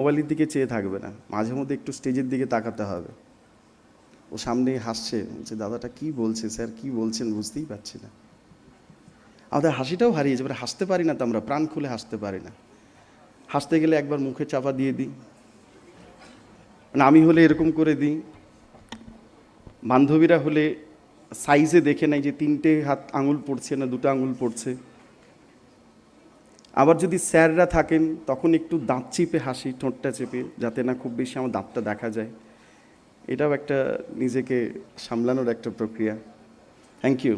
মোবাইলের দিকে চেয়ে থাকবে না, মাঝে মধ্যে একটু স্টেজের দিকে তাকাতে হবে। ও সামনে হাসছে, যে দাদাটা কি বলছে, স্যার কি বলছেন বুঝতেই পারছি না। আমাদের হাসিটাও হারিয়ে যাবে, হাসতে পারি না তো, আমরা প্রাণ খুলে হাসতে পারি না। হাসতে গেলে একবার মুখে চাপা দিয়ে দিই, মানে আমি হলে এরকম করে দিই, বান্ধবীরা হলে সাইজে দেখে নেয় যে 3টে হাত আঙুল পড়ছে না 2টো আঙুল পড়ছে। আবার যদি স্যাররা থাকেন তখন একটু দাঁত চিপে হাসি, ঠোঁটটা চেপে, যাতে না খুব বেশি আমার দাঁতটা দেখা যায়। এটাও একটা নিজেকে সামলানোর একটা প্রক্রিয়া। Thank you.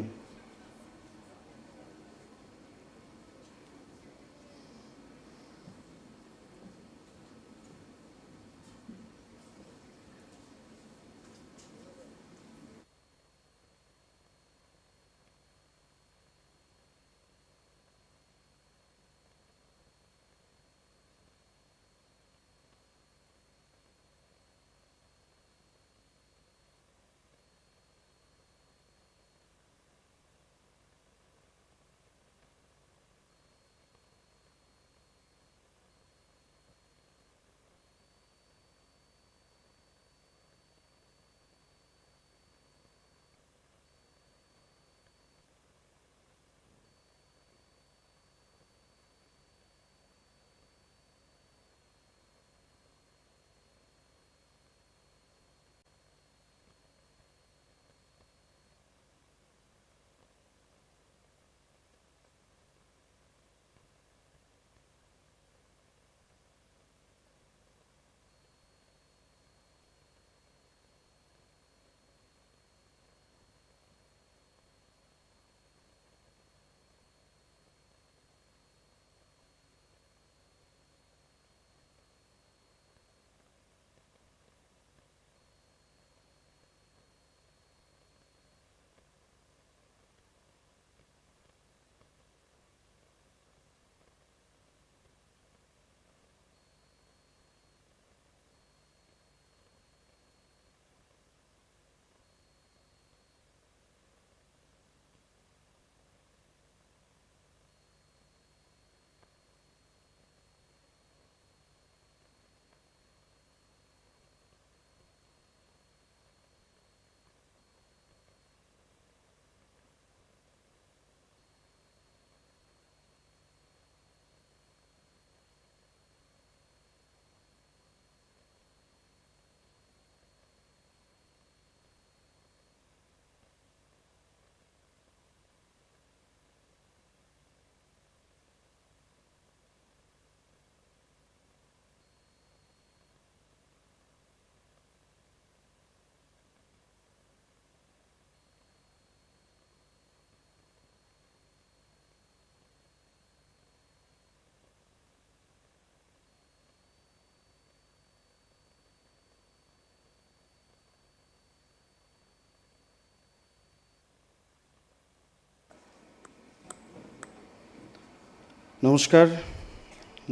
Namaskar.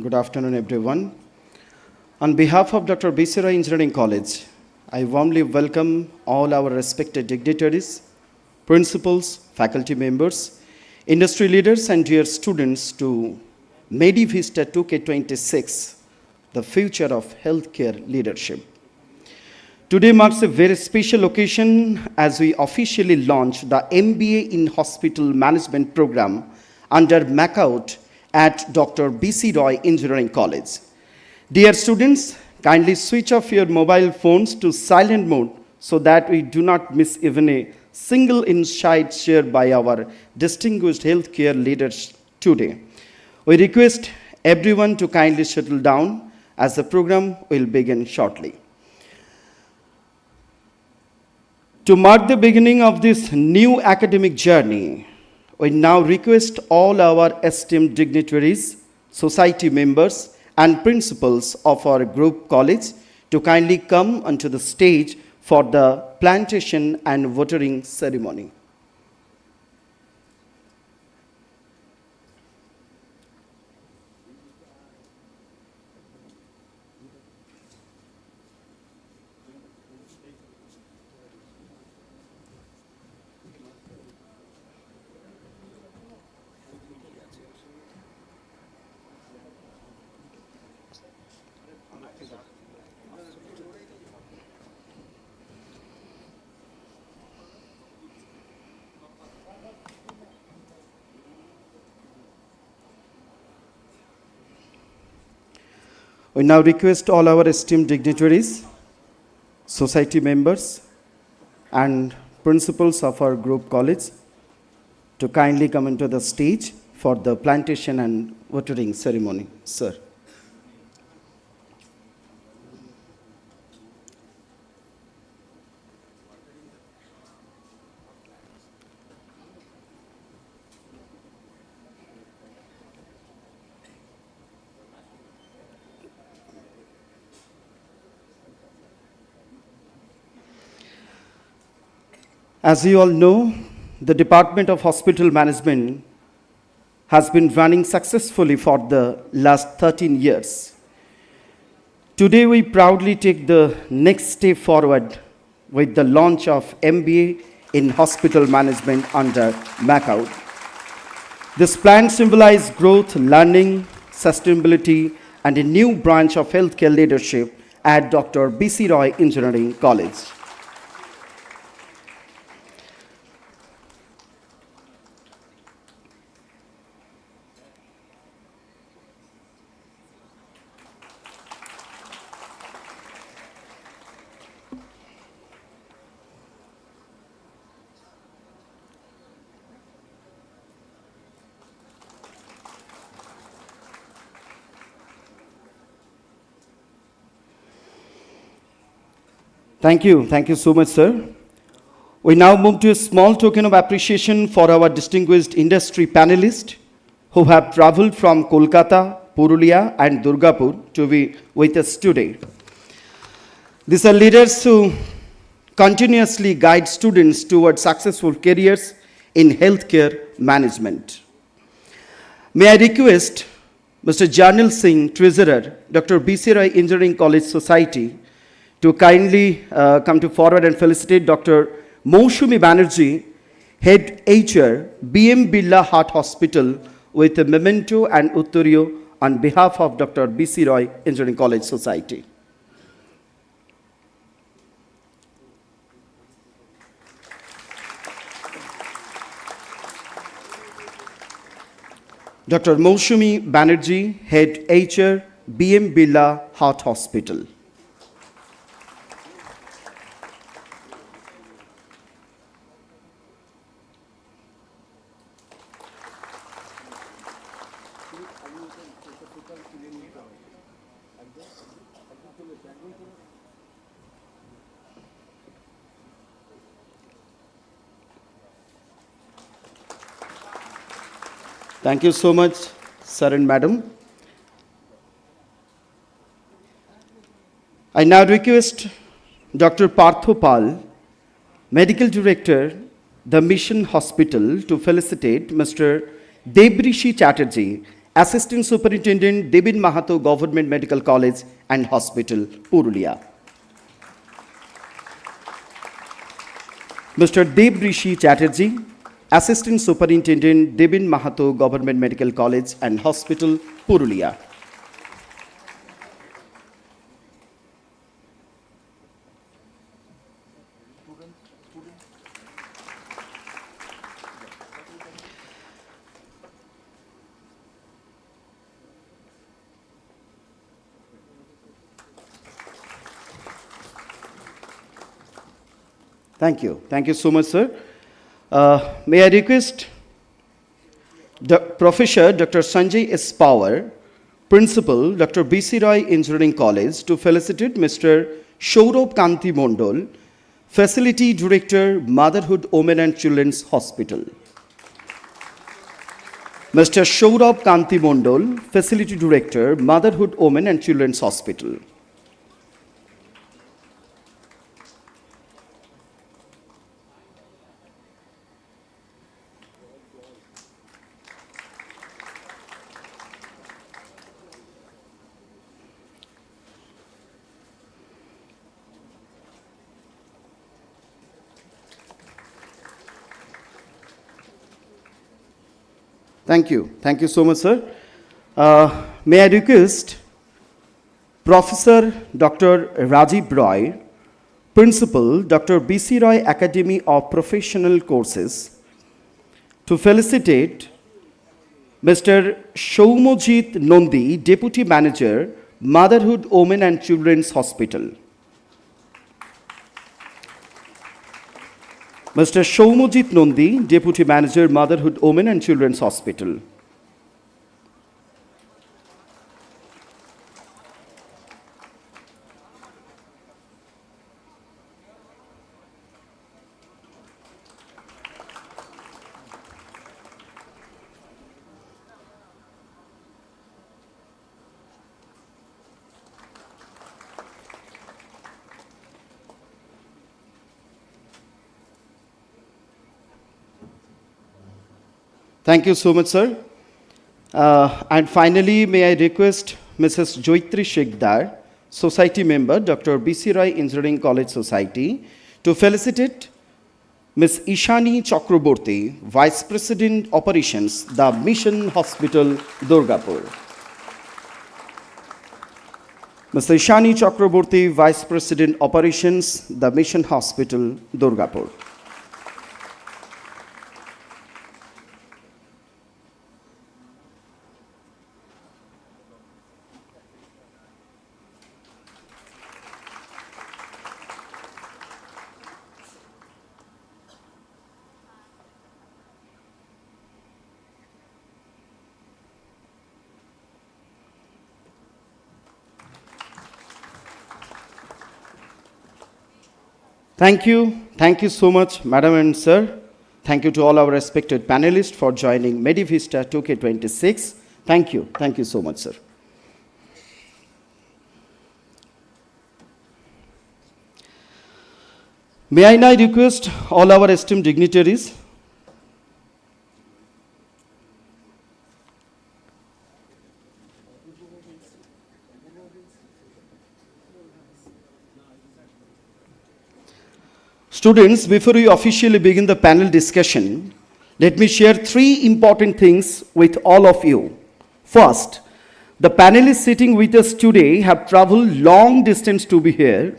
Good afternoon, everyone. On behalf of Dr. B.C. Roy Engineering College, I warmly welcome all our respected dignitaries, principals, faculty members, industry leaders, and dear students to Medivista 2K26, the future of healthcare leadership. Today marks a very special occasion as we officially launch the MBA in Hospital Management program under MACOUT at Dr. B.C. Roy Engineering College. Dear students, kindly switch off your mobile phones to silent mode so that we do not miss even a single insight shared by our distinguished healthcare leaders today. We request everyone to kindly settle down as the program will begin shortly. To mark the beginning of this new academic journey, we now request all our esteemed dignitaries, society members, and principals of our group college to kindly come onto the stage for the plantation and watering ceremony. We now request all our esteemed dignitaries, society members, and principals of our group college to kindly come into the stage for the plantation and watering ceremony. Sir. As you all know, the Department of Hospital Management has been running successfully for the last 13 years. Today, we proudly take the next step forward with the launch of MBA in Hospital Management under MACAUD. This plan symbolizes growth, learning, sustainability, and a new branch of healthcare leadership at Dr. B.C. Roy Engineering College. Thank you so much, sir. We now move to a small token of appreciation for our distinguished industry panelists who have traveled from Kolkata, Purulia, and Durgapur to be with us today. These are leaders who continuously guide students towards successful careers in healthcare management. May I request Mr. Jarnil Singh, Treasurer, Dr. B.C. Roy Engineering College Society, to kindly come to forward and felicitate Dr. Moushumi Banerjee, Head HR, BM Birla Heart Hospital, with a memento and uttariyo on behalf of Dr. B.C. Roy Engineering College Society. Dr. Moushumi Banerjee, Head HR, BM Birla Heart Hospital. Thank you so much, sir and madam. I now request Dr. Partho Pal, Medical Director, the Mission Hospital, to felicitate Mr. Debrishi Chatterjee, Assistant Superintendent, Debin Mahato Government Medical College and Hospital, Purulia. Mr. Debrishi Chatterjee, Assistant Superintendent, Debin Mahato Government Medical College and Hospital, Purulia. Thank you. Thank you so much, sir. May I request Professor Dr. Sanjay S. Power, Principal, Dr. B.C. Roy Engineering College, to felicitate Mr. Shourabh Kanti Mondol, Facility Director, Motherhood, Women and Children's Hospital. Mr. Shourabh Kanti Mondol, Facility Director, Motherhood, Women and Children's Hospital. Thank you. Thank you so much, sir. May I request Professor Dr. Rajiv Roy, Principal, Dr. B.C. Roy Academy of Professional Courses, to felicitate Mr. Shoumojit Nondi, Deputy Manager, Motherhood Women and Children's Hospital. Mr. Shoumojit Nondi, Deputy Manager, Motherhood Women and Children's Hospital. Thank you so much, sir. And finally, may I request Mrs. Joitri Shekdar, Society Member, Dr. B.C. Roy Engineering College Society, to felicitate Ms. Ishani Chakraborty, Vice President Operations, the Mission Hospital, Durgapur. Mr. Ishani Chakraborty, Vice President Operations, the Mission Hospital, Durgapur. Thank you so much, Madam and Sir. Thank you to all our respected panelists for joining Medivista 2K26. Thank you so much, sir. May I now request all our esteemed dignitaries Students, before we officially begin the panel discussion, let me share 3 important things with all of you. First, the panelists sitting with us today have traveled long distance to be here.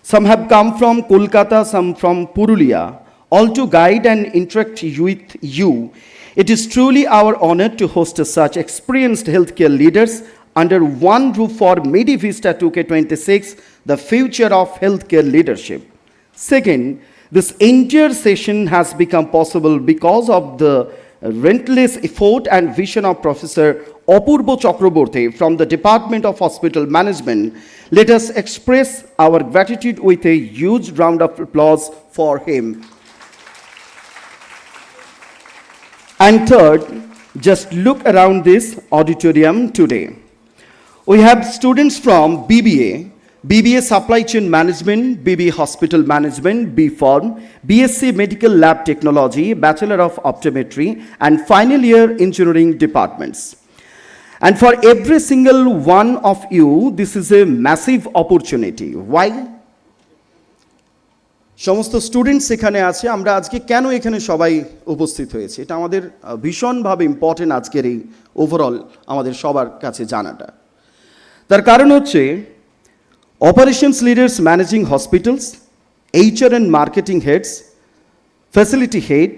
Some have come from Kolkata, some from Purulia, all to guide and interact with you. It is truly our honor to host such experienced healthcare leaders under one roof for Medivista 2K26, the future of healthcare leadership. Second, this entire session has become possible because of the relentless effort and vision of Professor Apurbo Chakraborty from the Department of Hospital Management. Let us express our gratitude with a huge round of applause for him. And third, just look around this auditorium today. We have students from BBA Supply Chain Management, BBA Hospital Management, B.Pharm, BSc Medical Lab Technology, Bachelor of Optometry, and final year engineering departments. And for every single one of you, this is a massive opportunity. Why? সমস্ত students এখানে আছে, আমরা আজকে কেন এখানে সবাই উপস্থিত হয়েছে, এটা আমাদের ভীষণভাবে ইম্পর্টেন্ট আজকের এই ওভারঅল আমাদের সবার কাছে জানাটা। তার কারণ হচ্ছে operations leaders managing hospitals, HR and marketing heads, facility head,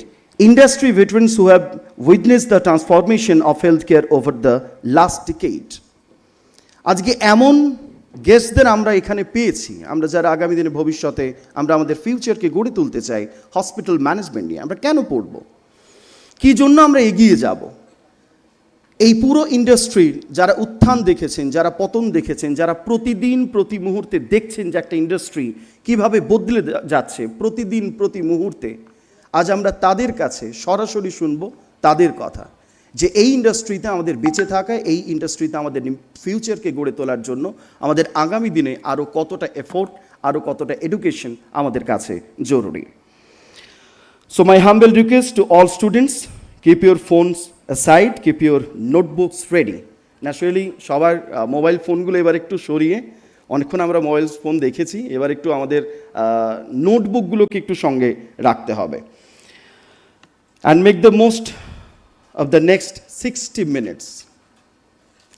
industry veterans who have witnessed the transformation of healthcare over the last decade. আজকে এমন গেস্টদের আমরা এখানে পেয়েছি, আমরা যারা আগামী দিনে ভবিষ্যতে আমরা আমাদের ফিউচারকে গড়ে তুলতে চাই হসপিটাল ম্যানেজমেন্ট নিয়ে, আমরা কেন পড়ব, কী জন্য আমরা এগিয়ে যাব। এই পুরো ইন্ডাস্ট্রির যারা উত্থান দেখেছেন, যারা পতন দেখেছেন, যারা প্রতিদিন প্রতি মুহূর্তে দেখছেন যে একটা ইন্ডাস্ট্রি কীভাবে বদলে যাচ্ছে প্রতিদিন প্রতি মুহূর্তে, আজ আমরা তাদের কাছে সরাসরি শুনব তাদের কথা, যে এই ইন্ডাস্ট্রিতে আমাদের বেঁচে থাকা, এই ইন্ডাস্ট্রিতে আমাদের ফিউচারকে গড়ে তোলার জন্য আমাদের আগামী দিনে আরও কতটা এফোর্ট, আরও কতটা এডুকেশন আমাদের কাছে জরুরি। So my humble request to all students, keep your phones aside, keep your notebooks ready. Naturally সবার মোবাইল ফোনগুলো এবার একটু সরিয়ে, অনেকক্ষণ আমরা মোবাইল ফোন দেখেছি, এবার একটু আমাদের নোটবুকগুলোকে একটু সঙ্গে রাখতে হবে। And make the most of the next 60 minutes।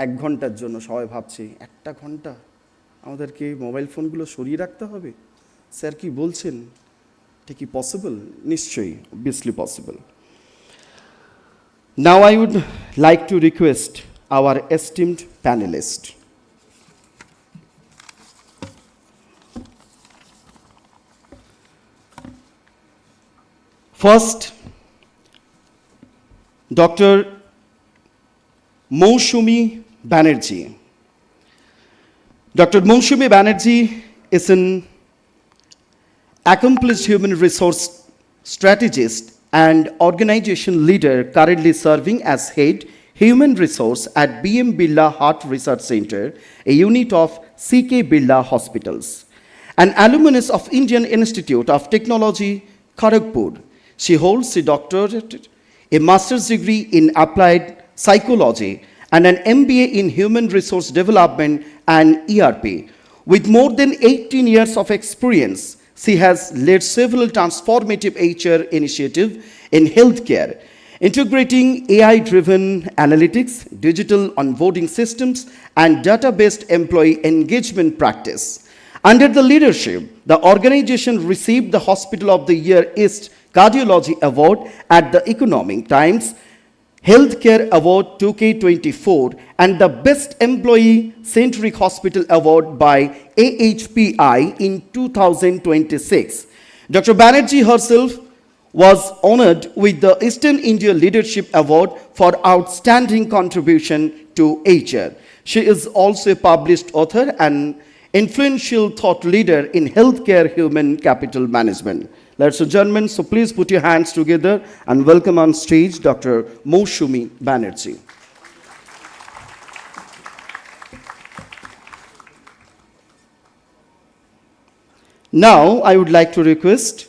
1 ঘন্টার জন্য সবাই ভাবছে 1 ঘন্টা আমাদেরকে মোবাইল ফোনগুলো সরিয়ে রাখতে হবে, স্যার কি বলছেন, এটা কি পসিবল? নিশ্চয়ই, obviously possible. Now I would like to request our esteemed panelists. First, Dr. Moushumi Banerjee. Dr. Moushumi Banerjee is an accomplished human resource strategist and organization leader currently serving as head human resource at BM Birla Heart Research Center, a unit of CK Birla Hospitals. An alumnus of Indian Institute of Technology, Kharagpur, she holds a doctorate, a master's degree in applied psychology, and an MBA in human resource development and ERP. With more than 18 years of experience, she has led several transformative HR initiatives in healthcare, integrating AI-driven analytics, digital onboarding systems, and data-based employee engagement practice. Under the leadership, the organization received the Hospital of the Year East Cardiology Award at the Economic Times Healthcare Award 2K24 and the Best Employee-Centric Hospital Award by AHPI in 2026. Dr. Banerjee herself was honored with the Eastern India Leadership Award for outstanding contribution to HR. She is also a published author and influential thought leader in healthcare human capital management. Ladies and gentlemen, so please put your hands together and welcome on stage Dr. Moushumi Banerjee. Now, I would like to request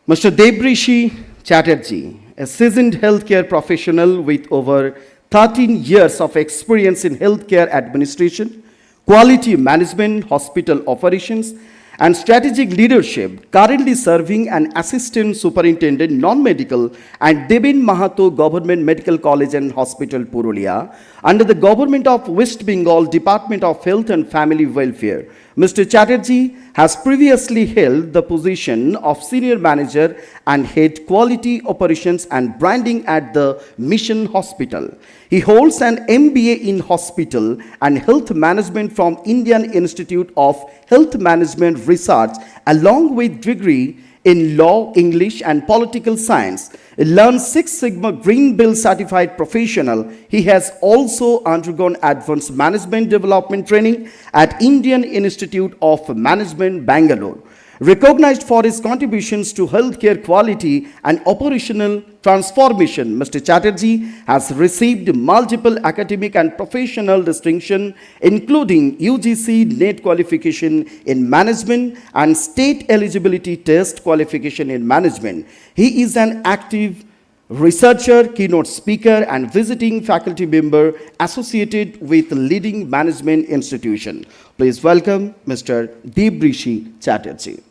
Mr. Debrishi Chatterjee, a seasoned healthcare professional with over 13 years of experience in healthcare administration, quality management, hospital operations, and strategic leadership, currently serving an assistant superintendent non-medical at Debin Mahato Government Medical College and Hospital, Purulia, under the Government of West Bengal Department of Health and Family Welfare. Mr. Chatterjee has previously held the position of Senior Manager and Head Quality Operations and Branding at the Mission Hospital. He holds an MBA in Hospital and Health Management from Indian Institute of Health Management Research, along with degree in Law, English and Political Science. A learned Six Sigma Green Belt certified professional, he has also undergone advanced management development training at Indian Institute of Management, Bangalore. Recognized for his contributions to healthcare quality and operational transformation, Mr. Chatterjee has received multiple academic and professional distinctions, including UGC NET qualification in management and state eligibility test qualification in management. He is an active researcher, keynote speaker, and visiting faculty member associated with leading management institution. Please welcome Mr. Debrishi Chatterjee.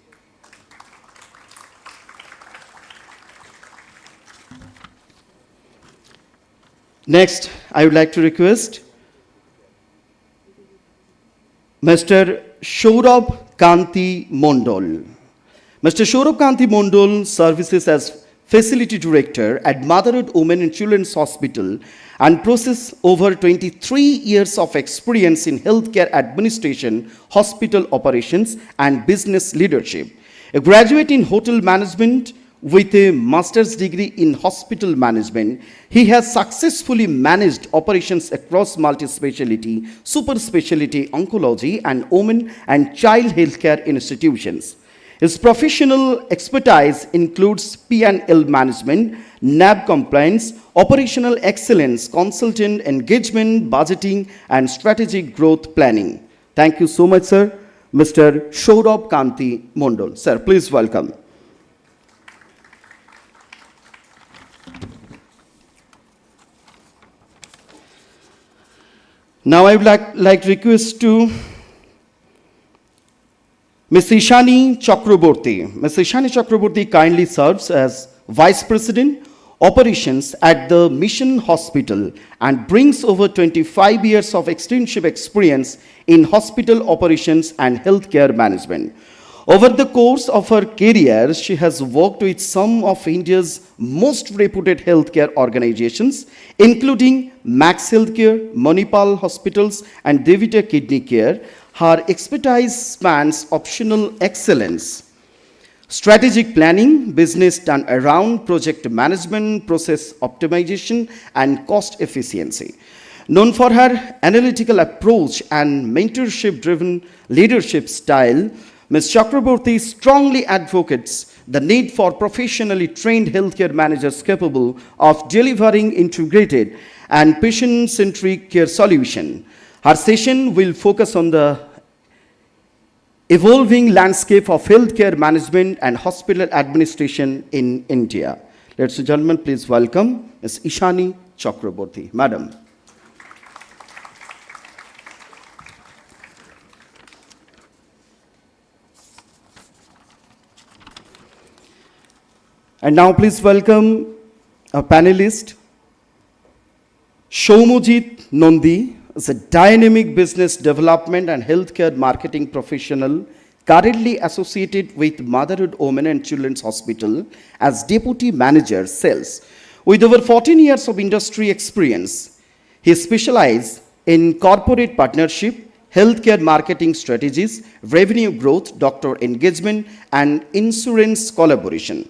Next, I would like to request Mr. Saurabh Kanti Mondol. Mr. Saurabh Kanti Mondol services as Facility Director at Motherhood Women and Children's Hospital and possesses over 23 years of experience in healthcare administration, hospital operations, and business leadership. A graduate in hotel management with a master's degree in hospital management, he has successfully managed operations across multi-specialty, super specialty oncology, and women and child healthcare institutions. His professional expertise includes P&L management, NAB compliance, operational excellence, consultant engagement, budgeting, and strategic growth planning. Thank you so much, sir. Mr. Saurabh Kanti Mondol. Sir, please welcome. Now I would like to request to Ms. Ishani Chakraborty. Ms. Ishani Chakraborty kindly serves as Vice President, Operations at the Mission Hospital and brings over 25 years of extensive experience in hospital operations and healthcare management. Over the course of her career, she has worked with some of India's most reputed healthcare organizations, including Max Healthcare, Manipal Hospitals, and Devita Kidney Care. Her expertise spans operational excellence, strategic planning, business turnaround, project management, process optimization, and cost efficiency. Known for her analytical approach and mentorship-driven leadership style, Ms. Chakraborty strongly advocates the need for professionally trained healthcare managers capable of delivering integrated and patient-centric care solution. Her session will focus on the evolving landscape of healthcare management and hospital administration in India. Ladies and gentlemen, please welcome Ms. Ishani Chakraborty. Madam. And now please welcome a panelist, Soumyajit Nandi, is a dynamic business development and healthcare marketing professional currently associated with Motherhood Women and Children's Hospital as Deputy Manager Sales. With over 14 years of industry experience, he specializes in corporate partnership, healthcare marketing strategies, revenue growth, doctor engagement, and insurance collaboration.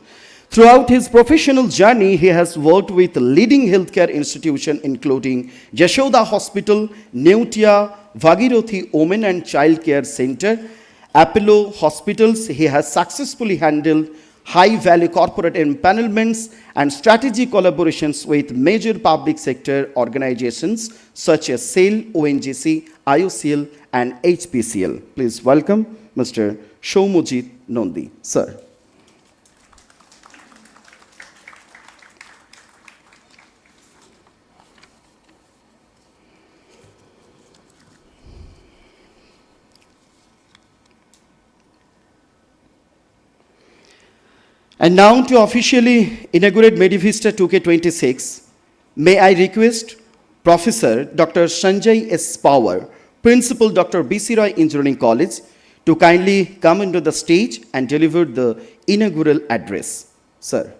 Throughout his professional journey, he has worked with leading healthcare institutions including Yashoda Hospital, Neutia, Bhagirathi Women and Child Care Center, Apollo Hospitals. He has successfully handled high-value corporate empanelments and strategic collaborations with major public sector organizations such as SAIL, ONGC, IOCL, and HPCL. Please welcome Mr. Soumyajit Nandi, sir. And now to officially inaugurate Medivista 2K26, may I request Professor Dr. Sanjay S. Power, Principal Dr. B.C. Roy Engineering College, to kindly come into the stage and deliver the inaugural address. Sir.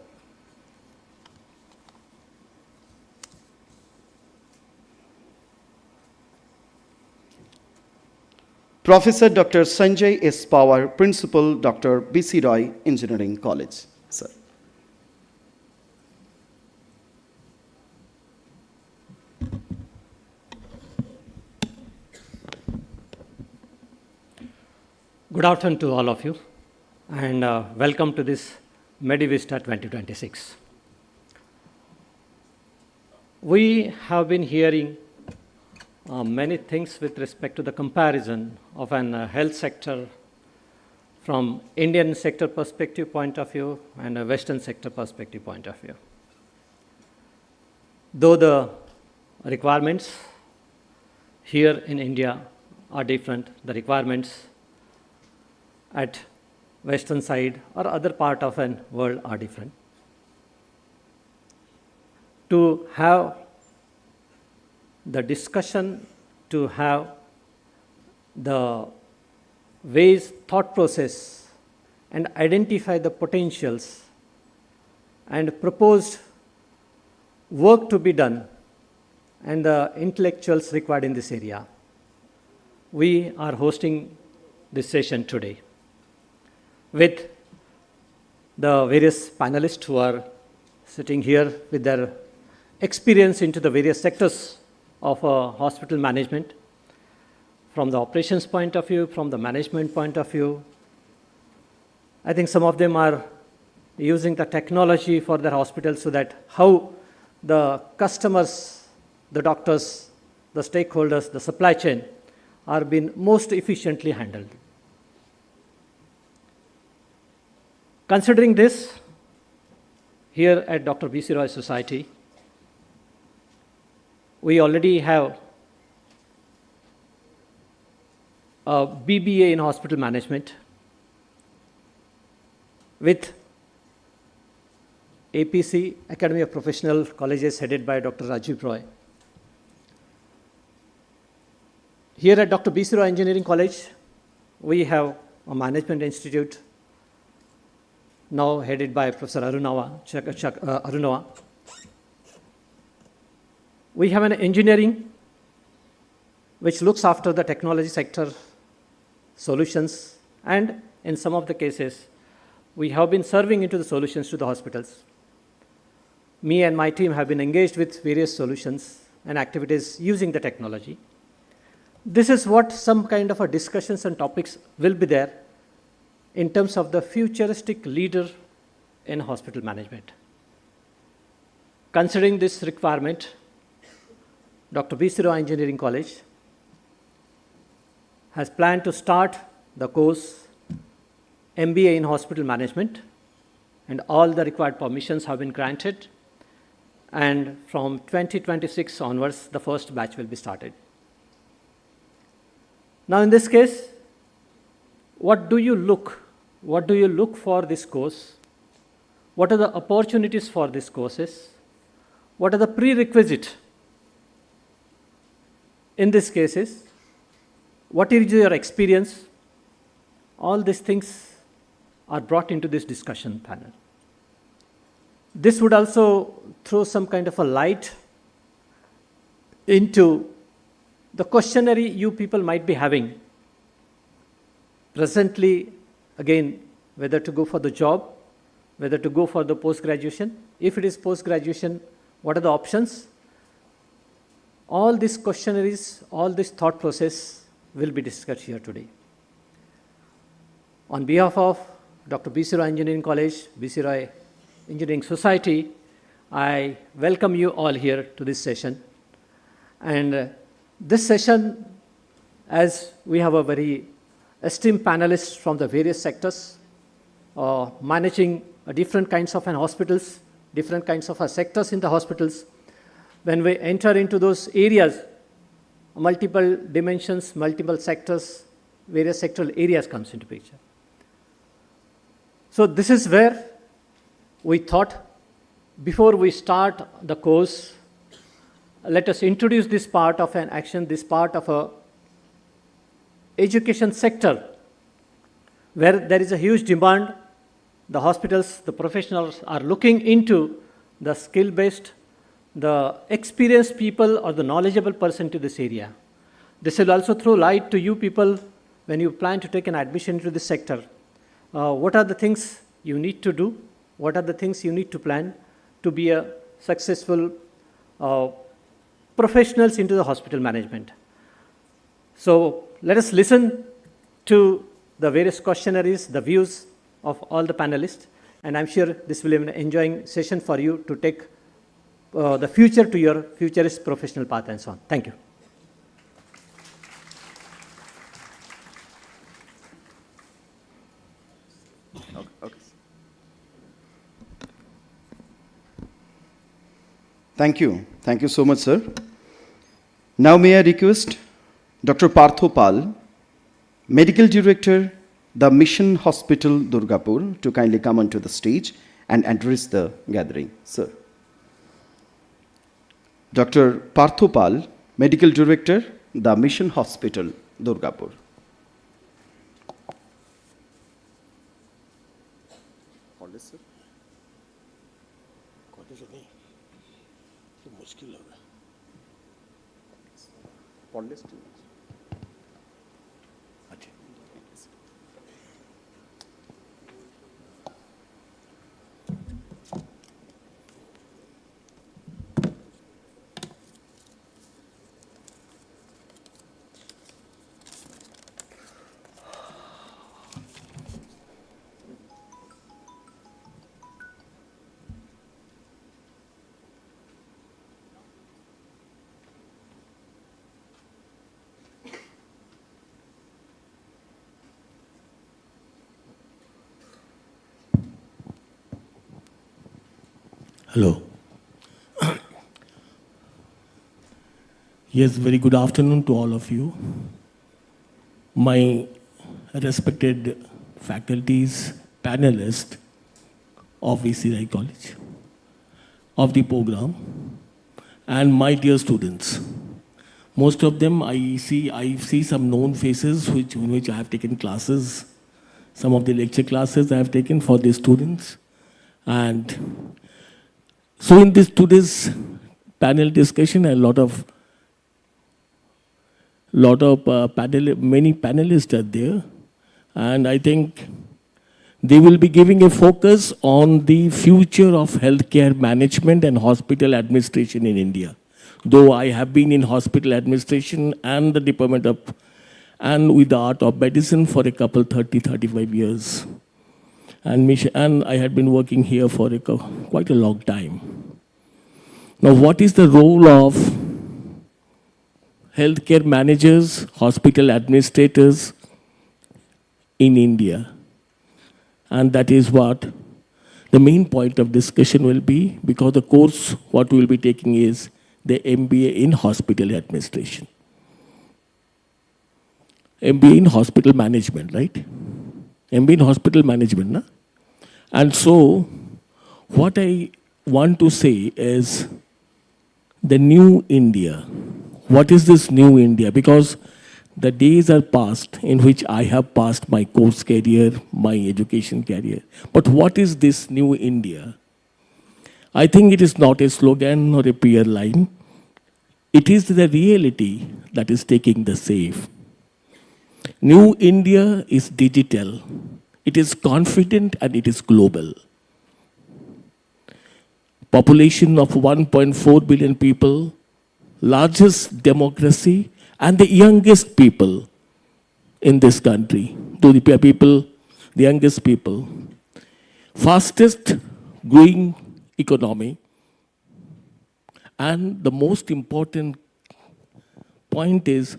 Professor Dr. Sanjay S. Power, Principal Dr. B.C. Roy Engineering College. Sir. Good afternoon to all of you, and welcome to this Medivista 2026. We have been hearing many things with respect to the comparison of an health sector from Indian sector perspective point of view and a Western sector perspective point of view. Though the requirements here in India are different, the requirements at Western side or other part of the world are different. To have the discussion, to have the ways, thought process, and identify the potentials and proposed work to be done and the intellectuals required in this area. We are hosting this session today with the various panelists who are sitting here with their experience into the various sectors of hospital management, from the operations point of view, from the management point of view. I think some of them are using the technology for their hospitals so that how the customers, the doctors, the stakeholders, the supply chain are being most efficiently handled. Considering this, here at Dr. B.C. Roy Society, we already have a BBA in hospital management with APC, Academy of Professional Colleges, headed by Dr. Rajiv Roy. Here at Dr. B.C. Roy Engineering College, we have a management institute now headed by Professor Arunava. We have an engineering which looks after the technology sector solutions, and in some of the cases, we have been serving into the solutions to the hospitals. Me and my team have been engaged with various solutions and activities using the technology. This is what some kind of a discussions and topics will be there in terms of the futuristic leader in hospital management. Considering this requirement, Dr. B.C. Roy Engineering College has planned to start the course MBA in Hospital Management, and all the required permissions have been granted, and from 2026 onwards, the first batch will be started. Now, in this case, what do you look for this course? What are the opportunities for these courses? What are the prerequisites? In these cases, what is your experience? All these things are brought into this discussion panel. This would also throw some kind of a light into the questionnaire you people might be having. Presently, again, whether to go for the job, whether to go for the post-graduation. If it is post-graduation, what are the options? All these questionnaires, all this thought process will be discussed here today. On behalf of Dr. B.C. Roy Engineering College, B.C. Roy Engineering Society, I welcome you all here to this session. And this session, as we have a very esteemed panelists from the various sectors, managing different kinds of hospitals, different kinds of sectors in the hospitals. When we enter into those areas, multiple dimensions, multiple sectors, various sectoral areas comes into picture. So this is where we thought, before we start the course, let us introduce this part of an action, this part of a education sector where there is a huge demand. The hospitals, the professionals are looking into the skill-based, the experienced people or the knowledgeable person to this area. This will also throw light to you people when you plan to take an admission into this sector. What are the things you need to do? What are the things you need to plan to be a successful professionals into the hospital management? So let us listen to the various questionnaires, the views of all the panelists, and I'm sure this will be an enjoying session for you to take the future to your futurist professional path and so on. Thank you. Okay. Thank you. Thank you so much, sir. Now may I request Dr. Partho Pal, Medical Director, the Mission Hospital, Durgapur, to kindly come onto the stage and address the gathering. Sir. Dr. Partho Pal, Medical Director, the Mission Hospital, Durgapur. Hello. Yes, very good afternoon to all of you. My respected faculties, panelists of VCI College, of the program, and my dear students. Most of them I see some known faces in which I have taken classes. Some of the lecture classes I have taken for the students. And so in this today's panel discussion, many panelists are there, and I think They will be giving a focus on the future of healthcare management and hospital administration in India. Though I have been in hospital administration and the department of, and with the art of medicine for a couple 30, 35 years. And I had been working here for quite a long time. Now, what is the role of healthcare managers, hospital administrators in India? And that is what the main point of discussion will be, because the course what we will be taking is the MBA in hospital administration. MBA in hospital management, right? MBA in hospital management, na? And so, what I want to say is the new India. What is this new India? Because the days are past in which I have passed my course career, my education career. But what is this new India? I think it is not a slogan or a PR line. It is the reality that is taking the save. New India is digital. It is confident and it is global. Population of 1.4 billion people, largest democracy, and the youngest people in this country. To the people, the youngest people. Fastest growing economy. And the most important point is,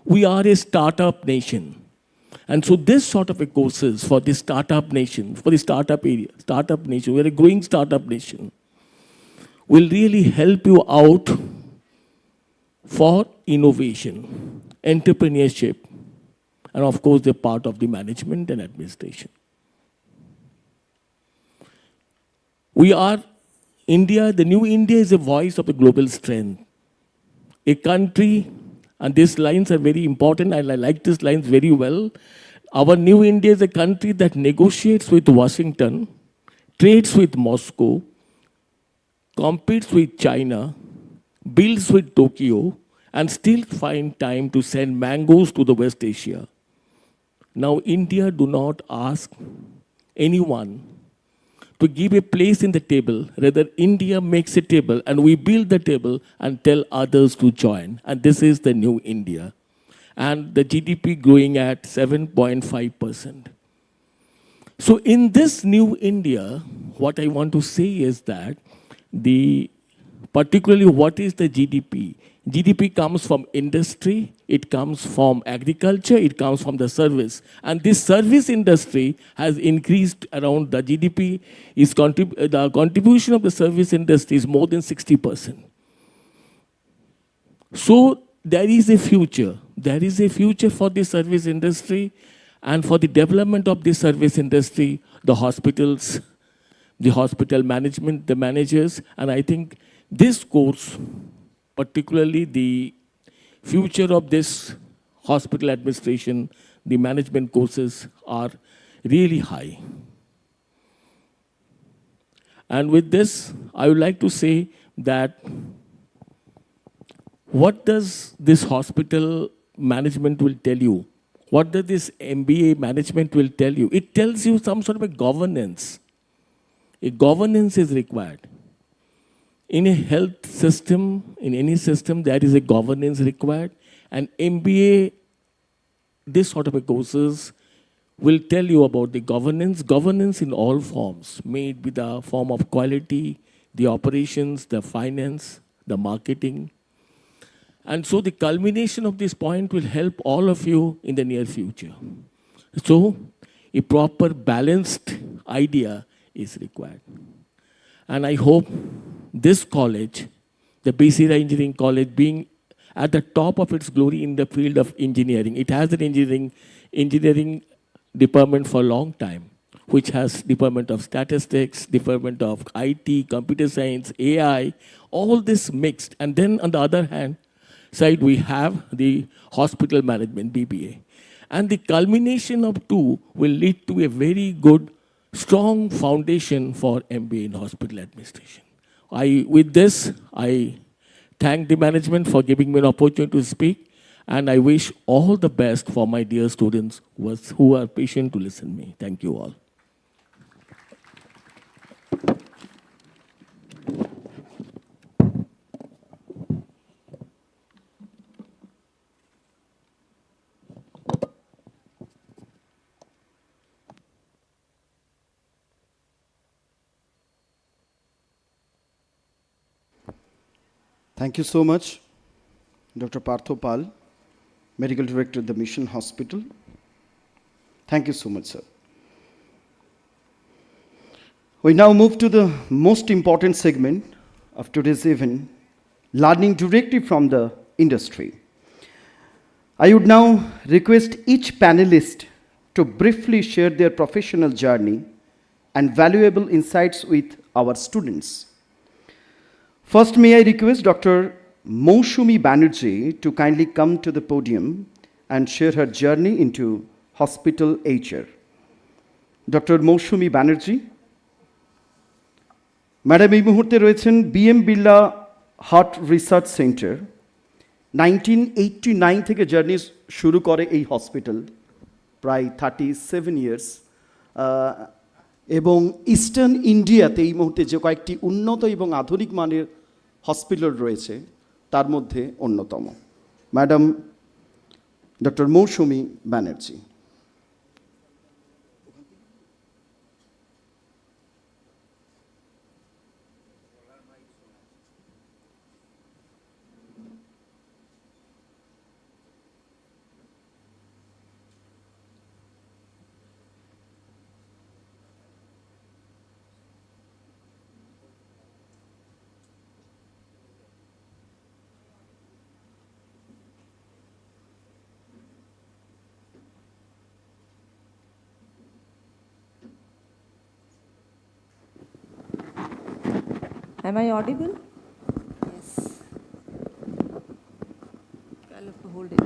we are a startup nation. And so this sort of a courses for the startup nation, for the startup area, startup nation, we're a growing startup nation, will really help you out for innovation, entrepreneurship, and of course, they're part of the management and administration. We are India, the new India is a voice of the global strength. A country, and these lines are very important, and I like these lines very well. Our new India is a country that negotiates with Washington, trades with Moscow, competes with China, builds with Tokyo, and still find time to send mangoes to the West Asia. Now, India do not ask anyone to give a place in the table. Rather, India makes a table, and we build the table and tell others to join. And this is the new India. And the GDP growing at 7.5%. So in this new India, what I want to say is that particularly what is the GDP? GDP comes from industry, it comes from agriculture, it comes from the service. And this service industry has increased around the GDP, the contribution of the service industry is more than 60%. So there is a future. There is a future for the service industry and for the development of the service industry, the hospitals, the hospital management, the managers, and I think this course, particularly the future of this hospital administration, the management courses are really high. And with this, I would like to say that what does this hospital management will tell you? What does this MBA management will tell you? It tells you some sort of a governance. A governance is required. In a health system, in any system, there is a governance required. And MBA, this sort of a courses will tell you about the governance in all forms, made with the form of quality, the operations, the finance, the marketing. And so the culmination of this point will help all of you in the near future. So a proper balanced idea is required. And I hope this college, the BC Engineering College, being at the top of its glory in the field of engineering, it has an engineering department for a long time, which has Department of Statistics, Department of IT, Computer Science, AI, all this mixed. And then on the other hand side, we have the hospital management, BBA. And the culmination of two will lead to a very good, strong foundation for MBA in hospital administration. With this, I thank the management for giving me an opportunity to speak, and I wish all the best for my dear students who are patient to listen to me. Thank you all. Thank you so much, Dr. Partho Pal, Medical Director at the Mission Hospital. Thank you so much, sir. We now move to the most important segment of today's event, learning directly from the industry. I would now request each panelist to briefly share their professional journey and valuable insights with our students. First, may I request Dr. Moushumi Banerjee to kindly come to the podium and share her journey into hospital HR. Dr. Moushumi Banerjee. Madam এই মুহূর্তে রয়েছেন BM Birla heart research centre. 1989 থেকে journey শুরু করে এই hospital, প্রায় 37 years, এবং eastern ইন্ডিয়াতে এই মুহূর্তে যে কয়েকটি উন্নত এবং আধুনিক মানের হসপিটাল রয়েছে তার মধ্যে অন্যতম। Madam doctor Mousumi Banerjee. Am I audible? Yes. I'll have to hold it.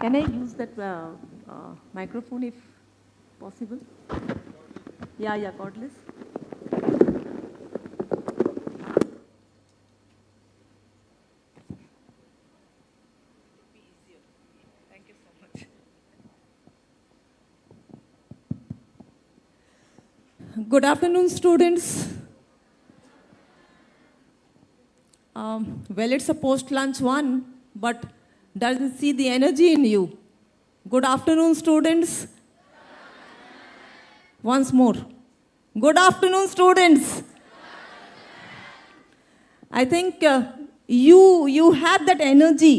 Can I use that microphone if possible? Yeah, cordless. Good afternoon, students. Well, it's a post-lunch one, but doesn't see the energy in you. Good afternoon, students. Once more. Good afternoon, students. I think you have that energy.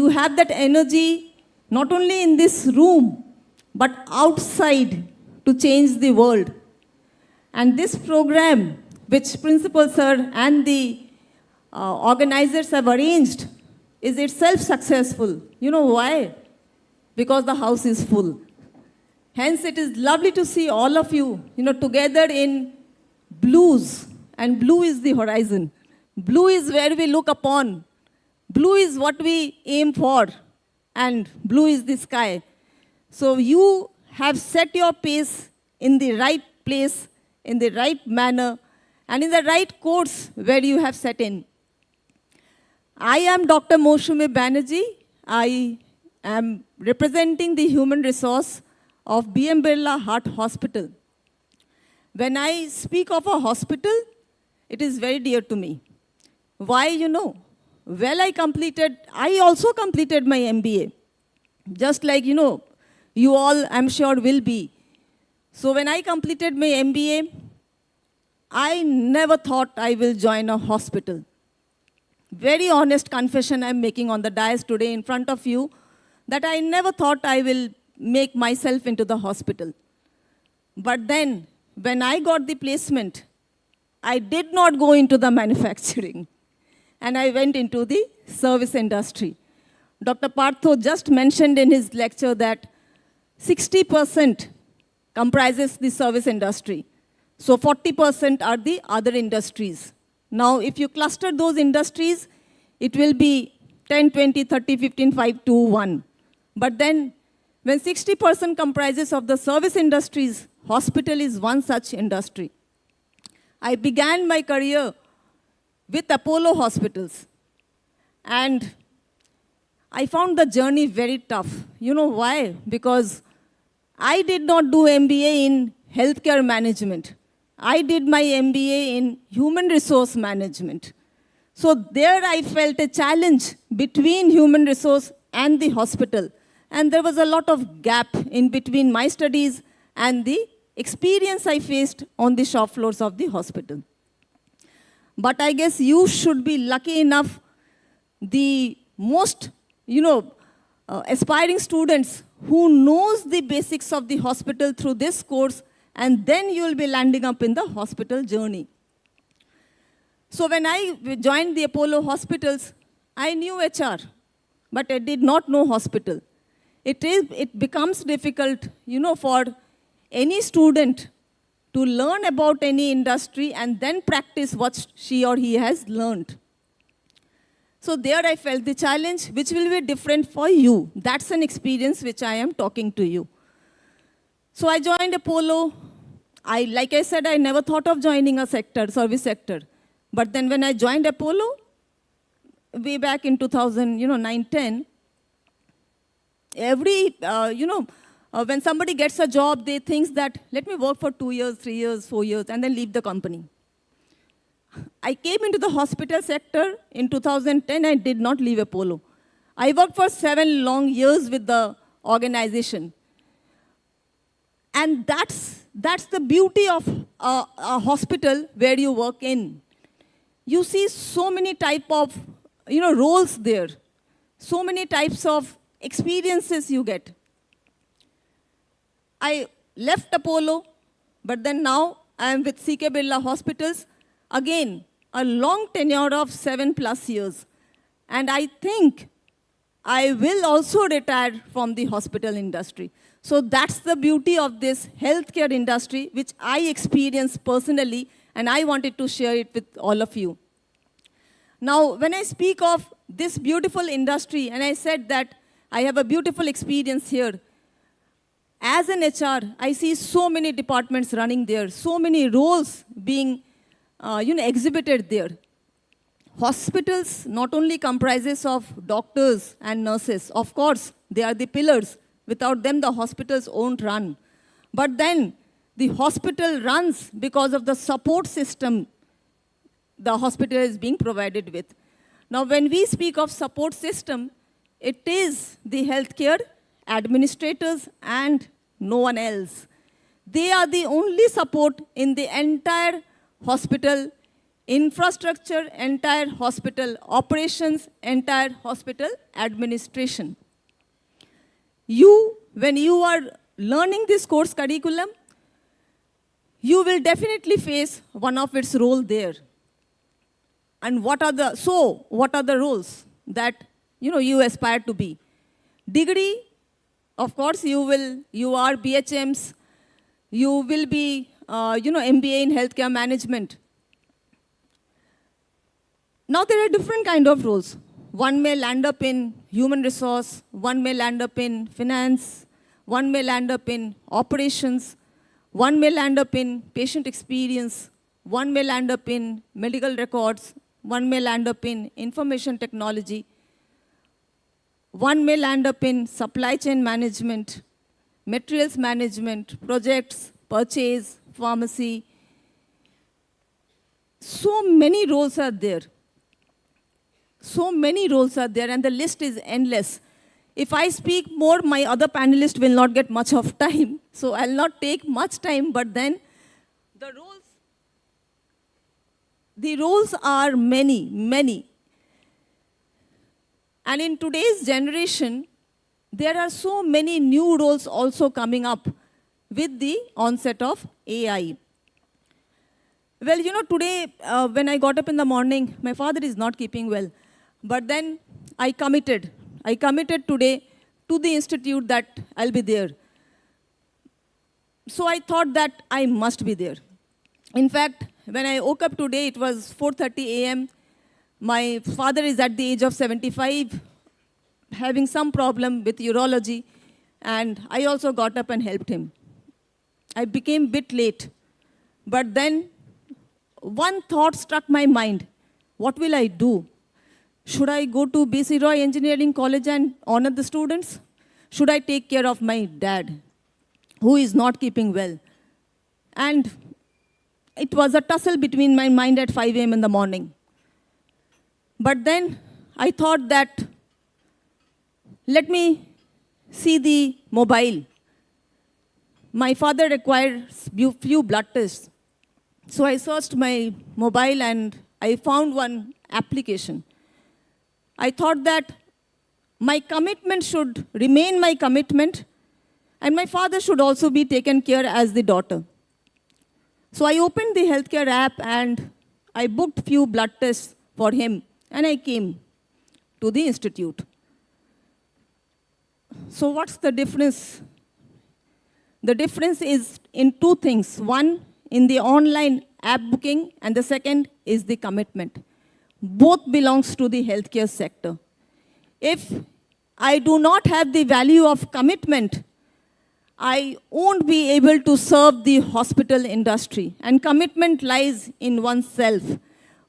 You have that energy not only in this room, but outside to change the world. And this program, which Principal Sir and the organizers have arranged, is itself successful. You know why? Because the house is full. Hence, it is lovely to see all of you, together in blues. And blue is the horizon. Blue is where we look upon. Blue is what we aim for. And blue is the sky. So you have set your pace in the right place, in the right manner, and in the right course where you have set in. I am Dr. Moushumi Banerjee. I am representing the human resource of BM Birla Heart Hospital. When I speak of a hospital, it is very dear to me. Why, Well, I also completed my MBA. Just like, you all, I'm sure, will be. So when I completed my MBA, I never thought I will join a hospital. Very honest confession I'm making on the dais today in front of you, that I never thought I will make myself into the hospital. But then, when I got the placement, I did not go into the manufacturing, and I went into the service industry. Dr. Partho just mentioned in his lecture that 60% comprises the service industry. So 40% are the other industries. Now, if you cluster those industries, it will be 10, 20, 30, 15, 5, 2, 1. But then, when 60% comprises of the service industries, hospital is one such industry. I began my career with Apollo Hospitals. And I found the journey very tough. You know why? Because I did not do MBA in healthcare management. I did my MBA in human resource management. So there I felt a challenge between human resource and the hospital. And there was a lot of gap in between my studies and the experience I faced on the shop floors of the hospital. But I guess you should be lucky enough, the most, aspiring students who knows the basics of the hospital through this course, and then you will be landing up in the hospital journey. So when I joined the Apollo hospitals, I knew HR, but I did not know hospital. It becomes difficult, for any student to learn about any industry and then practice what she or he has learned. So there I felt the challenge, which will be different for you. That's an experience which I am talking to you. So I joined Apollo. Like I said, I never thought of joining a service sector. But then when I joined Apollo, way back in 2009-10, when somebody gets a job, they think that, let me work for 2 years, 3 years, 4 years, and then leave the company. I came into the hospital sector in 2010. I did not leave Apollo. I worked for 7 long years with the organization. And that's the beauty of a hospital where you work in. You see so many type of roles there, so many types of experiences you get. I left Apollo, but then now I am with CK Birla Hospitals. Again, a long tenure of 7+ years. And I think I will also retire from the hospital industry. So that's the beauty of this healthcare industry, which I experienced personally, and I wanted to share it with all of you. Now, when I speak of this beautiful industry, and I said that I have a beautiful experience here, as an HR, I see so many departments running there, so many roles being exhibited there. Hospitals not only comprises of doctors and nurses. Of course, they are the pillars. Without them, the hospitals won't run. But then, the hospital runs because of the support system the hospital is being provided with. Now, when we speak of support system, it is the healthcare administrators and no one else. They are the only support in the entire hospital infrastructure, entire hospital operations, entire hospital administration. When you are learning this course curriculum, you will definitely face one of its roles there. And what are the roles that you aspire to be? Degree, of course, you are BHMs, you will be MBA in healthcare management. Now there are different kind of roles. One may land up in human resource, one may land up in finance, one may land up in operations, one may land up in patient experience, one may land up in medical records, one may land up in information technology, one may land up in supply chain management, materials management, projects, purchase, pharmacy. So many roles are there. So many roles are there, and the list is endless. If I speak more, my other panelists will not get much of time, so I'll not take much time, but then the roles are many, many. And in today's generation, there are so many new roles also coming up with the onset of AI. Well, today, when I got up in the morning, my father is not keeping well. But then I committed today to the institute that I'll be there. So I thought that I must be there. In fact, when I woke up today, it was 4:30 a.m. My father is at the age of 75, having some problem with urology, and I also got up and helped him. I became a bit late, but then one thought struck my mind. What will I do? Should I go to BC Roy Engineering College and honor the students? Should I take care of my dad, who is not keeping well? And it was a tussle between my mind at 5 a.m. in the morning. But then I thought that, let me see the mobile. My father requires few blood tests. So I searched my mobile and I found one application. I thought that my commitment should remain my commitment, and my father should also be taken care as the daughter. So I opened the healthcare app and I booked few blood tests for him, and I came to the institute. So what's the difference? The difference is in two things. One, in the online app booking, and the second is the commitment. Both belongs to the healthcare sector. If I do not have the value of commitment, I won't be able to serve the hospital industry. And commitment lies in oneself.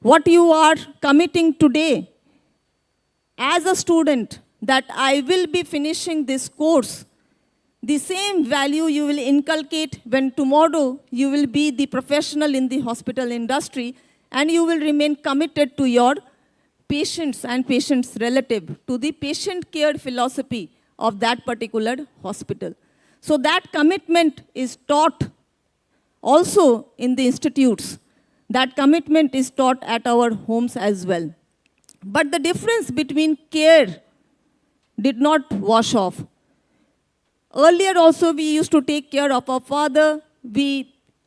What you are committing today as a student, that I will be finishing this course, the same value you will inculcate when tomorrow you will be the professional in the hospital industry, and you will remain committed to your patients and patients' relative, to the patient care philosophy of that particular hospital. So that commitment is taught also in the institutes. That commitment is taught at our homes as well. But the difference between care did not wash off. Earlier also we used to take care of our father.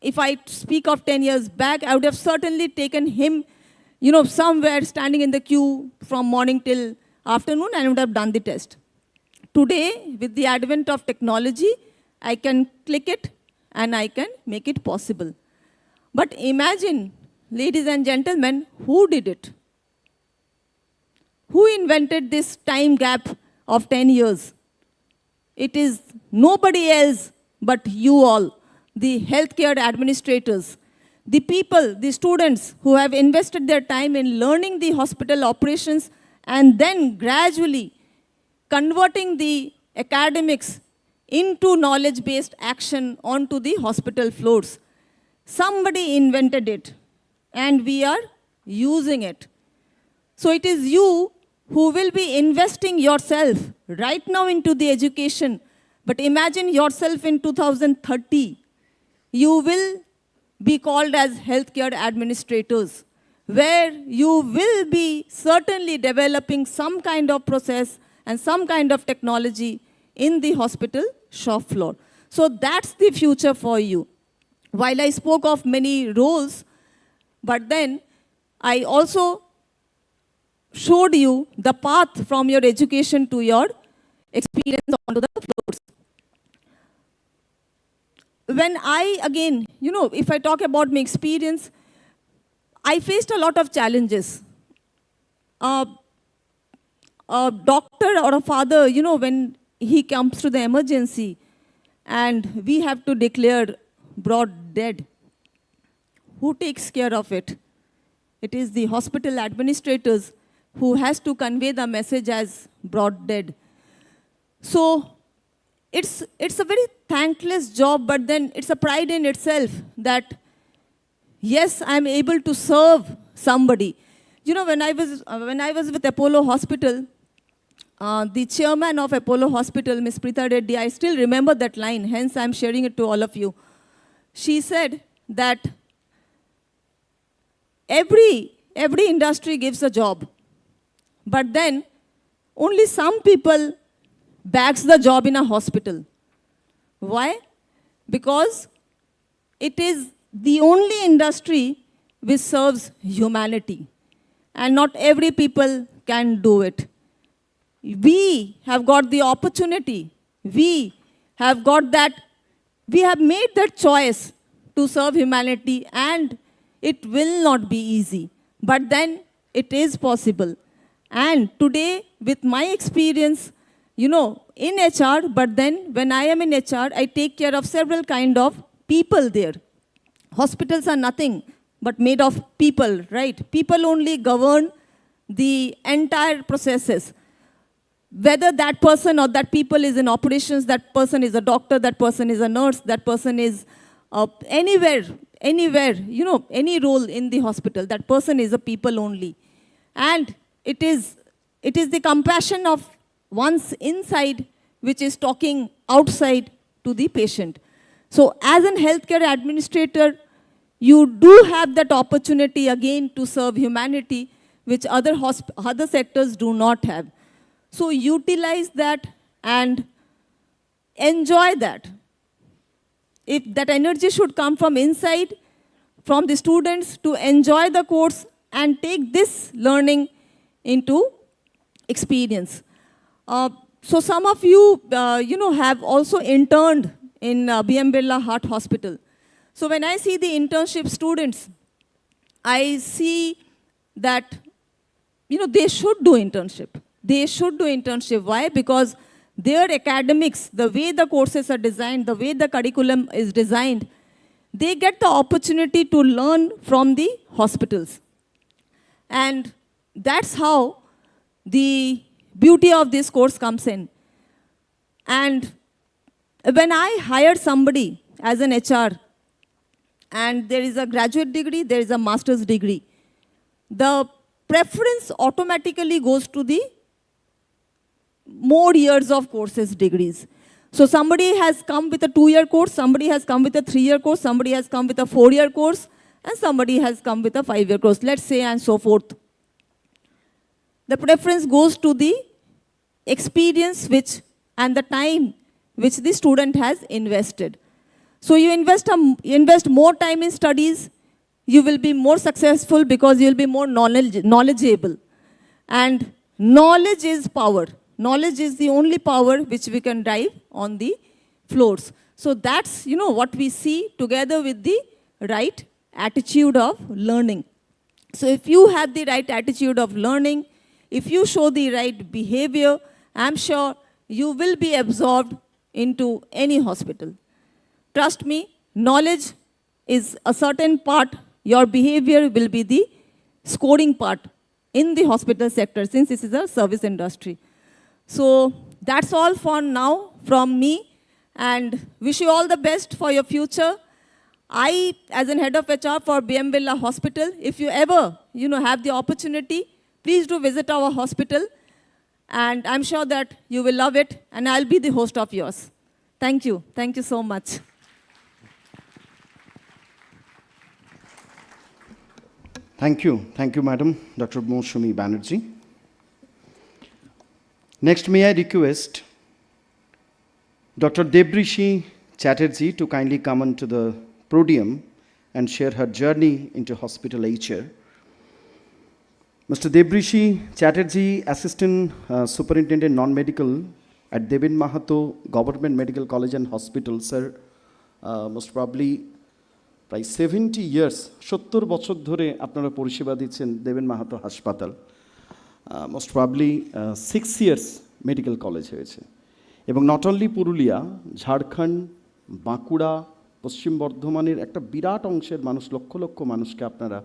If I speak of 10 years back, I would have certainly taken him, somewhere standing in the queue from morning till afternoon, and would have done the test. Today, with the advent of technology, I can click it and I can make it possible. But imagine, ladies and gentlemen, who did it? Who invented this time gap of 10 years? It is nobody else but you all, the healthcare administrators, the people, the students who have invested their time in learning the hospital operations and then gradually converting the academics into knowledge-based action onto the hospital floors. Somebody invented it, and we are using it. So it is you who will be investing yourself right now into the education. But imagine yourself in 2030. You will be called as healthcare administrators, where you will be certainly developing some kind of process and some kind of technology in the hospital shop floor. So that's the future for you. While I spoke of many roles, but then I also showed you the path from your education to your experience onto the floors. When I, again, if I talk about my experience, I faced a lot of challenges. A doctor or a father, when he comes to the emergency and we have to declare broad dead, who takes care of it? It is the hospital administrators who has to convey the message as broad dead. So it's a very thankless job, but then it's a pride in itself that, yes, I'm able to serve somebody. When I was with Apollo Hospital, the chairman of Apollo Hospital, Ms. Preetha Reddy, I still remember that line, hence I'm sharing it to all of you. She said that every industry gives a job, but then only some people bags the job in a hospital. Why? Because it is the only industry which serves humanity, and not every people can do it. We have got the opportunity. We have made that choice to serve humanity, and it will not be easy. But then it is possible. And today, with my experience, in HR, but then when I am in HR, I take care of several kind of people there. Hospitals are nothing but made of people, right? People only govern the entire processes. Whether that person or that people is in operations, that person is a doctor, that person is a nurse, that person is anywhere, any role in the hospital, that person is a people only. And it is the compassion of one's inside which is talking outside to the patient. So as a healthcare administrator, you do have that opportunity again to serve humanity, which other sectors do not have. So utilize that and enjoy that. If that energy should come from inside, from the students to enjoy the course and take this learning into experience. So some of you, have also interned in BM Birla Heart Hospital. So when I see the internship students, I see that, they should do internship. They should do internship. Why? Because their academics, the way the courses are designed, the way the curriculum is designed, they get the opportunity to learn from the hospitals. And that's how the beauty of this course comes in. And when I hire somebody as an HR, and there is a graduate degree, there is a master's degree, the preference automatically goes to the more years of courses degrees. So somebody has come with a 2-year course, somebody has come with a 3-year course, somebody has come with a 4-year course, and somebody has come with a 5-year course, let's say, and so forth. The preference goes to the experience and the time which the student has invested. So you invest more time in studies, you will be more successful because you will be more knowledgeable. And knowledge is power. Knowledge is the only power which we can drive on the floors. So that's, what we see together with the right attitude of learning. So if you have the right attitude of learning, if you show the right behavior, I'm sure you will be absorbed into any hospital. Trust me, knowledge is a certain part, your behavior will be the scoring part in the hospital sector, since this is a service industry. So that's all for now from me, and wish you all the best for your future. I, as an head of HR for BM Birla Hospital, if you ever, have the opportunity, please do visit our hospital, and I'm sure that you will love it, and I'll be the host of yours. Thank you. Thank you so much. Thank you. Thank you, Madam Dr. Moushumi Banerjee. Next, may I request Dr. Debrishi Chatterjee to kindly come onto the podium and share her journey into hospital HR. Mr. Debrishi Chatterjee, Assistant Superintendent Non-Medical at Devin Mahato Government Medical College and Hospital, sir. Most probably প্রায় 70 years 70 বছর ধরে আপনারা পরিষেবা দিচ্ছেন দেবেন মাহাতো হাসপাতাল। Most probably 6 years medical college হয়েছে, এবং নট অনলি পুরুলিয়া, ঝাড়খণ্ড, বাঁকুড়া, পশ্চিম বর্ধমানের একটা বিরাট অংশের মানুষ, লক্ষ লক্ষ মানুষকে আপনারা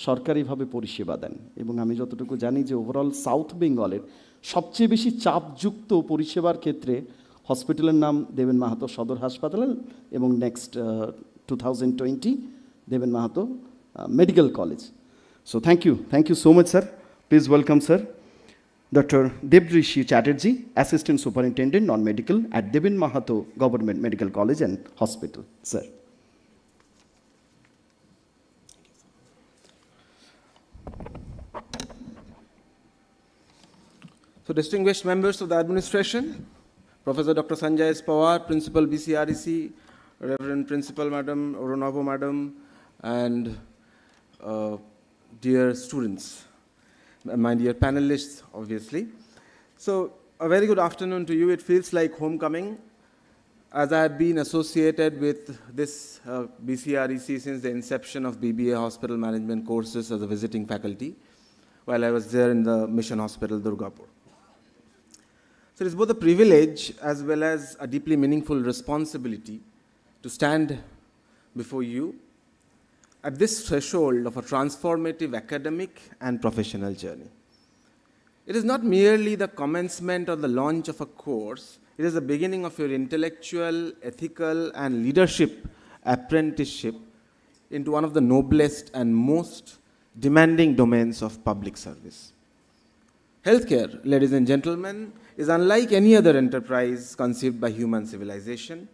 সরকারিভাবে পরিষেবা দেন। এবং আমি যতটুকু জানি যে ওভারঅল সাউথ বেঙ্গলের সবচেয়ে বেশি চাপযুক্ত পরিষেবার ক্ষেত্রে হসপিটালের নাম দেবেন মাহাতো সদর হাসপাতাল, এবং next 2020 Devan Mahato Medical College. So thank you so much, sir. Please welcome, sir, Dr. Debrishi Chatterjee, Assistant Superintendent Non-Medical at Devin Mahato Government Medical College and Hospital, sir. So distinguished members of the administration, Professor Dr. Sanjay S. Pawar, Principal BCREC, Reverend Principal Madam, Oronovo Madam, and dear students, my dear panelists, obviously. So a very good afternoon to you. It feels like homecoming, as I have been associated with this BCREC since the inception of BBA Hospital Management courses as a visiting faculty, while I was there in the Mission Hospital, Durgapur. So it is both a privilege as well as a deeply meaningful responsibility to stand before you at this threshold of a transformative academic and professional journey. It is not merely the commencement or the launch of a course, it is the beginning of your intellectual, ethical, and leadership apprenticeship into one of the noblest and most demanding domains of public service. Healthcare, ladies and gentlemen, is unlike any other enterprise conceived by human civilization.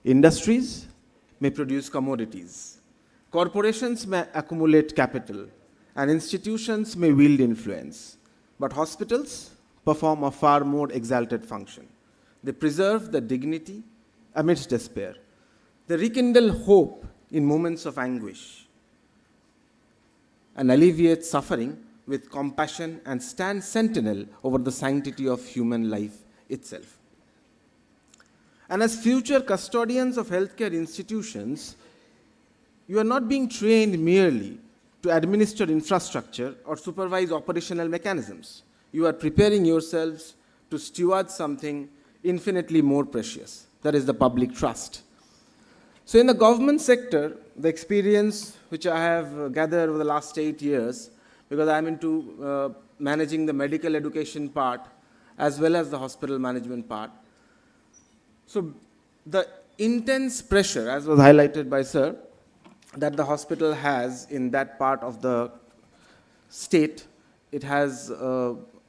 Industries may produce commodities. Corporations may accumulate capital, and institutions may wield influence, but hospitals perform a far more exalted function. They preserve the dignity amidst despair. They rekindle hope in moments of anguish and alleviate suffering with compassion and stand sentinel over the sanctity of human life itself. And as future custodians of healthcare institutions, you are not being trained merely to administer infrastructure or supervise operational mechanisms. You are preparing yourselves to steward something infinitely more precious. That is the public trust. So in the government sector, the experience which I have gathered over the last 8 years, because I'm into managing the medical education part as well as the hospital management part. So the intense pressure, as was highlighted by Sir, that the hospital has in that part of the state, it has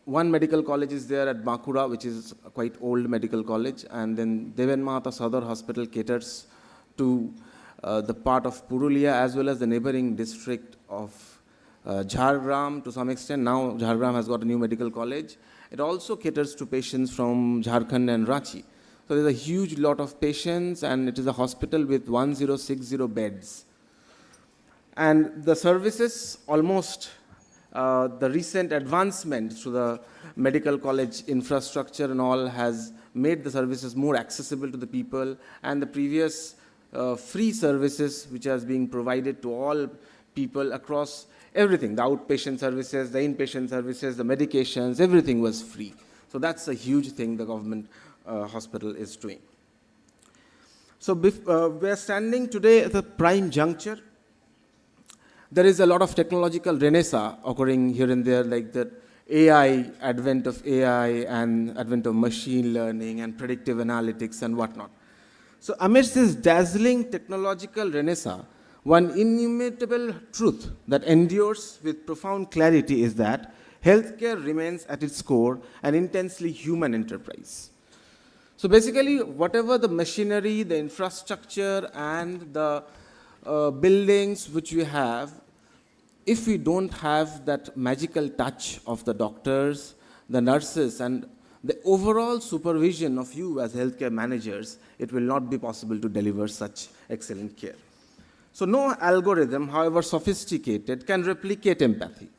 one medical college is there at Bankura, which is a quite old medical college, and then Deven Mahata Sadar Hospital caters to the part of Purulia as well as the neighboring district of Jhargram to some extent. Now Jhargram has got a new medical college. It also caters to patients from Jharkhand and Ranchi. So there's a huge lot of patients, and it is a hospital with 1060 beds. And the services, almost the recent advancements to the medical college infrastructure and all has made the services more accessible to the people, and the previous free services which has been provided to all people across everything, the outpatient services, the inpatient services, the medications, everything was free. So that's a huge thing the government hospital is doing. So we're standing today at the prime juncture. There is a lot of technological renaissance occurring here and there, like the AI, advent of AI and advent of machine learning and predictive analytics and whatnot. So amidst this dazzling technological renaissance, one inimitable truth that endures with profound clarity is that healthcare remains at its core an intensely human enterprise. So basically, whatever the machinery, the infrastructure, and the buildings which we have, if we don't have that magical touch of the doctors, the nurses, and the overall supervision of you as healthcare managers, it will not be possible to deliver such excellent care. So no algorithm, however sophisticated, can replicate empathy.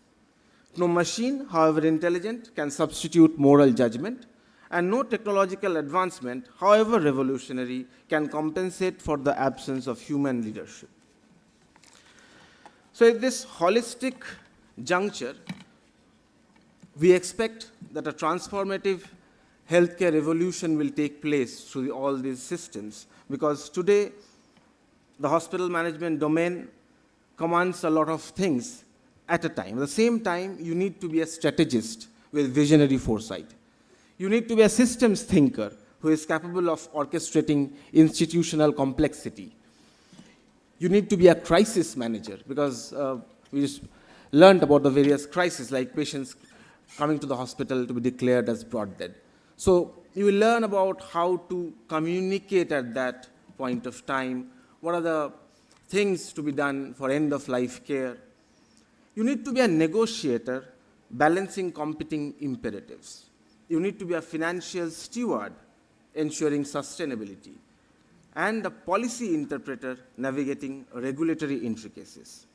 No machine, however intelligent, can substitute moral judgment. And no technological advancement, however revolutionary, can compensate for the absence of human leadership. So at this holistic juncture, we expect that a transformative healthcare revolution will take place through all these systems, because today the hospital management domain commands a lot of things at a time. At the same time, you need to be a strategist with visionary foresight. You need to be a systems thinker who is capable of orchestrating institutional complexity. You need to be a crisis manager, because we just learned about the various crises, like patients coming to the hospital to be declared as brought dead. So you will learn about how to communicate at that point of time, what are the things to be done for end-of-life care. You need to be a negotiator, balancing competing imperatives. You need to be a financial steward, ensuring sustainability, and a policy interpreter navigating regulatory intricacies.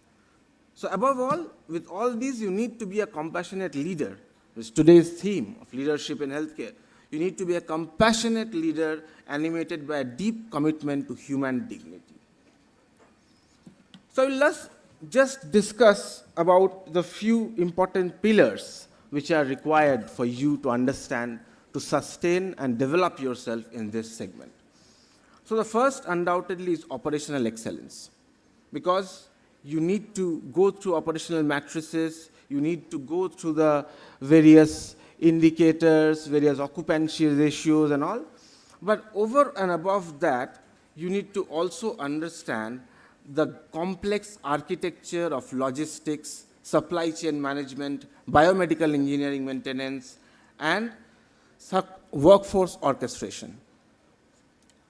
So above all, with all these, you need to be a compassionate leader, which is today's theme of leadership in healthcare. You need to be a compassionate leader animated by a deep commitment to human dignity. So let's just discuss about the few important pillars which are required for you to understand, to sustain and develop yourself in this segment. So the first undoubtedly is operational excellence, because you need to go through operational matrices, you need to go through the various indicators, various occupancy ratios and all. But over and above that, you need to also understand the complex architecture of logistics, supply chain management, biomedical engineering maintenance, and workforce orchestration.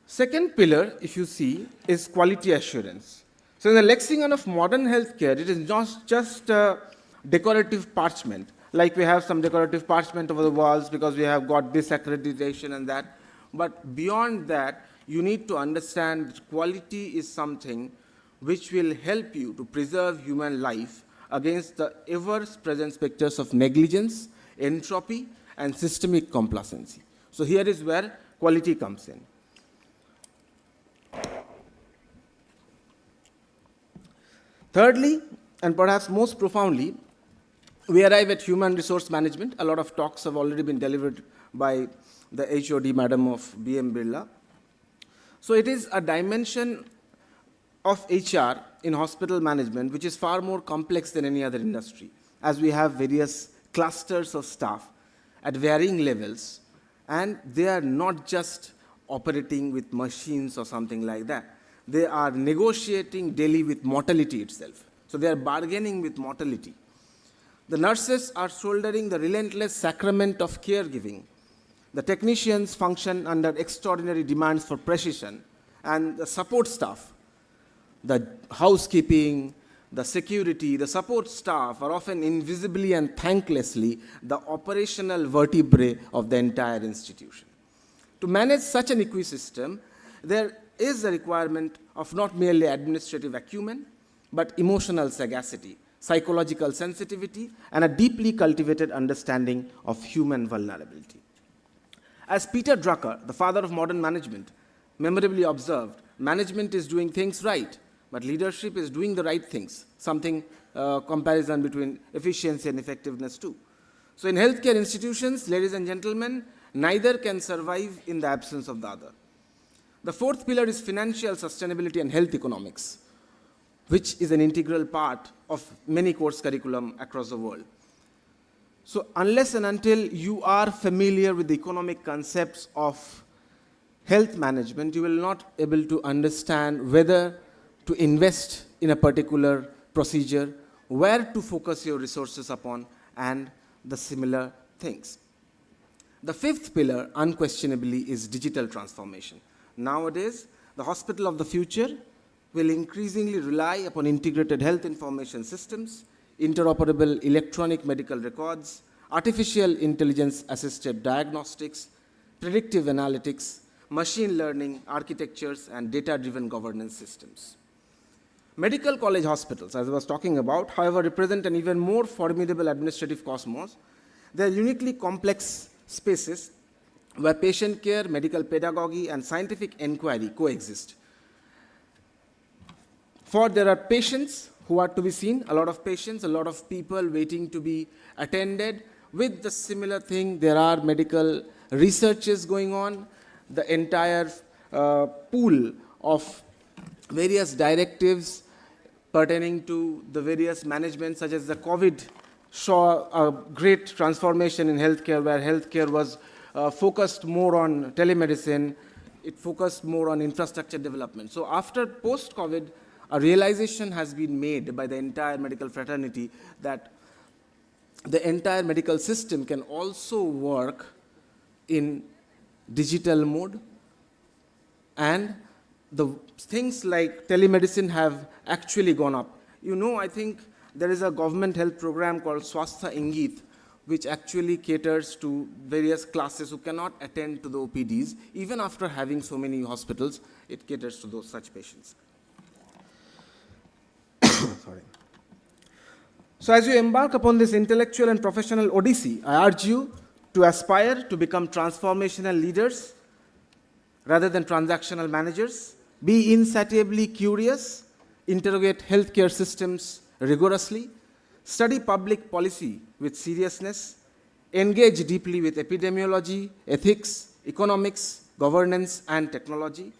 Second pillar, if you see, is quality assurance. So in the lexicon of modern healthcare, it is not just decorative parchment, like we have some decorative parchment over the walls because we have got this accreditation and that. But beyond that, you need to understand that quality is something which will help you to preserve human life against the ever-present specters of negligence, entropy, and systemic complacency. So here is where quality comes in. Thirdly, and perhaps most profoundly, we arrive at human resource management. A lot of talks have already been delivered by the HOD Madam of BM Birla. So it is a dimension of HR in hospital management which is far more complex than any other industry, as we have various clusters of staff at varying levels, and they are not just operating with machines or something like that. They are negotiating daily with mortality itself. So they are bargaining with mortality. The nurses are shouldering the relentless sacrament of caregiving. The technicians function under extraordinary demands for precision, and the support staff, the housekeeping, the security, the support staff are often invisibly and thanklessly the operational vertebrae of the entire institution. To manage such an ecosystem, there is a requirement of not merely administrative acumen, but emotional sagacity, psychological sensitivity, and a deeply cultivated understanding of human vulnerability. As Peter Drucker, the father of modern management, memorably observed, management is doing things right, but leadership is doing the right things, something comparison between efficiency and effectiveness too. So in healthcare institutions, ladies and gentlemen, neither can survive in the absence of the other. The fourth pillar is financial sustainability and health economics, which is an integral part of many course curriculum across the world. So unless and until you are familiar with the economic concepts of health management, you will not be able to understand whether to invest in a particular procedure, where to focus your resources upon, and the similar things. The fifth pillar, unquestionably, is digital transformation. Nowadays, the hospital of the future will increasingly rely upon integrated health information systems, interoperable electronic medical records, artificial intelligence-assisted diagnostics, predictive analytics, machine learning architectures, and data-driven governance systems. Medical college hospitals, as I was talking about, however, represent an even more formidable administrative cosmos. They are uniquely complex spaces where patient care, medical pedagogy, and scientific inquiry coexist. For there are patients who are to be seen, a lot of patients, a lot of people waiting to be attended. With the similar thing, there are medical researches going on. The entire pool of various directives pertaining to the various management, such as the COVID, saw a great transformation in healthcare, where healthcare was focused more on telemedicine. It focused more on infrastructure development. So after post-COVID, a realization has been made by the entire medical fraternity that the entire medical system can also work in digital mode, and the things like telemedicine have actually gone up. You know, I think there is a government health program called Swastha Ingit, which actually caters to various classes who cannot attend to the OPDs. Even after having so many hospitals, it caters to those such patients. Sorry. So as you embark upon this intellectual and professional odyssey, I urge you to aspire to become transformational leaders rather than transactional managers. Be insatiably curious, interrogate healthcare systems rigorously, study public policy with seriousness, engage deeply with epidemiology, ethics, economics, governance, and technology,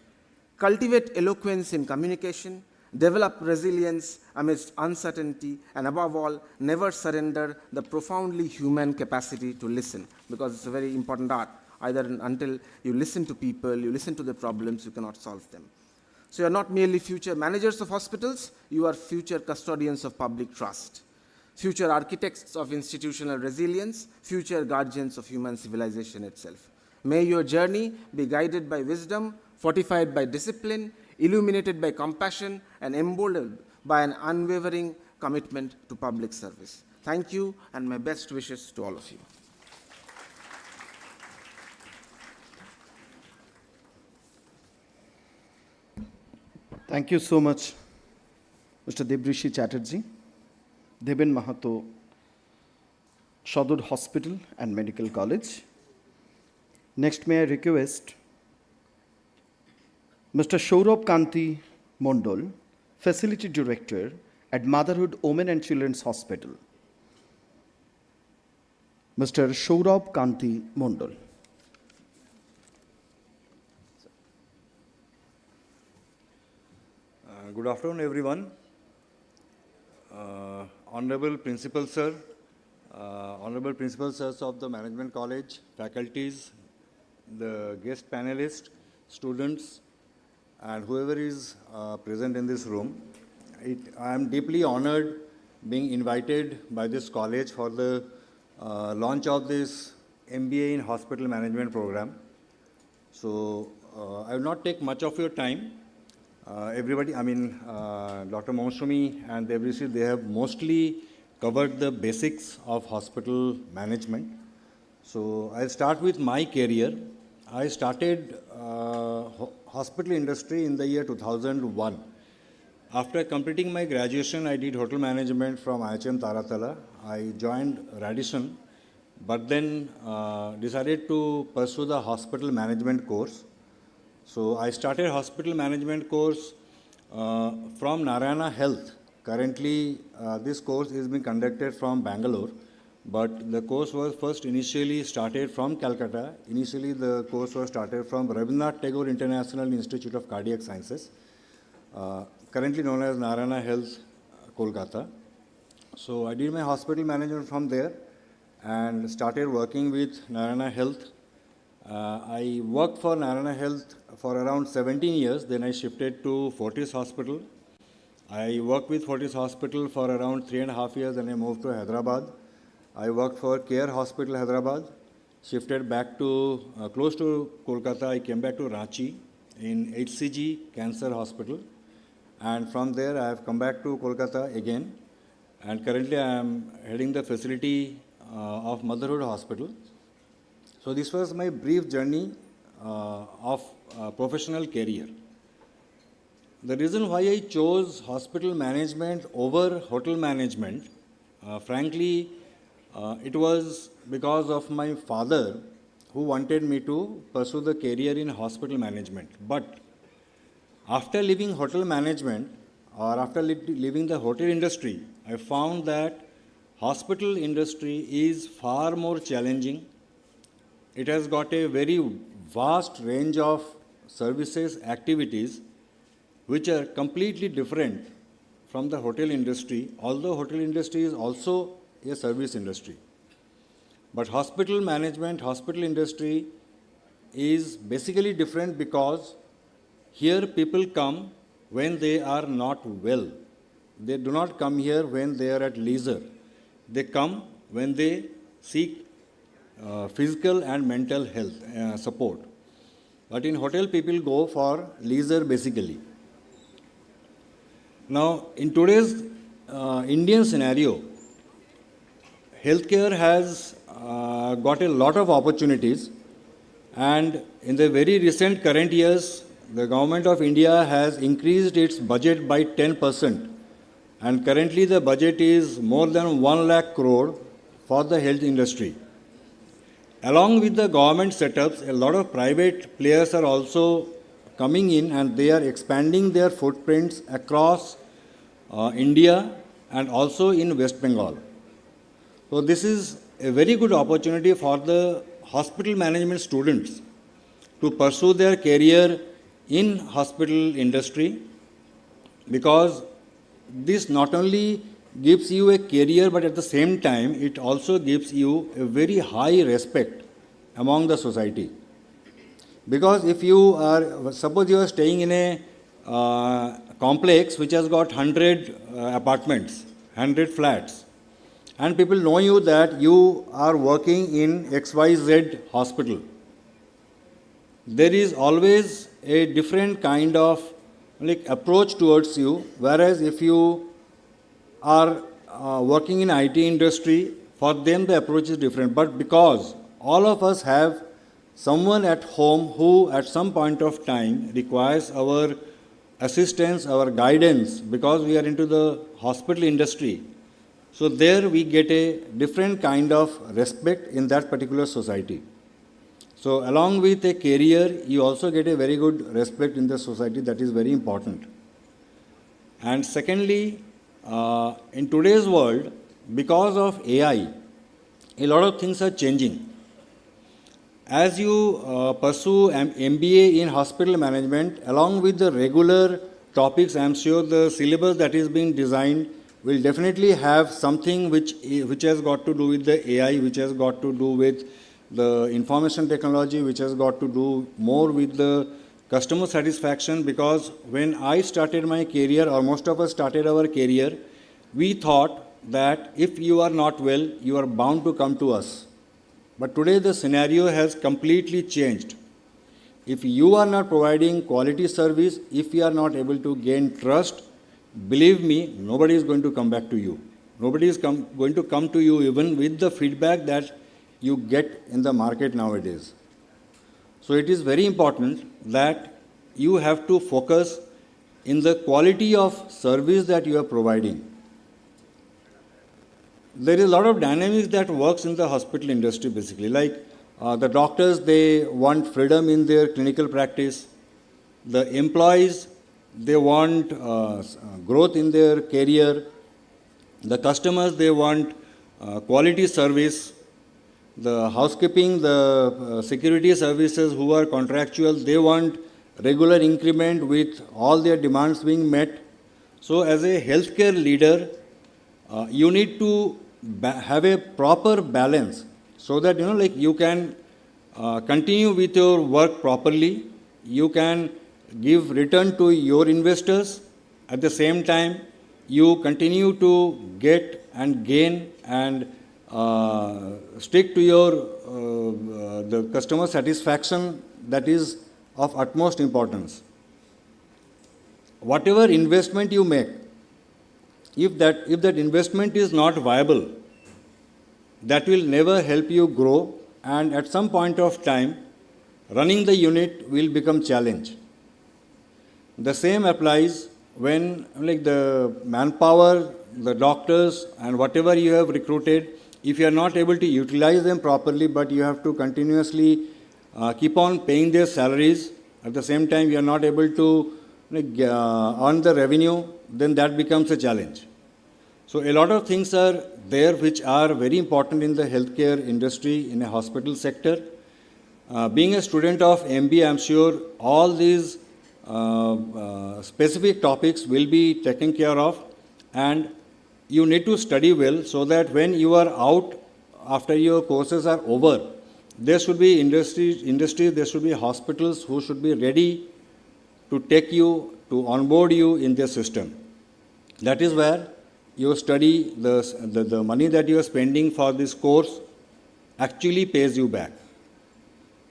cultivate eloquence in communication, develop resilience amidst uncertainty, and above all, never surrender the profoundly human capacity to listen, because it's a very important art. Either until you listen to people, you listen to the problems, you cannot solve them. So you're not merely future managers of hospitals, you are future custodians of public trust, future architects of institutional resilience, future guardians of human civilization itself. May your journey be guided by wisdom, fortified by discipline, illuminated by compassion and emboldened by an unwavering commitment to public service. Thank you, and my best wishes to all of you. Thank you so much, Mr. Debrishi Chatterjee. Deben Mahato, Shadur Hospital and Medical College. Next, may I request Mr. Saurabh Kanti Mondol, Facility Director at Motherhood Women and Children's Hospital. Mr. Saurabh Kanti Mondol. Good afternoon, everyone. Honorable Principal Sir, Honorable Principal Sirs of the Management College, faculties, the guest panelists, students, and whoever is present in this room. I am deeply honored being invited by this college for the launch of this MBA in Hospital Management program. So I will not take much of your time. Everybody, Dr. Moushumi and Debrishi, they have mostly covered the basics of hospital management. So I'll start with my career. I started hospital industry in the year 2001. After completing my graduation, I did hotel management from IHM Taratala. I joined Radisson, but then decided to pursue the hospital management course. So I started hospital management course from Narayana Health. Currently, this course is being conducted from Bangalore, but the course was first initially started from Calcutta. Initially, the course was started from Rabindranath Tagore International Institute of Cardiac Sciences, currently known as Narayana Health, Kolkata. So I did my hospital management from there and started working with Narayana Health. I worked for Narayana Health for around 17 years. Then I shifted to Fortis Hospital. I worked with Fortis Hospital for around 3.5 years, and I moved to Hyderabad. I worked for Care Hospital, Hyderabad. Shifted back to close to Kolkata. I came back to Ranchi in HCG Cancer Hospital. And from there, I have come back to Kolkata again. And currently, I am heading the facility of Motherhood Hospital. So this was my brief journey of professional career. The reason why I chose hospital management over hotel management, frankly, it was because of my father who wanted me to pursue the career in hospital management. But after leaving hotel management or after leaving the hotel industry, I found that hospital industry is far more challenging. It has got a very vast range of services, activities, which are completely different from the hotel industry, although hotel industry is also a service industry. But hospital management, hospital industry is basically different because here people come when they are not well. They do not come here when they are at leisure. They come when they seek physical and mental health support. But in hotel, people go for leisure basically. Now, in today's Indian scenario, healthcare has got a lot of opportunities, and in the very recent current years, the government of India has increased its budget by 10%, and currently the budget is more than 1 lakh crore for the health industry. Along with the government setups, a lot of private players are also coming in, and they are expanding their footprints across India and also in West Bengal. So this is a very good opportunity for the hospital management students to pursue their career in hospital industry, because this not only gives you a career, but at the same time, it also gives you a very high respect among the society. Because if you are, suppose you are staying in a complex which has got 100 apartments, 100 flats, and people know you that you are working in XYZ hospital, there is always a different kind of like approach towards you, whereas if you are working in IT industry, for them the approach is different. But because all of us have someone at home who at some point of time requires our assistance, our guidance, because we are into the hospital industry, so there we get a different kind of respect in that particular society. So along with a career, you also get a very good respect in the society. That is very important. And secondly, in today's world, because of AI, a lot of things are changing. As you pursue MBA in hospital management, along with the regular topics, I am sure the syllabus that is being designed will definitely have something which has got to do with the AI, which has got to do with the information technology, which has got to do more with the customer satisfaction. Because when I started my career, or most of us started our career, we thought that if you are not well, you are bound to come to us. But today the scenario has completely changed. If you are not providing quality service, if you are not able to gain trust, believe me, nobody is going to come back to you. Nobody is going to come to you even with the feedback that you get in the market nowadays. So it is very important that you have to focus in the quality of service that you are providing. There is a lot of dynamics that works in the hospital industry basically. Like the doctors, they want freedom in their clinical practice. The employees, they want growth in their career. The customers, they want quality service. The housekeeping, the security services who are contractual, they want regular increment with all their demands being met. So as a healthcare leader, you need to have a proper balance so that like you can continue with your work properly, you can give return to your investors, at the same time you continue to get and gain and stick to your the customer satisfaction. That is of utmost importance. Whatever investment you make, if that investment is not viable, that will never help you grow, and at some point of time, running the unit will become challenge. The same applies when like the manpower, the doctors and whatever you have recruited, if you are not able to utilize them properly, but you have to continuously keep on paying their salaries, at the same time you are not able to earn the revenue, then that becomes a challenge. So a lot of things are there which are very important in the healthcare industry, in a hospital sector. Being a student of MBA, I'm sure all these specific topics will be taken care of, and you need to study well so that when you are out after your courses are over, there should be industries, there should be hospitals who should be ready to take you, to onboard you in their system. That is where your study, the money that you are spending for this course actually pays you back.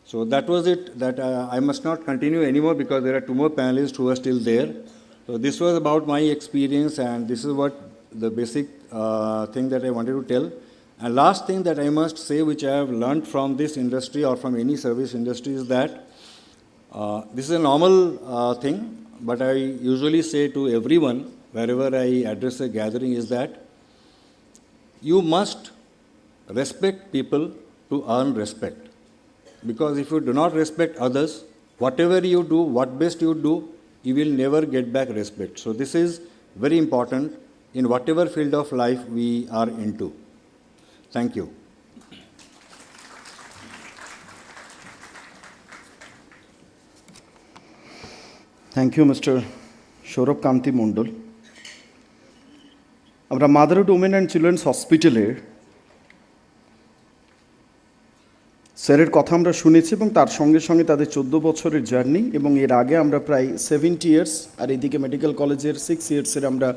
So that was it, that I must not continue anymore because there are two more panelists who are still there. So this was about my experience, and this is what the basic thing that I wanted to tell. And last thing that I must say, which I have learned from this industry or from any service industry, is that this is a normal thing, but I usually say to everyone wherever I address a gathering is that you must respect people to earn respect. Because if you do not respect others, whatever you do, what best you do, you will never get back respect. So this is very important in whatever field of life we are into. Thank you. Thank you, Mr. Shourabh Kanti Mondol. আমরা motherhood women and children's হসপিটালের স্যারের কথা আমরা শুনেছি এবং তার সঙ্গে সঙ্গে তাদের 14 বছরের জার্নি, এবং এর আগে আমরা প্রায় 70 ইয়ার্স, আর এদিকে মেডিকেল কলেজের 6 ইয়ার্সের আমরা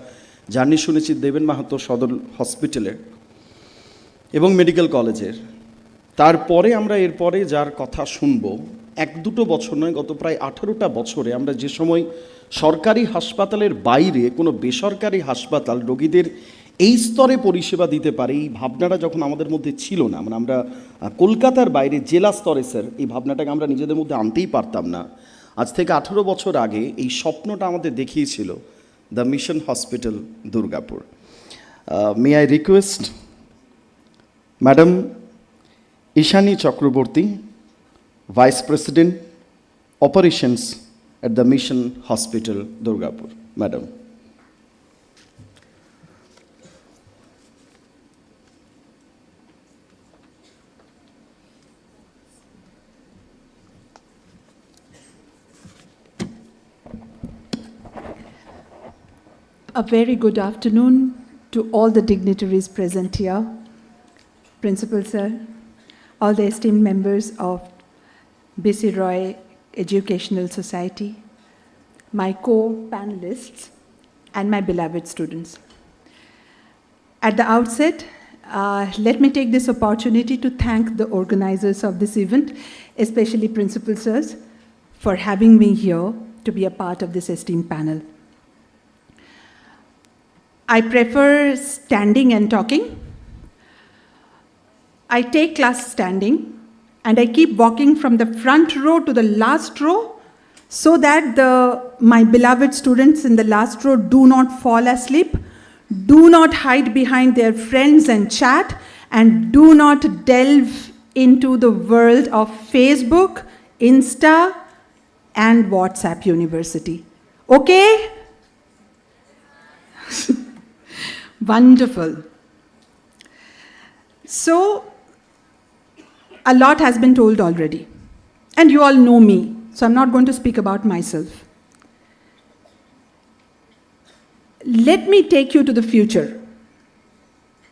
জার্নি শুনেছি দেবেন মাহাতো সদর হসপিটালের এবং মেডিকেল কলেজের। তারপরে আমরা এরপরে যার কথা শুনবো এক দুটো বছর নয়, গত প্রায় 18টা বছরে আমরা যে সময় সরকারি হাসপাতালের বাইরে কোনো বেসরকারি হাসপাতাল রোগীদের এই স্তরে পরিষেবা দিতে পারে, এই ভাবনাটা যখন আমাদের মধ্যে ছিল না, মানে আমরা কলকাতার বাইরে জেলা স্তরে স্যার এই ভাবনাটাকে আমরা নিজেদের মধ্যে আনতেই পারতাম না। আজ থেকে 18 বছর আগে এই স্বপ্নটা আমাদের দেখিয়েছিল the mission hospital Durgapur. May I request madam Ishani Chakraborty, Vice President, Operations at the Mission Hospital, Durgapur. Madam. A very good afternoon to all the dignitaries present here, Principal Sir, all the esteemed members of B.C. Roy Educational Society, my co-panelists, and my beloved students. At the outset, let me take this opportunity to thank the organizers of this event, especially Principal Sirs, for having me here to be a part of this esteemed panel. I prefer standing and talking. I take class standing, and I keep walking from the front row to the last row so that my beloved students in the last row do not fall asleep, do not hide behind their friends and chat, and do not delve into the world of Facebook, Insta, and WhatsApp University. Okay? Wonderful. So, a lot has been told already. And you all know me, so I'm not going to speak about myself. Let me take you to the future,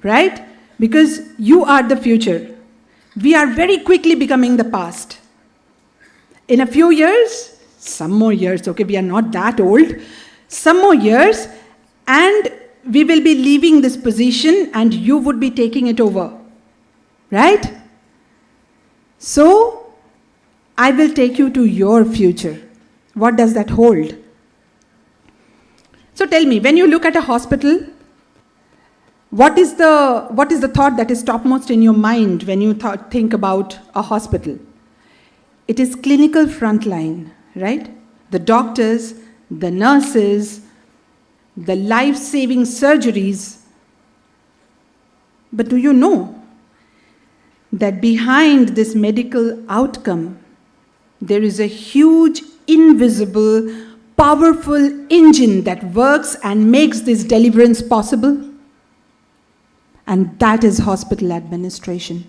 right? Because you are the future. We are very quickly becoming the past. In a few years, some more years, okay, we are not that old, some more years, and we will be leaving this position and you would be taking it over, right? So, I will take you to your future. What does that hold? So tell me, when you look at a hospital, what is the thought that is topmost in your mind when you think about a hospital? It is clinical frontline, right? The doctors, the nurses, the life-saving surgeries. But do you know that behind this medical outcome, there is a huge, invisible, powerful engine that works and makes this deliverance possible? And that is hospital administration.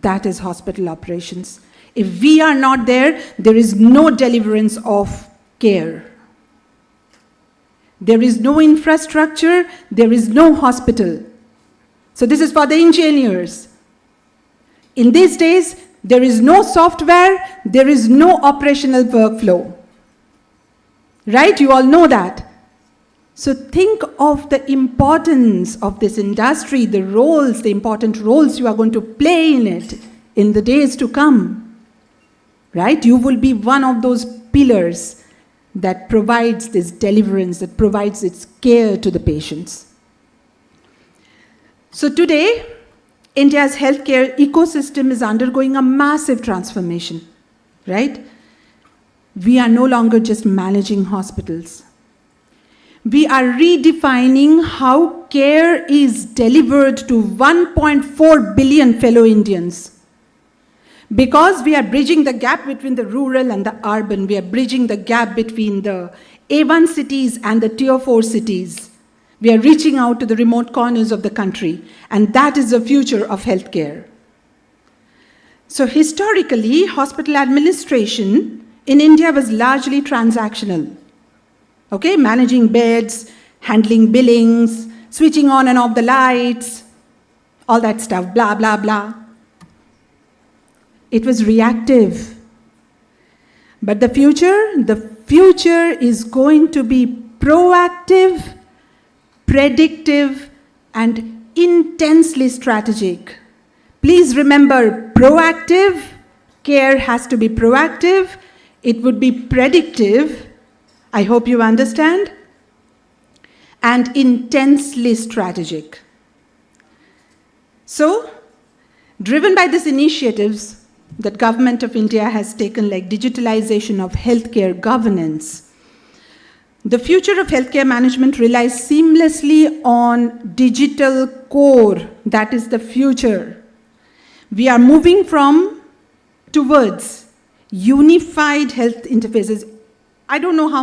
That is hospital operations. If we are not there, there is no deliverance of care. There is no infrastructure, there is no hospital. So this is for the engineers. In these days, there is no software, there is no operational workflow. Right? You all know that. So think of the importance of this industry, the roles, the important roles you are going to play in it in the days to come. Right? You will be one of those pillars that provides this deliverance, that provides its care to the patients. So today, India's healthcare ecosystem is undergoing a massive transformation, right? We are no longer just managing hospitals. We are redefining how care is delivered to 1.4 billion fellow Indians. Because we are bridging the gap between the rural and the urban, we are bridging the gap between the A1 cities and the Tier 4 cities. We are reaching out to the remote corners of the country, and that is the future of healthcare. So historically, hospital administration in India was largely transactional. Okay, managing beds, handling billings, switching on and off the lights, all that stuff, blah, blah, blah. It was reactive. But the future is going to be proactive, predictive, and intensely strategic. Please remember, proactive, Care has to be proactive. It would be predictive. I hope you understand. And intensely strategic. So, driven by these initiatives that Government of India has taken, like digitalization of healthcare governance, the future of healthcare management relies seamlessly on digital core. That is the future. We are moving towards unified health interfaces. I don't know how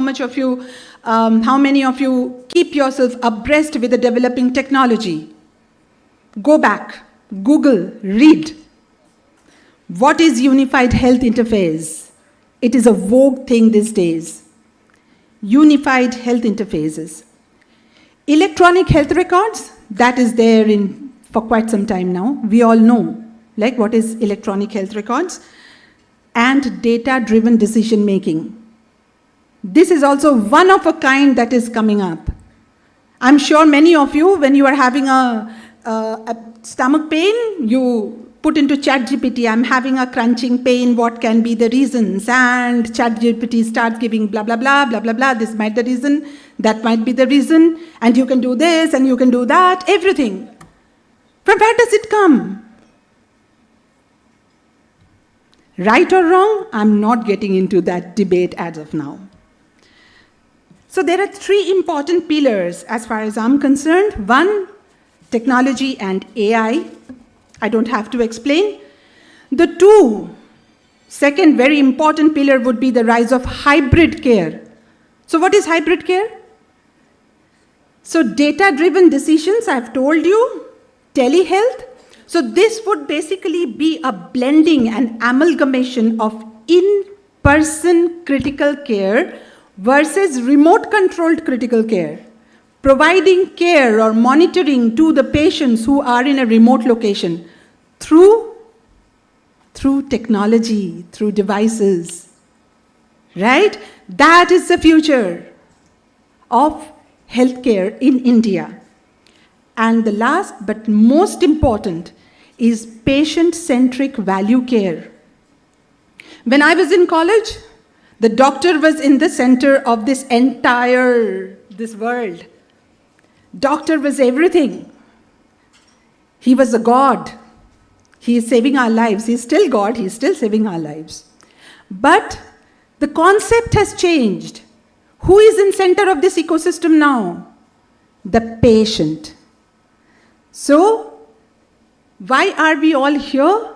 many of you keep yourself abreast with the developing technology. Go back, Google, read. What is unified health interface? It is a vogue thing these days. Unified health interfaces. Electronic health records, that is there for quite some time now. We all know, like what is electronic health records. And data-driven decision making. This is also one of a kind that is coming up. I'm sure many of you, when you are having a stomach pain, you put into ChatGPT, I'm having a crunching pain, what can be the reasons? And ChatGPT starts giving blah, blah, blah, blah, blah, blah, this might be the reason, that might be the reason, and you can do this, and you can do that, everything. From where does it come? Right or wrong? I'm not getting into that debate as of now. So there are three important pillars as far as I'm concerned. One, technology and AI. I don't have to explain. The second very important pillar would be the rise of hybrid care. So what is hybrid care? So data-driven decisions, I've told you, telehealth. So this would basically be a blending and amalgamation of in-person critical care versus remote-controlled critical care, providing care or monitoring to the patients who are in a remote location through technology, through devices, right? That is the future of healthcare in India. And the last but most important is patient-centric value care. When I was in college, the doctor was in the center of this world. Doctor was everything. He was a god. He is saving our lives. He's still God. He's still saving our lives. But the concept has changed. Who is in center of this ecosystem now? The patient. So, why are we all here?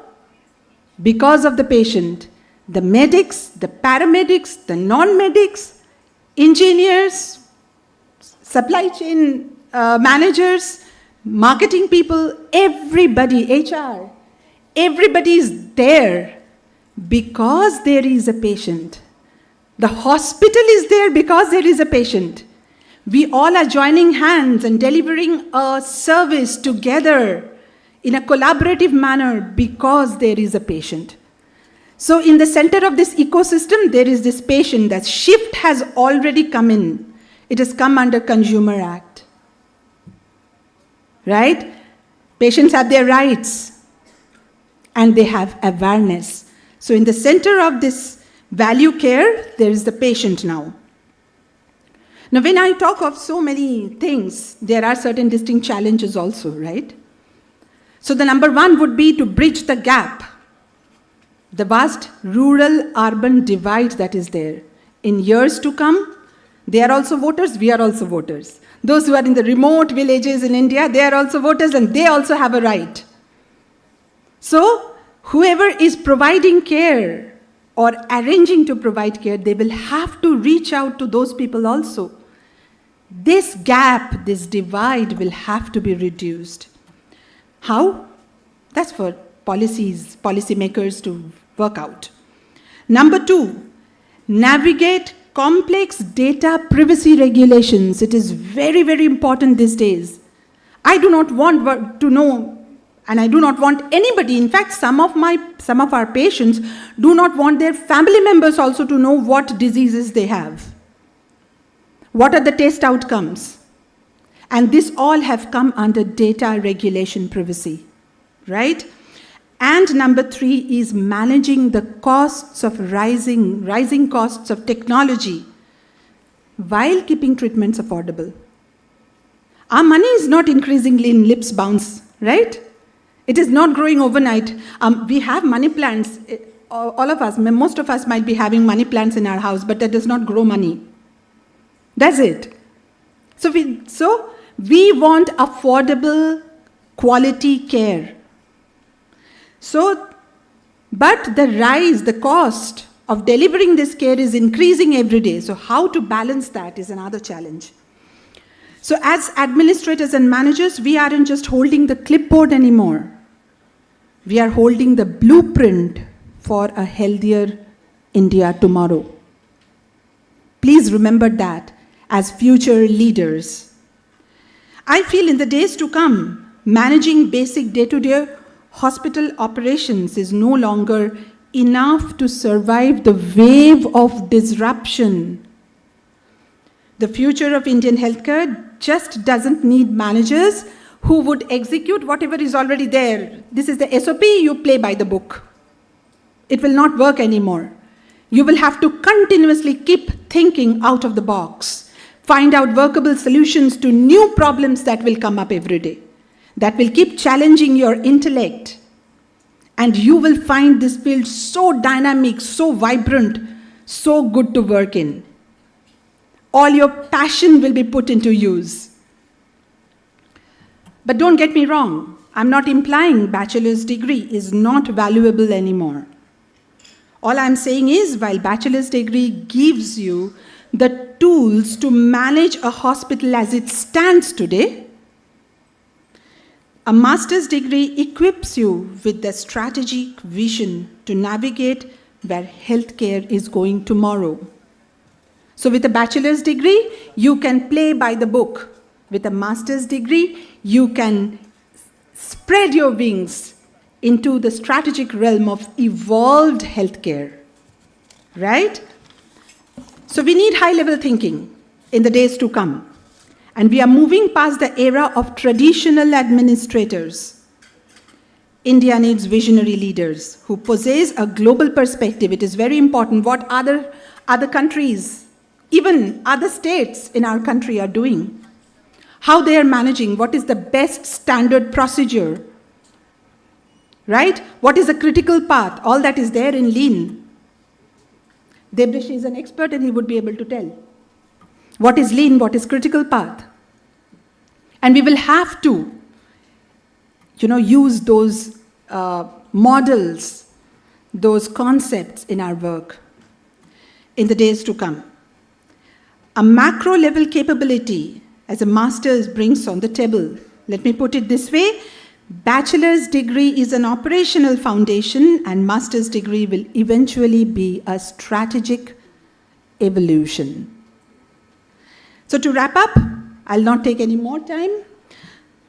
Because of the patient. The medics, the paramedics, the non-medics, engineers, supply chain managers, marketing people, everybody, HR, everybody is there because there is a patient. The hospital is there because there is a patient. We all are joining hands and delivering a service together in a collaborative manner because there is a patient. So in the center of this ecosystem, there is this patient. That shift has already come in. It has come under Consumer Act. Right? Patients have their rights and they have awareness. So in the center of this value care, there is the patient now. Now when I talk of so many things, there are certain distinct challenges also, right? So the number one would be to bridge the gap. The vast rural-urban divide that is there. In years to come, they are also voters, we are also voters. Those who are in the remote villages in India, they are also voters and they also have a right. So, whoever is providing care or arranging to provide care, they will have to reach out to those people also. This gap, this divide will have to be reduced. How? That's for policymakers to work out. Number two, navigate complex data privacy regulations. It is very, very important these days. I do not want to know, and I do not want anybody, in fact, some of our patients do not want their family members also to know what diseases they have. What are the test outcomes? And this all have come under data regulation privacy, right? And number 3 is managing the costs of rising costs of technology while keeping treatments affordable. Our money is not increasingly in lips bounce, right? It is not growing overnight. We have money plants. All of us, most of us might be having money plants in our house, but that does not grow money. Does it? So we want affordable, quality care. But the cost of delivering this care is increasing every day. So how to balance that is another challenge. So as administrators and managers, we aren't just holding the clipboard anymore. We are holding the blueprint for a healthier India tomorrow. Please remember that as future leaders. I feel in the days to come, managing basic day-to-day hospital operations is no longer enough to survive the wave of disruption. The future of Indian healthcare just doesn't need managers who would execute whatever is already there. This is the SOP, you play by the book. It will not work anymore. You will have to continuously keep thinking out of the box, find out workable solutions to new problems that will come up every day, that will keep challenging your intellect. And you will find this field so dynamic, so vibrant, so good to work in. All your passion will be put into use. But don't get me wrong, I'm not implying bachelor's degree is not valuable anymore. All I'm saying is, while bachelor's degree gives you the tools to manage a hospital as it stands today, a master's degree equips you with the strategic vision to navigate where healthcare is going tomorrow. So with a bachelor's degree, you can play by the book. With a master's degree, you can spread your wings into the strategic realm of evolved healthcare, right? So we need high-level thinking in the days to come. And we are moving past the era of traditional administrators. India needs visionary leaders who possess a global perspective. It is very important what other countries, even other states in our country are doing. How they are managing, what is the best standard procedure, right? What is the critical path? All that is there in Lean. Debrish is an expert and he would be able to tell. What is Lean? What is critical path? And we will have to, use those models, those concepts in our work in the days to come. A macro level capability as a master's brings on the table. Let me put it this way. Bachelor's degree is an operational foundation and master's degree will eventually be a strategic evolution. So to wrap up, I'll not take any more time.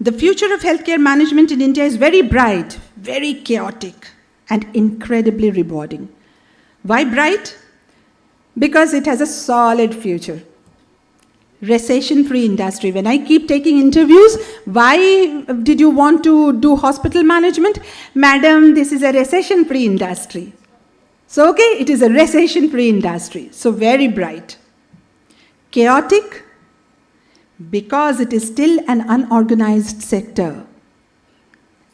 The future of healthcare management in India is very bright, very chaotic, and incredibly rewarding. Why bright? Because it has a solid future. Recession-free industry. When I keep taking interviews, why did you want to do hospital management? Madam, this is a recession-free industry. So, okay, it is a recession-free industry. So, very bright. Chaotic, because it is still an unorganized sector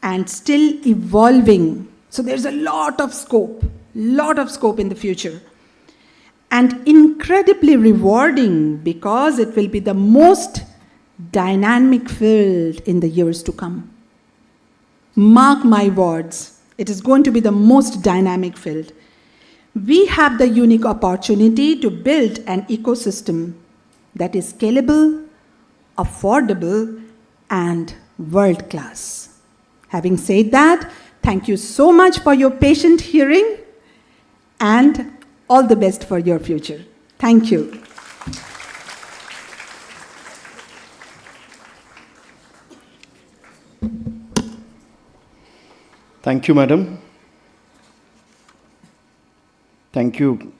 and still evolving. So, there's a lot of scope in the future. And incredibly rewarding because it will be the most dynamic field in the years to come. Mark my words, it is going to be the most dynamic field. We have the unique opportunity to build an ecosystem that is scalable, affordable, and world-class. Having said that, thank you so much for your patient hearing and all the best for your future. Thank you. Thank you, madam. Thank you,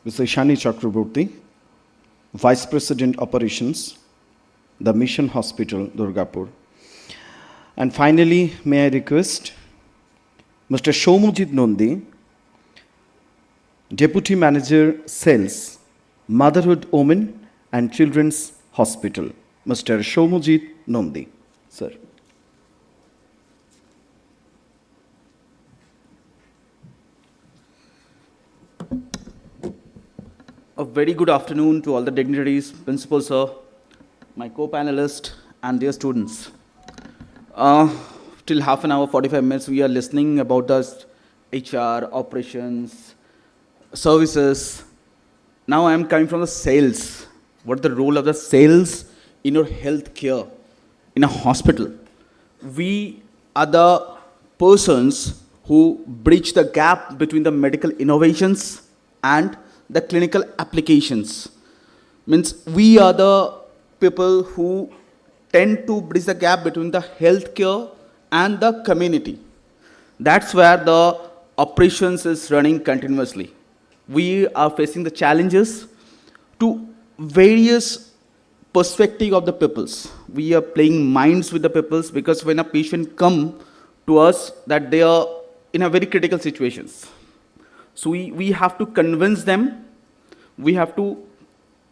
Mr. Ishani Chakraborty, Vice President Operations, the Mission Hospital, Durgapur. And finally, may I request Mr. Shomujit Nondi, Deputy Manager, Sales, Motherhood Women and Children's Hospital. Mr. Shomujit Nondi, sir. A very good afternoon to all the dignitaries, principal sir, my co-panelists, and their students. Till half an hour, 45 minutes, we are listening about the HR, operations, services. Now I am coming from the sales. What is the role of the sales in your health care, in a hospital? We are the persons who bridge the gap between the medical innovations and the clinical applications. Means we are the people who tend to bridge the gap between the healthcare and the community. That's where the operations is running continuously. We are facing the challenges to various perspective of the peoples. We are playing minds with the peoples because when a patient come to us that they are in a very critical situations. So we have to convince them, we have to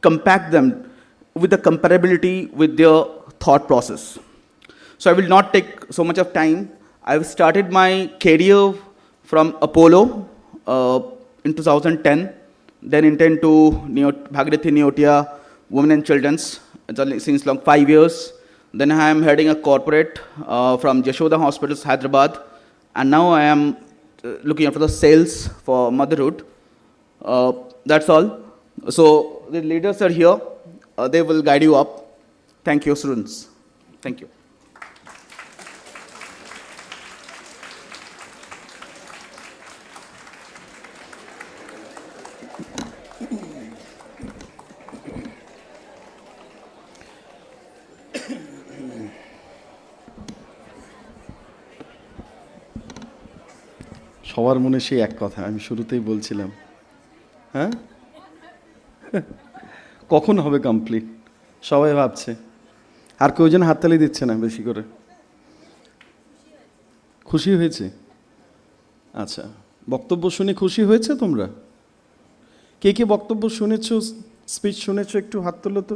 compact them with the comparability with their thought process. So I will not take so much of time. I've started my career from Apollo in 2010, then intend to Bhagirathi Neotia, Women and Children's, since long 5 years. Then I am heading a corporate from Yashoda Hospitals, Hyderabad, and now I am looking after the sales for motherhood. That's all. So the leaders are here. They will guide you up. Thank you, students. Thank you. সবার মনে সেই এক কথা আমি শুরুতেই বলছিলাম, হ্যাঁ কখন হবে কমপ্লিট সবাই ভাবছে, আর কেউ যেন হাততালি দিচ্ছে না বেশি করে। খুশি হয়েছে? আচ্ছা, বক্তব্য শুনে খুশি হয়েছে তোমরা? কে কে বক্তব্য শুনেছো, স্পিচ শুনেছো, একটু হাত তোলো তো।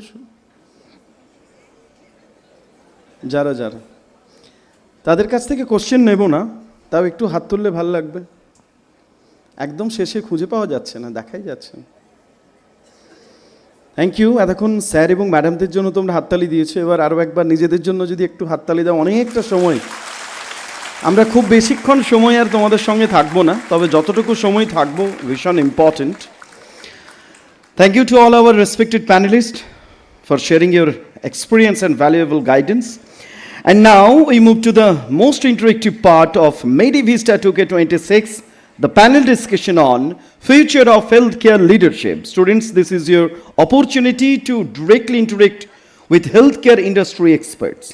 যারা যারা, তাদের কাছ থেকে কোশ্চেন নেব না, তাও একটু হাত তুললে ভালো লাগবে। একদম শেষে খুঁজে পাওয়া যাচ্ছে না, দেখাই যাচ্ছে না। Thank you. এতক্ষণ স্যার এবং ম্যাডামদের জন্য তোমরা হাততালি দিয়েছো, এবার আরও একবার নিজেদের জন্য যদি একটু হাততালি দাও। অনেকটা সময়, আমরা খুব বেশিক্ষণ সময় আর তোমাদের সঙ্গে থাকবো না, তবে যতটুকু সময় থাকবো ভীষণ important. Thank you to all our respected panelist for sharing your experience and valuable guidance. And now we move to the most interactive part of Medivista 2K26, the panel discussion on future of healthcare leadership. Students, this is your opportunity to directly interact with healthcare industry experts.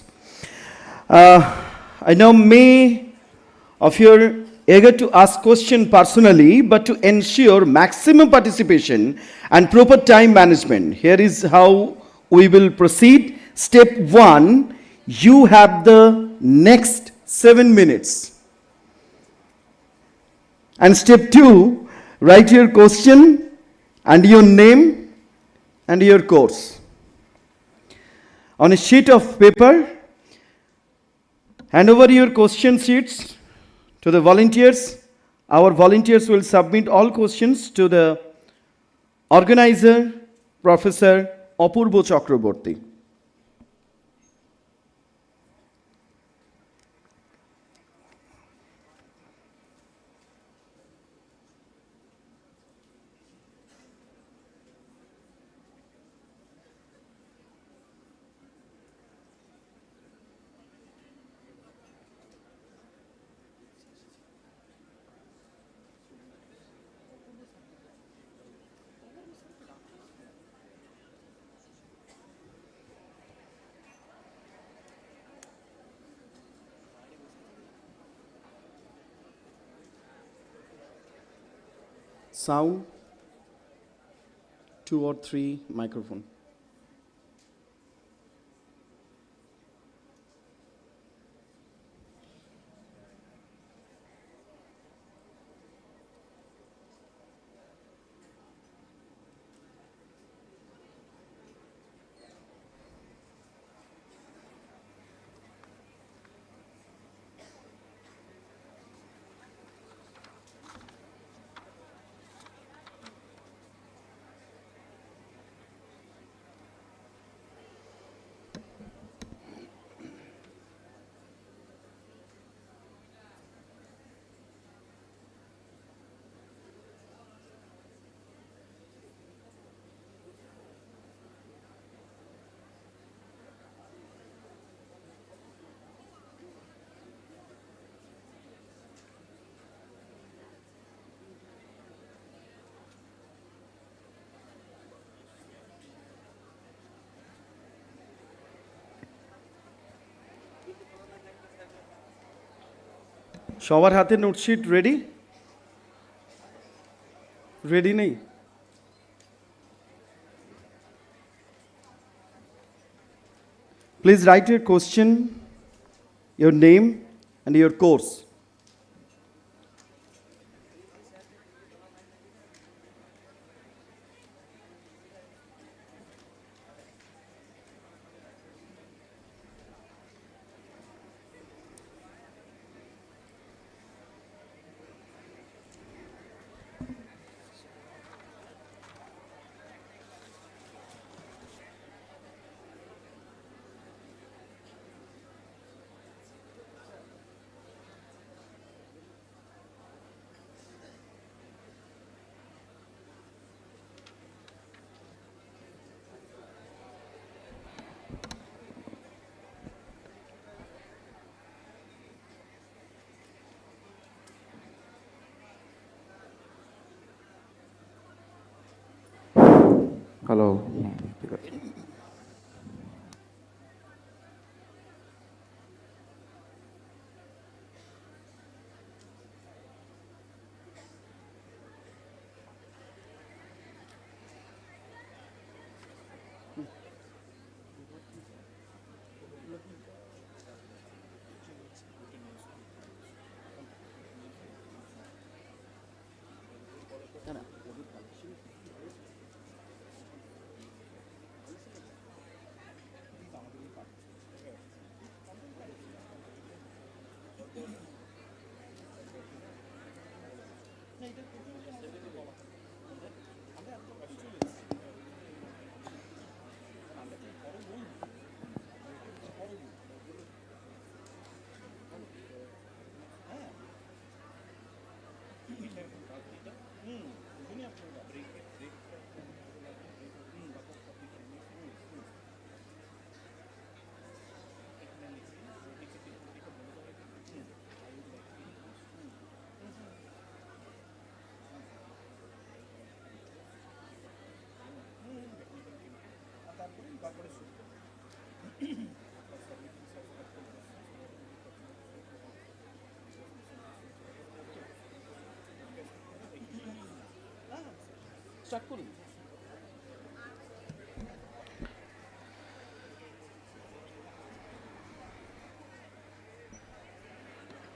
I know many of you are eager to ask questions personally, but to ensure maximum participation and proper time management, here is how we will proceed. Step 1, you have the next 7 minutes. And step 2, write your question and your name and your course on a sheet of paper. Hand over your question sheets to the volunteers. Our volunteers will submit all questions to the organizer, Professor Apurbo Chakraborty. Sound, 2 or 3 microphone. সবার হাতে note sheet ready? Ready নেই? Please write your question, your name, and your course. Hello.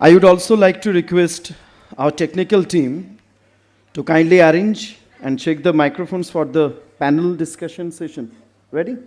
I would also like to request our technical team to kindly arrange and check the microphones for the panel discussion session. Ready?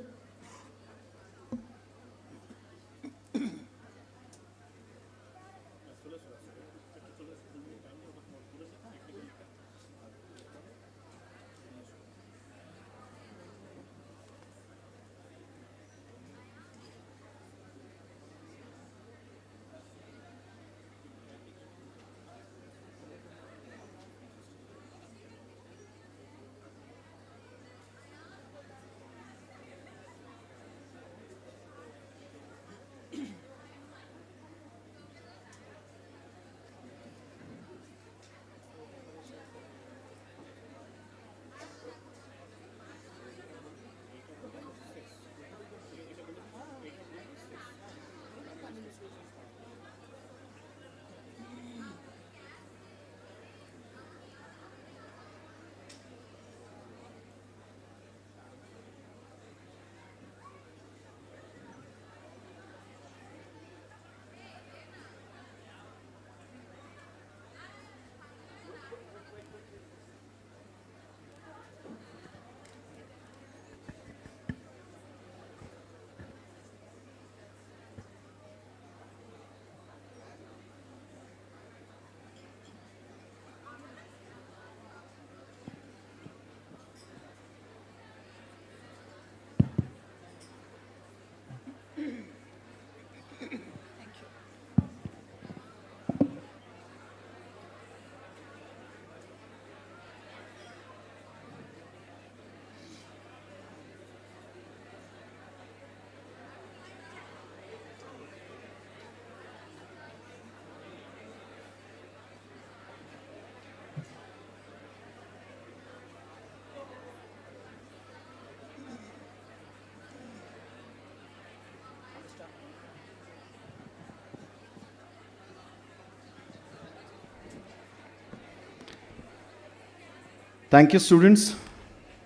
Thank you, students,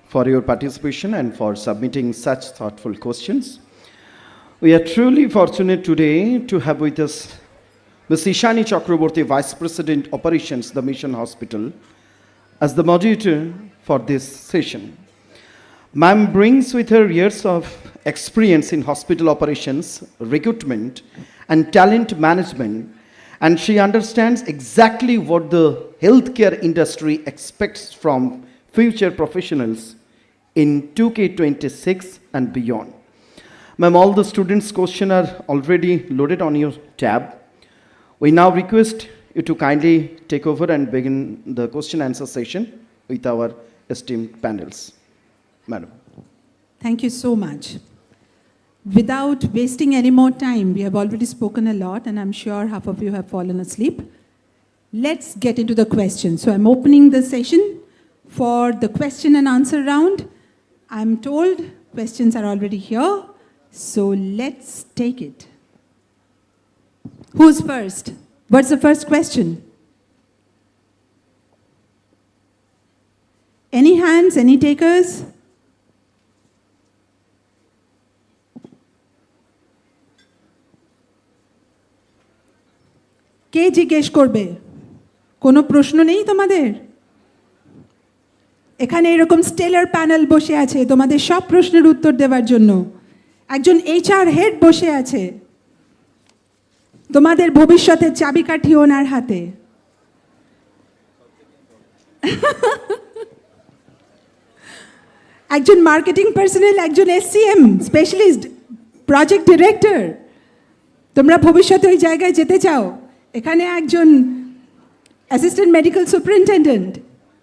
for your participation and for submitting such thoughtful questions. We are truly fortunate today to have with us Ms. Ishani Chakraborty, Vice President Operations, the Mission Hospital, as the moderator for this session. Ma'am brings with her years of experience in hospital operations, recruitment, and talent management, and she understands exactly what the healthcare industry expects from future professionals in 2K26 and beyond. Ma'am, all the students' questions are already loaded on your tab. We now request you to kindly take over and begin the question answer session with our esteemed panels. Madam. Thank you so much. Without wasting any more time, we have already spoken a lot, and I'm sure half of you have fallen asleep. Let's get into the questions. So I'm opening the session for the question and answer round. I'm told questions are already here, so let's take it. Who's first? What's the first question? Any hands, any takers? কে জিজ্ঞেস করবে? কোনো প্রশ্ন নেই তোমাদের? এখানে এরকম stellar panel বসে আছে তোমাদের সব প্রশ্নের উত্তর দেওয়ার জন্য। একজন HR হেড বসে আছে, তোমাদের ভবিষ্যতের চাবিকাঠি ওনার হাতে। একজন মার্কেটিং পার্সোনাল, একজন SCM স্পেশালিস্ট, প্রজেক্ট ডিরেক্টর। তোমরা ভবিষ্যতে ওই জায়গায় যেতে চাও। এখানে একজন অ্যাসিস্ট্যান্ট মেডিকেল সুপারিনটেন্ডেন্ট,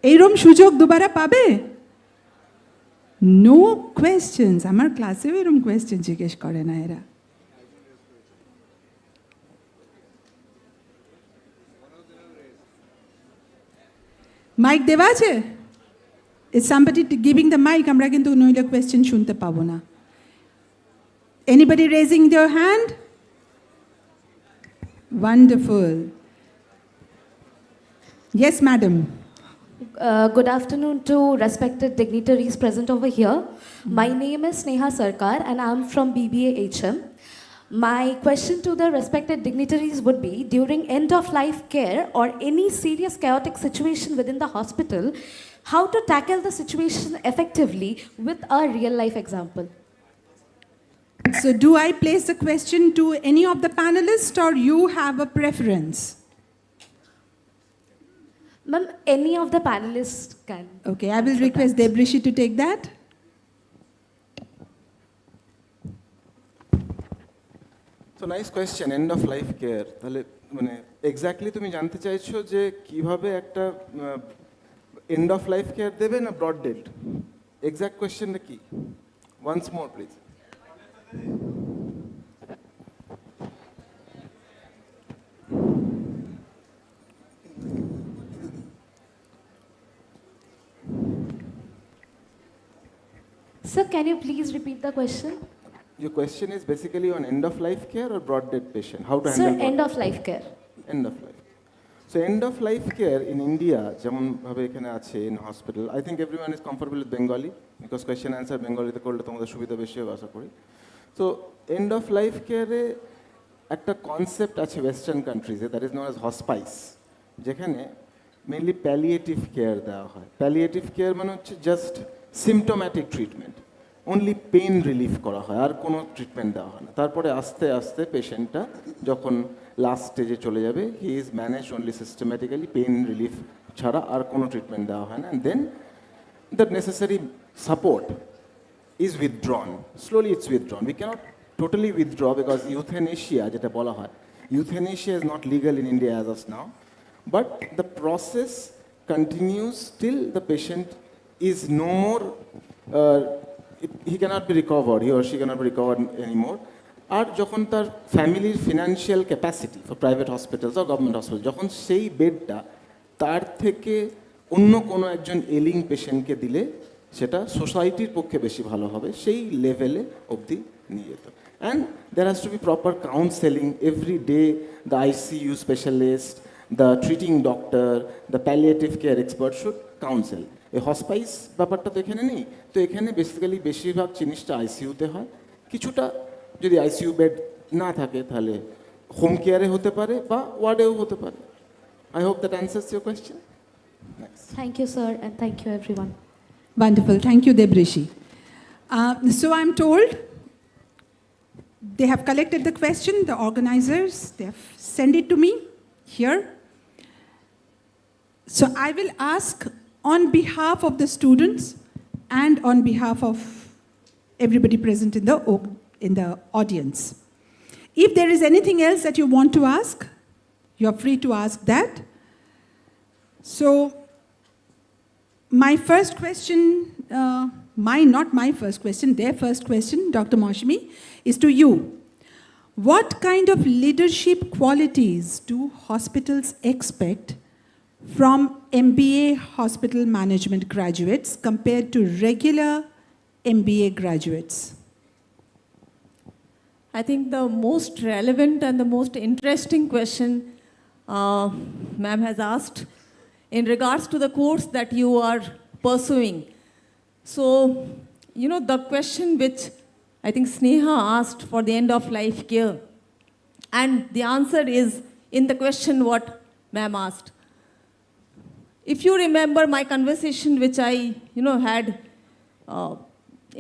এইরকম সুযোগ দুবারা পাবে? No questions. আমার ক্লাসেও এরকম কোয়েশ্চেন জিজ্ঞেস করে না এরা। মাইক দেওয়া আছে? Is somebody giving the mike? আমরা কিন্তু নইলে কোয়েশ্চেন শুনতে পাবো না। Anybody raising their hand? Wonderful. Yes, madam. Good afternoon to respected dignitaries present over here. My name is Sneha Sarkar and I'm from BBA HM. My question to the respected dignitaries would be, during end-of-life care or any serious chaotic situation within the hospital, how to tackle the situation effectively with a real-life example? So do I place the question to any of the panelists or you have a preference? Ma'am, any of the panelists can. Okay, I will request Debrishi to take that. So nice question, end of life care. তাহলে মানে exactly তুমি জানতে চাইছো যে কিভাবে একটা end of life care দেবে না ব্রড ডেট? এক্স্যাক্ট কোয়েশ্চেনটা কি? Once more please. Sir, can you please repeat the question? Your question is basically on end of life care or broad dead patient? How to Sir, handle end of life care. End of life. So end of life care in India, যেমন ভাবে এখানে আছে in hospital, I think everyone is comfortable with Bengali because question answer Bengali তে করলে তোমাদের সুবিধা বেশি হবে আশা করি। So end of life care এ একটা কনসেপ্ট আছে ওয়েস্টার্ন কান্ট্রিজে, that is known as hospice, যেখানে মেইনলি প্যালিয়েটিভ কেয়ার দেওয়া হয়। প্যালিয়েটিভ কেয়ার মানে হচ্ছে just symptomatic treatment, only pain relief করা হয়, আর কোনো ট্রিটমেন্ট দেওয়া হয় না। তারপরে আস্তে আস্তে পেশেন্টটা যখন লাস্ট স্টেজে চলে যাবে, he is manage only systematically, pain relief ছাড়া আর কোনো ট্রিটমেন্ট দেওয়া হয় না। And then the necessary support is withdrawn. Slowly it's withdrawn. We cannot totally withdraw because euthanasia, যেটা বলা হয়, euthanasia is not legal in India as of now. But the process continues till the patient is no more, he cannot be recovered, he or she cannot be recovered anymore. আর যখন তার ফ্যামিলির financial capacity for private hospitals বা government hospital, যখন সেই বেডটা তার থেকে অন্য কোনো একজন এলিং পেশেন্টকে দিলে সেটা সোসাইটির পক্ষে বেশি ভালো হবে, সেই লেভেলে অবধি নিয়ে যেত। And there has to be proper counseling every day. The ICU specialist, the treating doctor, the palliative care expert should counsel. এই হসপাইস ব্যাপারটা তো এখানে নেই, তো এখানে বেসিক্যালি বেশিরভাগ জিনিসটা আইসিইউতে হয়, কিছুটা যদি আইসিইউ বেড না থাকে তাহলে হোম কেয়ারে হতে পারে বা ওয়ার্ডেও হতে পারে। I hope that answers your question. Thank you, sir, and thank you, everyone. Wonderful. Thank you, Debrishi. So I'm told they have collected the question, the organizers, they have sent it to me here. So I will ask on behalf of the students and on behalf of everybody present in the audience. If there is anything else that you want to ask, you are free to ask that. So my first question, not my first question, their first question, Dr. Maushami, is to you. What kind of leadership qualities do hospitals expect from MBA hospital management graduates compared to regular MBA graduates? I think the most relevant and the most interesting question ma'am has asked in regards to the course that you are pursuing. So, the question which I think Sneha asked for the end of life care, and the answer is in the question what ma'am asked. If you remember my conversation which I, had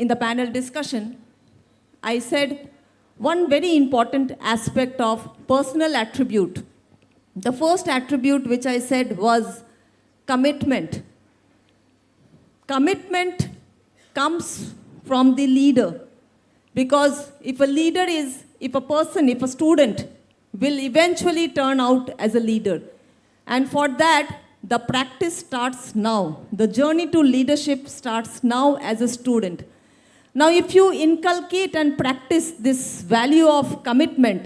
in the panel discussion, I said one very important aspect of personal attribute. The first attribute which I said was commitment. Commitment comes from the leader, because if a person, if a student will eventually turn out as a leader, and for that the practice starts now. The journey to leadership starts now as a student. Now if you inculcate and practice this value of commitment,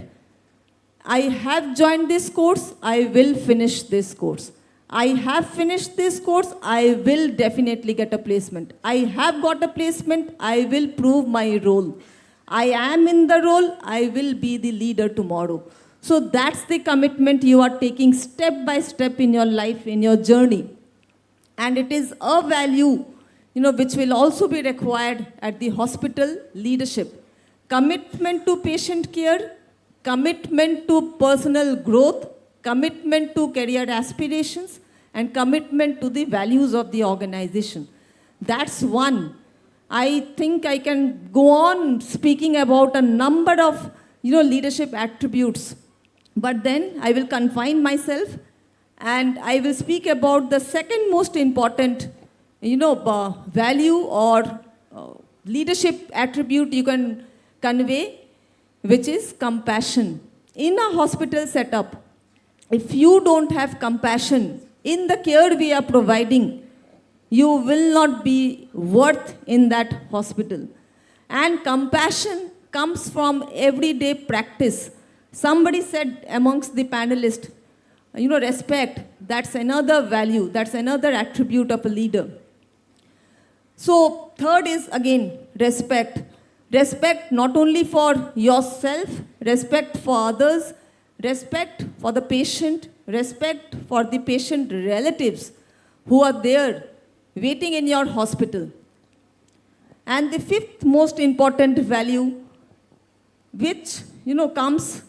I have joined this course, I will finish this course. I have finished this course, I will definitely get a placement. I have got a placement, I will prove my role. I am in the role, I will be the leader tomorrow. So that's the commitment you are taking step by step in your life, in your journey. And it is a value, which will also be required at the hospital leadership. Commitment to patient care, commitment to personal growth, commitment to career aspirations, and commitment to the values of the organization. That's one. I think I can go on speaking about a number of, leadership attributes. But then I will confine myself and I will speak about the second most important, value or leadership attribute you can convey, which is compassion. In a hospital setup, if you don't have compassion in the care we are providing, you will not be worth in that hospital. And compassion comes from everyday practice. Somebody said amongst the panelists, respect, that's another value, that's another attribute of a leader. So third is again respect. Respect not only for yourself, respect for others, respect for the patient, respect for the patient relatives who are there waiting in your hospital. And the fifth most important value, which comes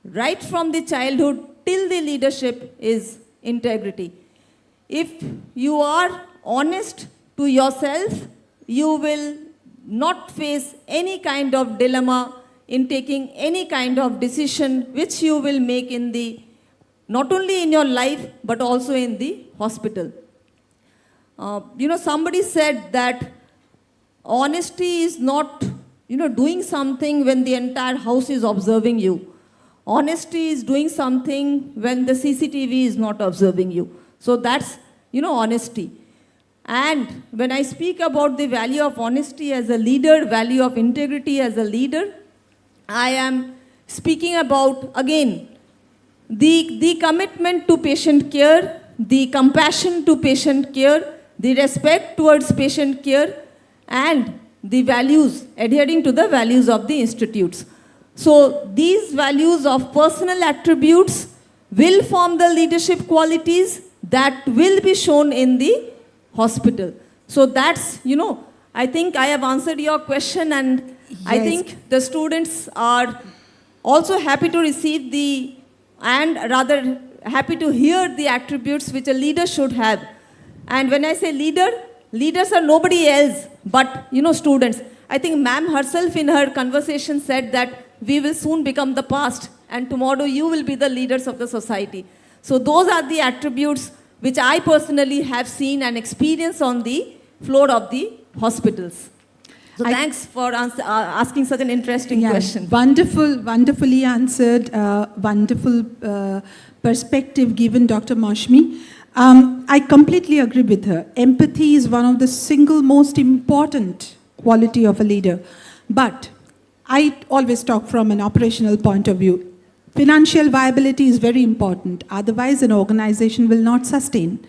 right from the childhood till the leadership, is integrity. If you are honest to yourself, you will not face any kind of dilemma in taking any kind of decision which you will make in the, not only in your life, but also in the hospital. Somebody said that honesty is not, doing something when the entire house is observing you. Honesty is doing something when the CCTV is not observing you. So that's, honesty. And when I speak about the value of honesty as a leader, value of integrity as a leader, I am speaking about, again, the commitment to patient care, the compassion to patient care, the respect towards patient care, and the values, adhering to the values of the institutes. So these values of personal attributes will form the leadership qualities that will be shown in the hospital. So that's, I think I have answered your question, and I Yes. think the students are also happy to receive and rather happy to hear the attributes which a leader should have. And when I say leader, leaders are nobody else but, students. I think ma'am herself in her conversation said that we will soon become the past and tomorrow you will be the leaders of the society. So those are the attributes which I personally have seen and experienced on the floor of the hospitals. So thanks for asking such an interesting question. Wonderfully answered. Wonderful perspective given, Dr. Mashmi. I completely agree with her. Empathy is one of the single most important quality of a leader. But I always talk from an operational point of view. Financial viability is very important. Otherwise, an organization will not sustain.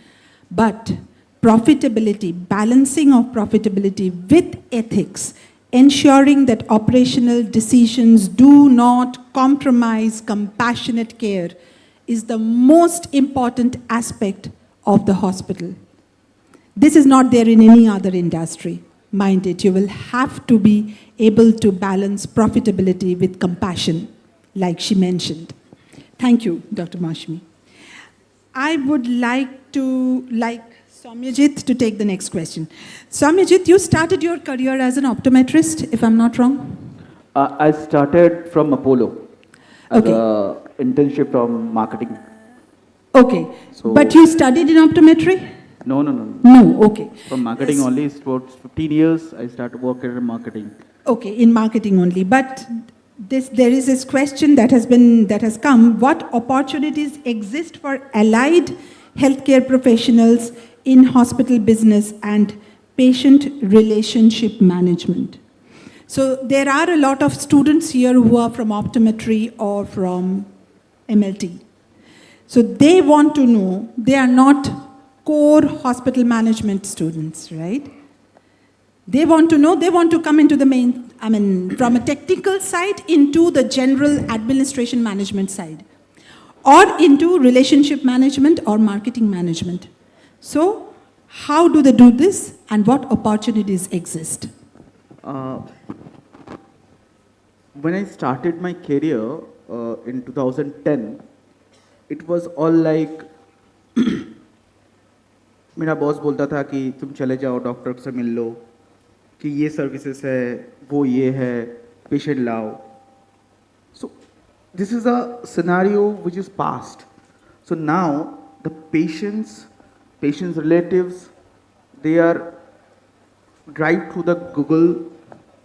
But profitability, balancing of profitability with ethics, ensuring that operational decisions do not compromise compassionate care is the most important aspect of the hospital. This is not there in any other industry. Mind it, you will have to be able to balance profitability with compassion, like she mentioned. Thank you, Dr. Mashmi. I would like Soumyajit to take the next question. Soumyajit, you started your career as an optometrist, if I'm not wrong? I started from Apollo as Okay. a internship from marketing. Okay. So- But you studied in optometry? No. No, okay. From marketing Yes. only. It's about 15 years I started working in marketing. Okay, in marketing only. But there is this question that has come. What opportunities exist for allied healthcare professionals in hospital business and patient relationship management? So there are a lot of students here who are from optometry or from MLT. So they want to know, they are not core hospital management students, right? They want to know, they want to come into the from a technical side into the general administration management side, or into relationship management or marketing management. So how do they do this and what opportunities exist? When I started my career in 2010, it was all like मेरा boss बोलता था कि तुम चले जाओ doctor से मिल लो कि ये सर्विसेज है वो ये है पेशेंट लाओ so this is a scenario which is past so now the patients relatives they are right through the Google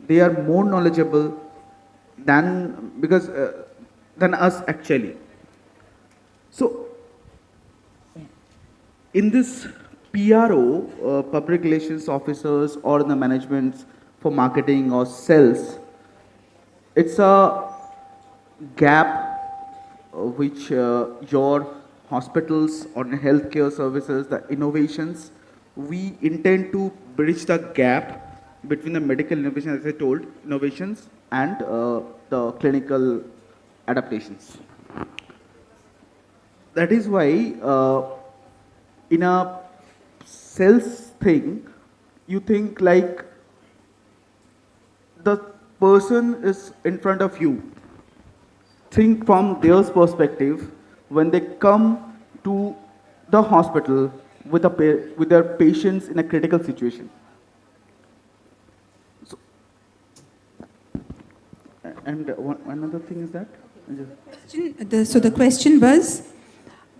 they are more knowledgeable than us actually so in this PRO, public relations officers or the management for marketing or sales, it's a gap which your hospitals or healthcare services, the innovations, we intend to bridge the gap between the medical innovation, as I told, innovations and the clinical adaptations. That is why in a sales thing, you think like the person is in front of you. Think from their perspective when they come to the hospital with their patients in a critical situation. So, and one other thing is that. So the question was,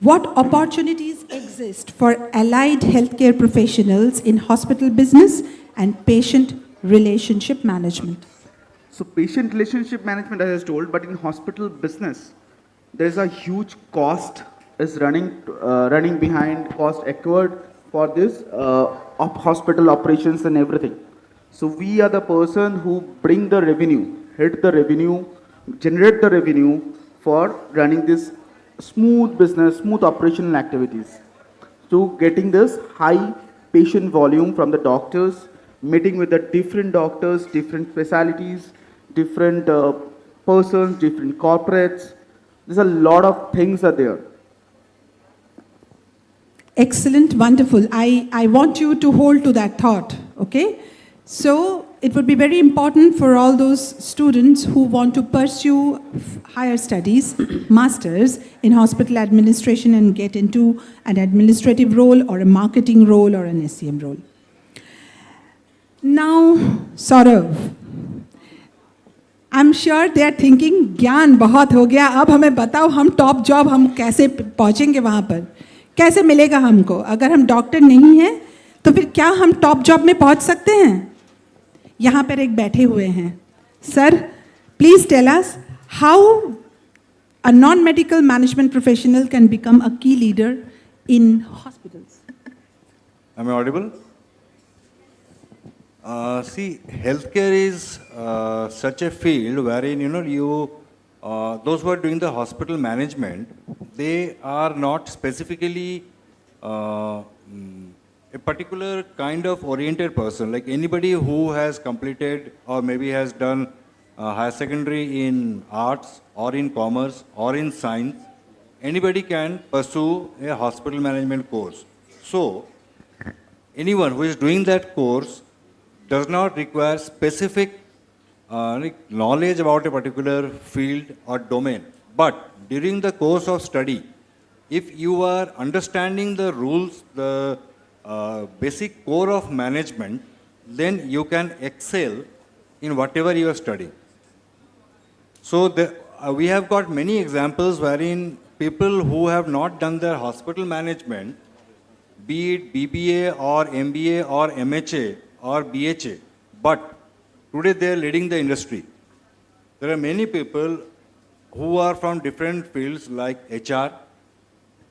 what opportunities exist for allied healthcare professionals in hospital business and patient relationship management? So patient relationship management, as I was told, but in hospital business, there is a huge cost is running behind, cost acquired for this hospital operations and everything. So we are the person who bring the revenue, hit the revenue, generate the revenue for running this smooth business, smooth operational activities. So getting this high patient volume from the doctors, meeting with the different doctors, different specialties, different persons, different corporates. There's a lot of things are there. Excellent, wonderful. I want you to hold to that thought, okay? So it would be very important for all those students who want to pursue higher studies, masters in hospital administration and get into an administrative role or a marketing role or an SCM role. Now, Saurav, I'm sure they are thinking, ज्ञान बहुत हो गया, अब हमें बताओ हम top job हम कैसे पहुंचेंगे वहाँ पर, कैसे मिलेगा हमको? अगर हम डॉक्टर नहीं हैं तो फिर क्या हम टॉप जॉब में पहुंच सकते हैं? यहाँ पर एक बैठे हुए हैं. Sir, please tell us how a non-medical management professional can become a key leader in hospitals. Am I audible? See, healthcare is such a field wherein, those who are doing the hospital management, they are not specifically a particular kind of oriented person. Like anybody who has completed or maybe has done higher secondary in arts or in commerce or in science, anybody can pursue a hospital management course. So, anyone who is doing that course does not require specific knowledge about a particular field or domain. But during the course of study, if you are understanding the rules, the basic core of management, then you can excel in whatever you are studying. So we have got many examples wherein people who have not done their hospital management, be it BBA or MBA or MHA or BHA, but today they are leading the industry. There are many people who are from different fields like HR,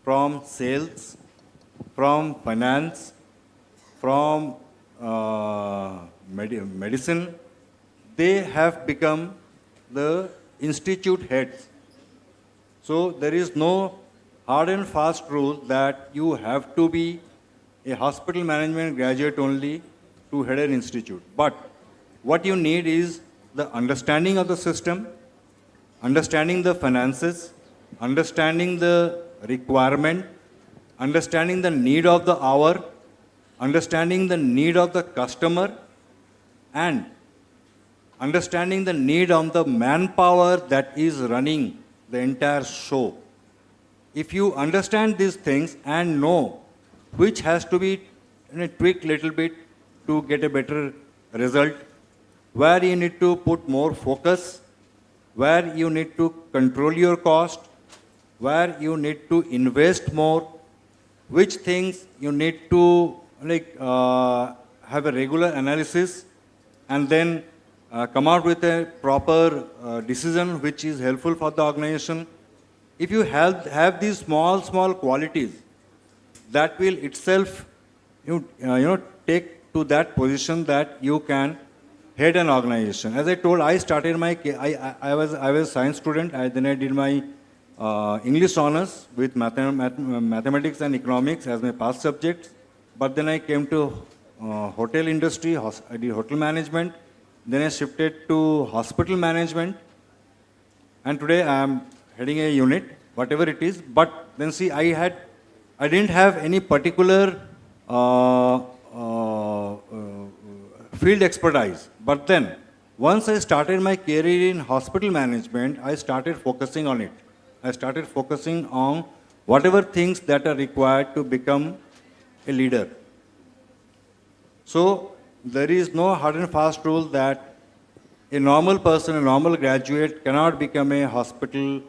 from sales, from finance, from medicine. They have become the institute heads. So there is no hard and fast rule that you have to be a hospital management graduate only to head an institute. But what you need is the understanding of the system, understanding the finances, understanding the requirement, understanding the need of the hour, understanding the need of the customer, and understanding the need of the manpower that is running the entire show. If you understand these things and know which has to be tweaked little bit to get a better result, where you need to put more focus, where you need to control your cost, where you need to invest more, which things you need to have a regular analysis and then come out with a proper decision which is helpful for the organization. If you have these small qualities, that will itself take to that position that you can head an organization. As I told, I started my I was a science student. Then I did my English honors with mathematics and economics as my past subjects. But then I came to hotel industry. I did hotel management. Then I shifted to hospital management. And today I am heading a unit, whatever it is. But then see, I didn't have any particular field expertise. But then, once I started my career in hospital management, I started focusing on it. I started focusing on whatever things that are required to become a leader. So, there is no hard and fast rule that a normal person, a normal graduate cannot become a hospital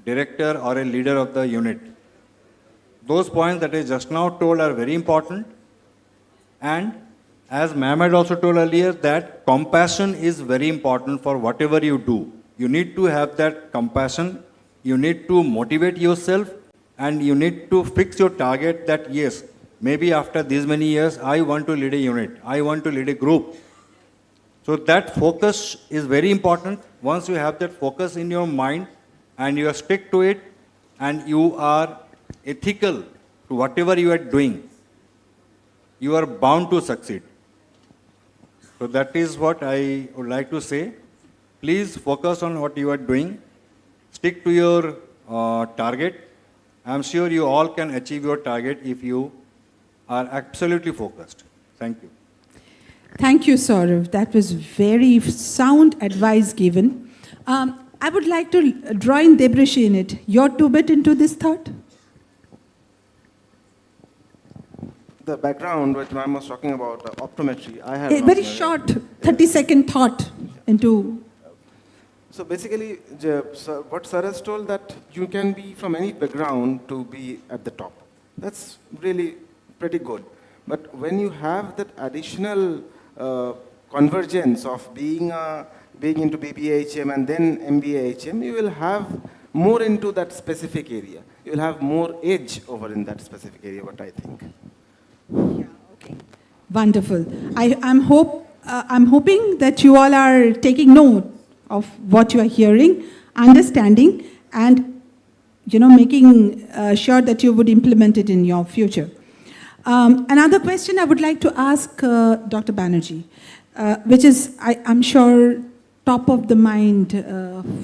director or a leader of the unit. Those points that I just now told are very important. And as ma'am had also told earlier, that compassion is very important for whatever you do. You need to have that compassion. You need to motivate yourself and you need to fix your target that yes, maybe after these many years, I want to lead a unit. I want to lead a group. So that focus is very important. Once you have that focus in your mind and you are stick to it and you are ethical to whatever you are doing, you are bound to succeed. So that is what I would like to say. Please focus on what you are doing. Stick to your target I'm sure you all can achieve your target if you are absolutely focused. Thank you. Thank you, Saurav. That was very sound advice given. I would like to draw in Debrishi in it. Your two bit into this thought? The background which ma'am was talking about, optometry, I have A very short 30-second thought into... So basically, what Sir has told, that you can be from any background to be at the top. That's really pretty good. But when you have that additional convergence of being into BBA-HM and then MBA-HM, you will have more into that specific area. You will have more edge over in that specific area, what I think. Wonderful. I'm hoping that you all are taking note of what you are hearing, understanding, and making sure that you would implement it in your future. Another question I would like to ask Dr. Banerjee, which is, I'm sure, top of the mind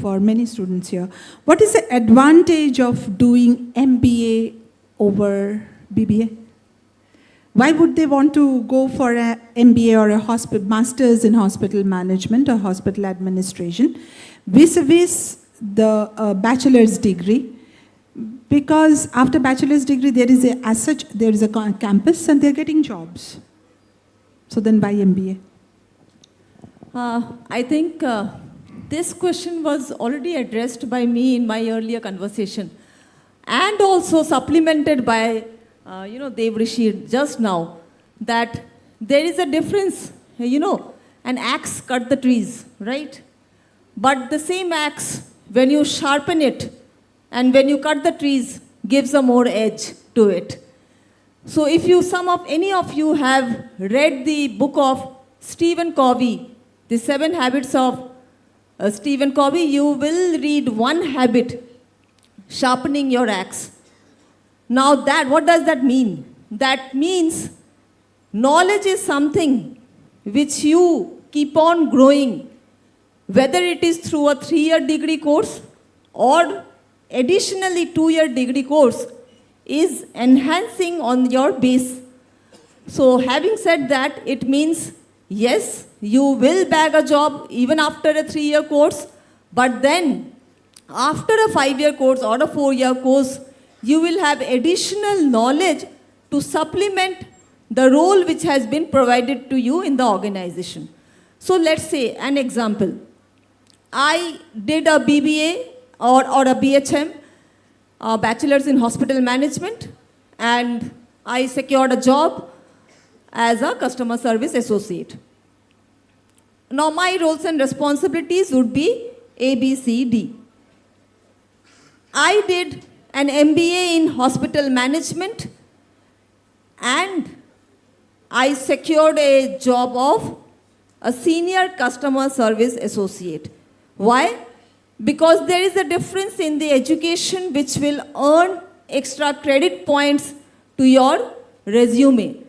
for many students here. What is the advantage of doing MBA over BBA? Why would they want to go for an MBA or a master's in hospital management or hospital administration vis-a-vis the bachelor's degree? Because after bachelor's degree, there is a campus and they're getting jobs. So then why MBA? I think this question was already addressed by me in my earlier conversation, and also supplemented by Devrishi just now, that there is a difference, an axe cut the trees, right? But the same axe, when you sharpen it and when you cut the trees, gives a more edge to it. So if any of you have read the book of Stephen Covey, The 7 Habits of Stephen Covey, you will read one habit, sharpening your axe. Now what does that mean? That means knowledge is something which you keep on growing, whether it is through a 3-year degree course or additionally 2-year degree course, is enhancing on your base. So having said that, it means, yes, you will bag a job even after a 3-year course, but then after a 5-year course or a 4-year course, you will have additional knowledge to supplement the role which has been provided to you in the organization. So let's say an example. I did a BBA or a BHM, Bachelor's in Hospital Management, and I secured a job as a customer service associate. Now my roles and responsibilities would be A, B, C, D. I did an MBA in hospital management and I secured a job of a senior customer service associate. Why? Because there is a difference in the education which will earn extra credit points to your resume.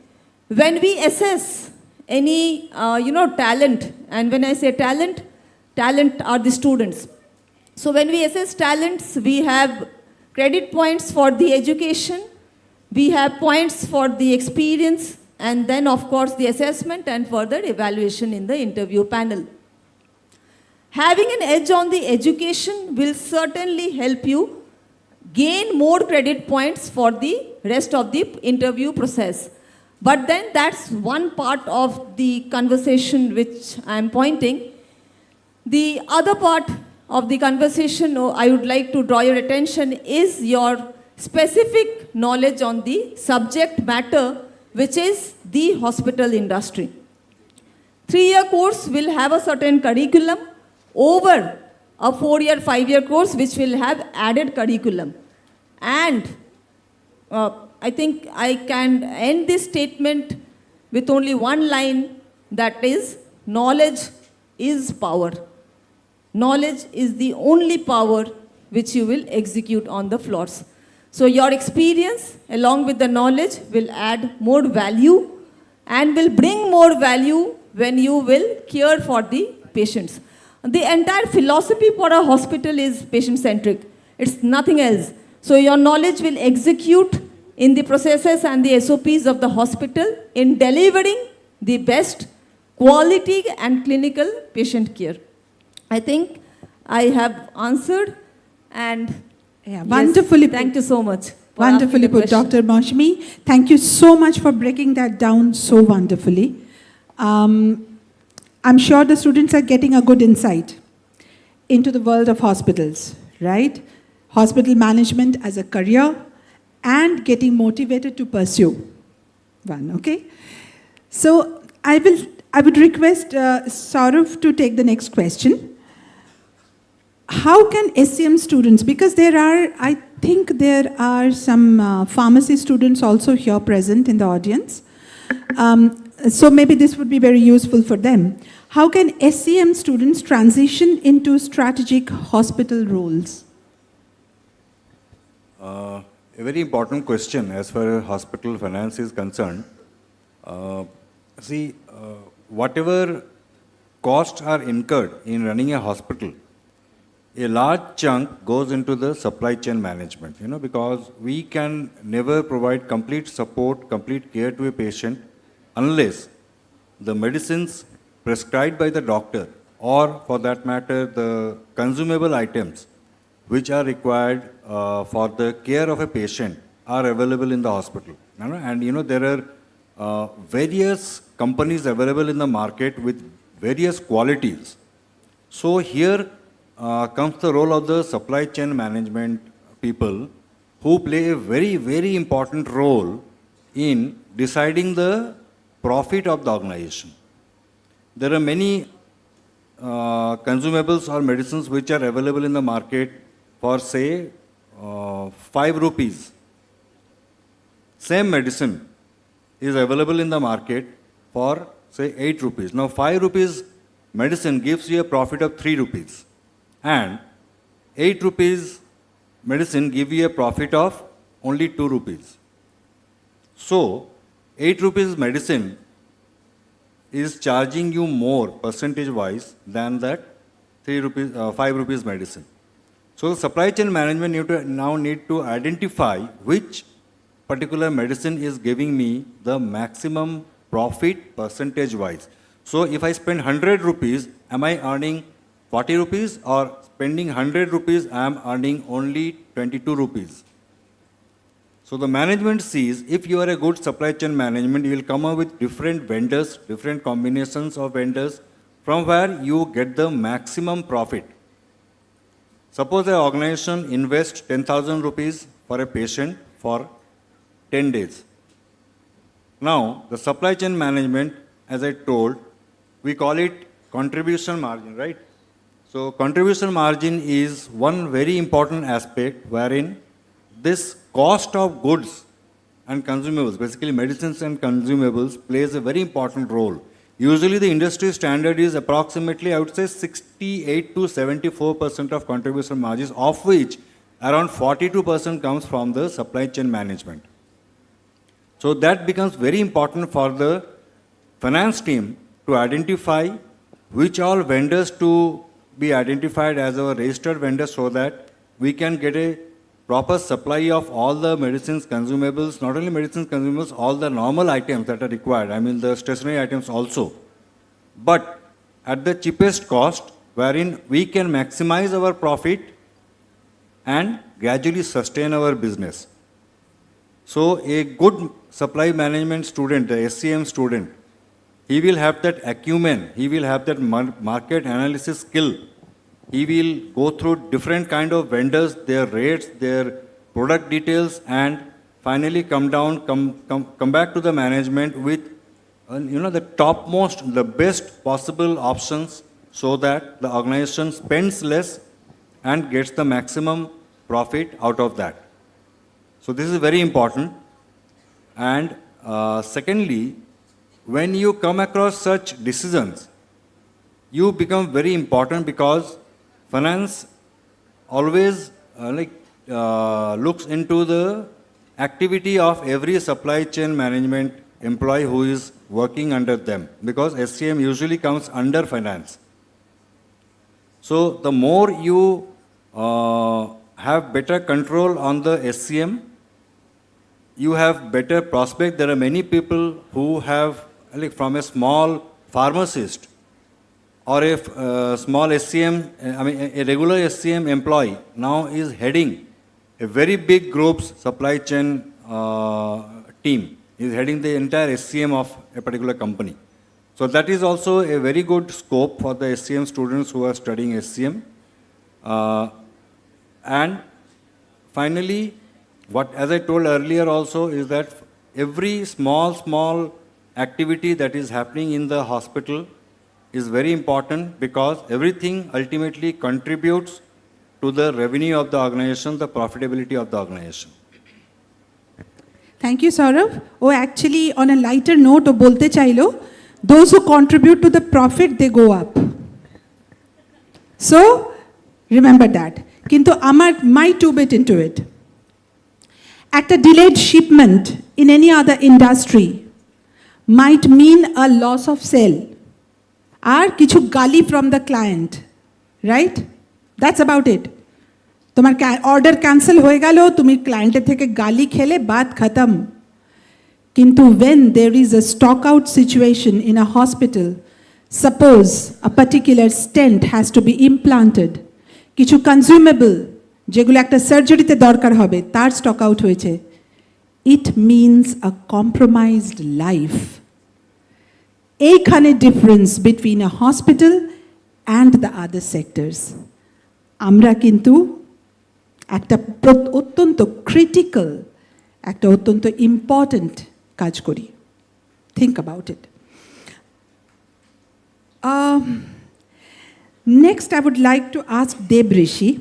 When we assess any talent, and when I say talent are the students. So when we assess talents, we have credit points for the education, we have points for the experience, and then of course the assessment and further evaluation in the interview panel. Having an edge on the education will certainly help you gain more credit points for the rest of the interview process. But then that's one part of the conversation which I am pointing. The other part of the conversation I would like to draw your attention is your specific knowledge on the subject matter, which is the hospital industry. 3-year course will have a certain curriculum over a 4-year, 5-year course which will have added curriculum. And I think I can end this statement with only one line, that is, knowledge is power. Knowledge is the only power which you will execute on the floors. So your experience along with the knowledge will add more value and will bring more value when you will care for the patients. The entire philosophy for a hospital is patient-centric. It's nothing else. So your knowledge will execute in the processes and the SOPs of the hospital in delivering the best quality and clinical patient care. I think I have answered, and Yeah, yes, wonderfully thank put. you so much. for Wonderfully asking the put, question. Dr. Maushmi. Thank you so much for breaking that down so wonderfully. I'm sure the students are getting a good insight into the world of hospitals, right? Hospital management as a career and getting motivated to pursue one, okay? So I would request Saurav to take the next question. How can SCM students, because I think there are some pharmacy students also here present in the audience, so maybe this would be very useful for them. How can SCM students transition into strategic hospital roles? A very important question as far as hospital finance is concerned. Whatever costs are incurred in running a hospital, a large chunk goes into the supply chain management, because we can never provide complete support, complete care to a patient unless the medicines prescribed by the doctor, or for that matter, the consumable items which are required for the care of a patient are available in the hospital. And there are various companies available in the market with various qualities. So here comes the role of the supply chain management people, who play a very, very important role in deciding the profit of the organization. There are many consumables or medicines which are available in the market for, say, 5 rupees. Same medicine is available in the market for, say, 8 rupees. Now, 5 rupees medicine gives you a profit of 3 rupees. And 8 rupees medicine gives you a profit of only 2 rupees. So, 8 rupees medicine is charging you more percentage-wise than that 5 rupees medicine. So, the supply chain management need to identify which particular medicine is giving me the maximum profit percentage-wise. So, if I spend 100 rupees, am I earning 40 rupees, or spending 100 rupees, I am earning only 22 rupees. So the management sees, if you are a good supply chain management, you will come up with different vendors, different combinations of vendors, from where you get the maximum profit. Suppose an organization invests 10,000 rupees for a patient for 10 days. Now, the supply chain management, as I told, we call it contribution margin, right? So contribution margin is one very important aspect wherein this cost of goods and consumables, basically medicines and consumables, plays a very important role. Usually the industry standard is approximately, I would say, 68 to 74% of contribution margins, of which around 42% comes from the supply chain management. So that becomes very important for the finance team to identify which all vendors to be identified as our registered vendors, so that we can get a proper supply of all the medicines, consumables, not only medicines, consumables, all the normal items that are required, I mean the stationary items also, but at the cheapest cost, wherein we can maximize our profit and gradually sustain our business. So a good supply management student, the SCM student, he will have that acumen, he will have that market analysis skill. He will go through different kind of vendors, their rates, their product details, and finally come back to the management with the topmost, the best possible options, so that the organization spends less and gets the maximum profit out of that. So this is very important. And secondly, when you come across such decisions, you become very important, because finance always looks into the activity of every supply chain management employee who is working under them, because SCM usually comes under finance. So the more you have better control on the SCM. You have better prospect. There are many people who have, like from a small pharmacist or a small SCM, a regular SCM employee now is heading a very big group's supply chain team, is heading the entire SCM of a particular company. So that is also a very good scope for the SCM students who are studying SCM. And finally, as I told earlier also, is that every small activity that is happening in the hospital is very important, because everything ultimately contributes to the revenue of the organization, the profitability of the organization. Thank you, Saurav. Oh, actually, on a lighter note, o bolte chailo, those who contribute to the profit, they go up. So, remember that. Kintu my 2 bit into it. At a delayed shipment in any other industry might mean a loss of sale. Or kichu gali from the client. Right? That's about it. তোমার order cancel হয়ে গেল, তুমি ক্লায়েন্টের থেকে গালি খেলে বাত খতম। কিন্তু when there is a stock out situation in a hospital, suppose a particular stent has to be implanted, কিছু consumable যেগুলো একটা সার্জারিতে দরকার হবে তার স্টক আউট হয়েছে, it means a compromised life. এইখানে difference between a hospital and the other sectors. আমরা কিন্তু একটা অত্যন্ত ক্রিটিক্যাল, একটা অত্যন্ত ইম্পর্ট্যান্ট কাজ করি। Think about it. Next I would like to ask Debrishi,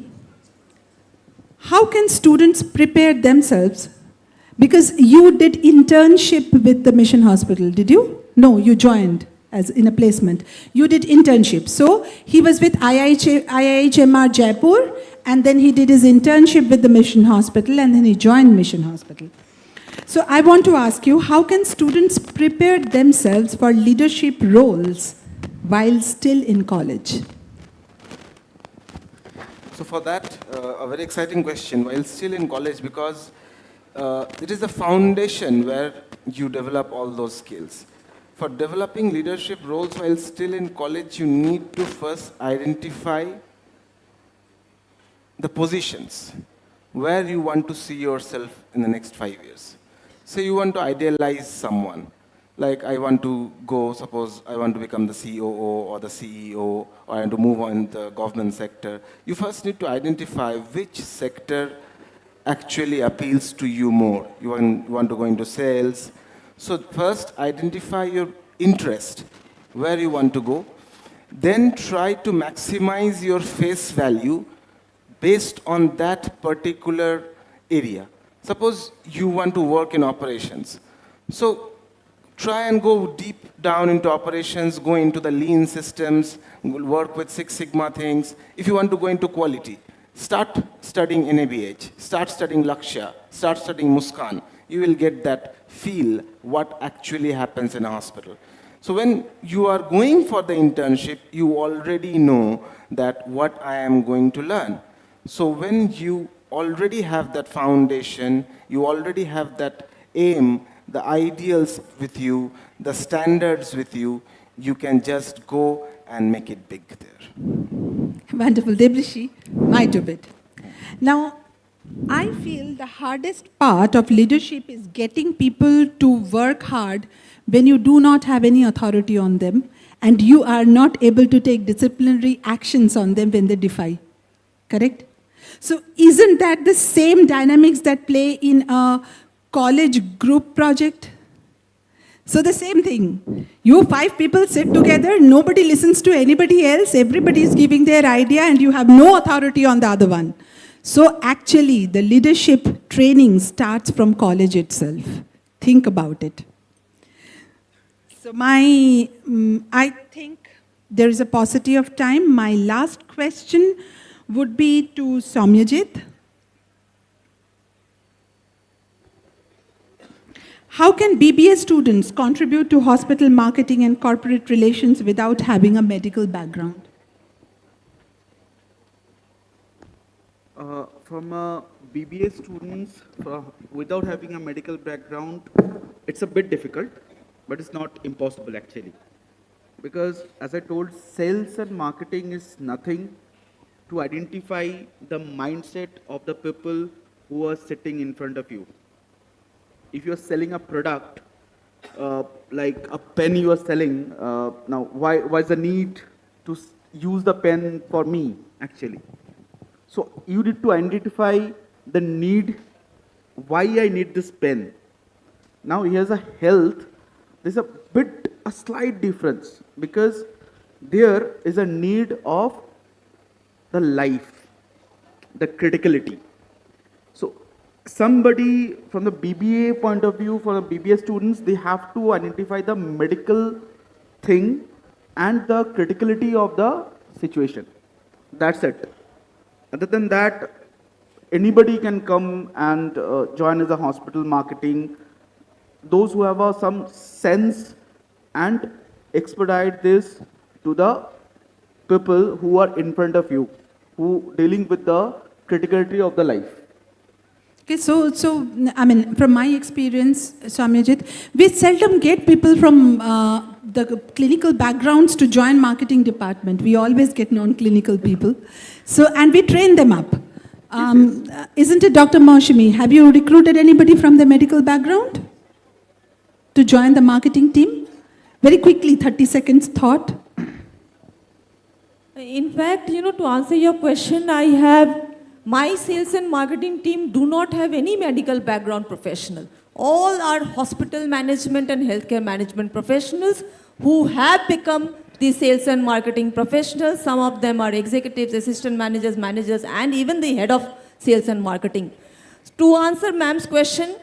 how can students prepare themselves? Because you did internship with the Mission Hospital, did you? No, you joined as in a placement. You did internship. So he was with IIHMR Jaipur, and then he did his internship with the Mission Hospital, and then he joined Mission Hospital. So I want to ask you, how can students prepare themselves for leadership roles while still in college? So for that, a very exciting question, while still in college, because it is the foundation where you develop all those skills. For developing leadership roles while still in college, you need to first identify the positions where you want to see yourself in the next 5 years. Say you want to idealize someone, like I want to go, suppose I want to become the COO or the CEO, or I want to move on in the government sector. You first need to identify which sector actually appeals to you more. You want to go into sales. So first identify your interest, where you want to go. Then try to maximize your face value based on that particular area. Suppose you want to work in operations. So try and go deep down into operations, go into the lean systems, work with Six Sigma things. If you want to go into quality, start studying NABH, start studying Lakshya, start studying Muskan. You will get that feel what actually happens in a hospital. So when you are going for the internship, you already know that what I am going to learn. So when you already have that foundation, you already have that aim, the ideals with you, the standards with you, you can just go and make it big there. Wonderful. Debrishi, my 2 bit. Now, I feel the hardest part of leadership is getting people to work hard when you do not have any authority on them and you are not able to take disciplinary actions on them when they defy. Correct? So isn't that the same dynamics that play in a college group project? So the same thing. You 5 people sit together, nobody listens to anybody else, everybody is giving their idea and you have no authority on the other one. So actually, the leadership training starts from college itself. Think about it. So I think there is a paucity of time. My last question would be to Soumyajit. How can BBA students contribute to hospital marketing and corporate relations without having a medical background? From BBA students, without having a medical background, it's a bit difficult, but it's not impossible actually. Because as I told, sales and marketing is nothing to identify the mindset of the people who are sitting in front of you. If you're selling a product, like a pen you are selling, now why is the need to use the pen for me actually? So you need to identify the need, why I need this pen. Now here's a health, there's a slight difference because there is a need of the life, the criticality. So somebody from the BBA point of view, for the BBA students, they have to identify the medical thing and the criticality of the situation. That's it. Other than that, anybody can come and join as a hospital marketing. Those who have some sense and expedite this to the people who are in front of you, who dealing with the criticality of the life. Okay, so I mean, from my experience, Swamyajit, we seldom get people from the clinical backgrounds to join marketing department. We always get non-clinical people. So, and we train them up. Isn't it, Dr. Maushami? Have you recruited anybody from the medical background to join the marketing team? Very quickly, 30 seconds thought. In fact, to answer your question, my sales and marketing team do not have any medical background professional. All are hospital management and healthcare management professionals who have become the sales and marketing professionals. Some of them are executives, assistant managers, and even the head of sales and marketing. To answer ma'am's question,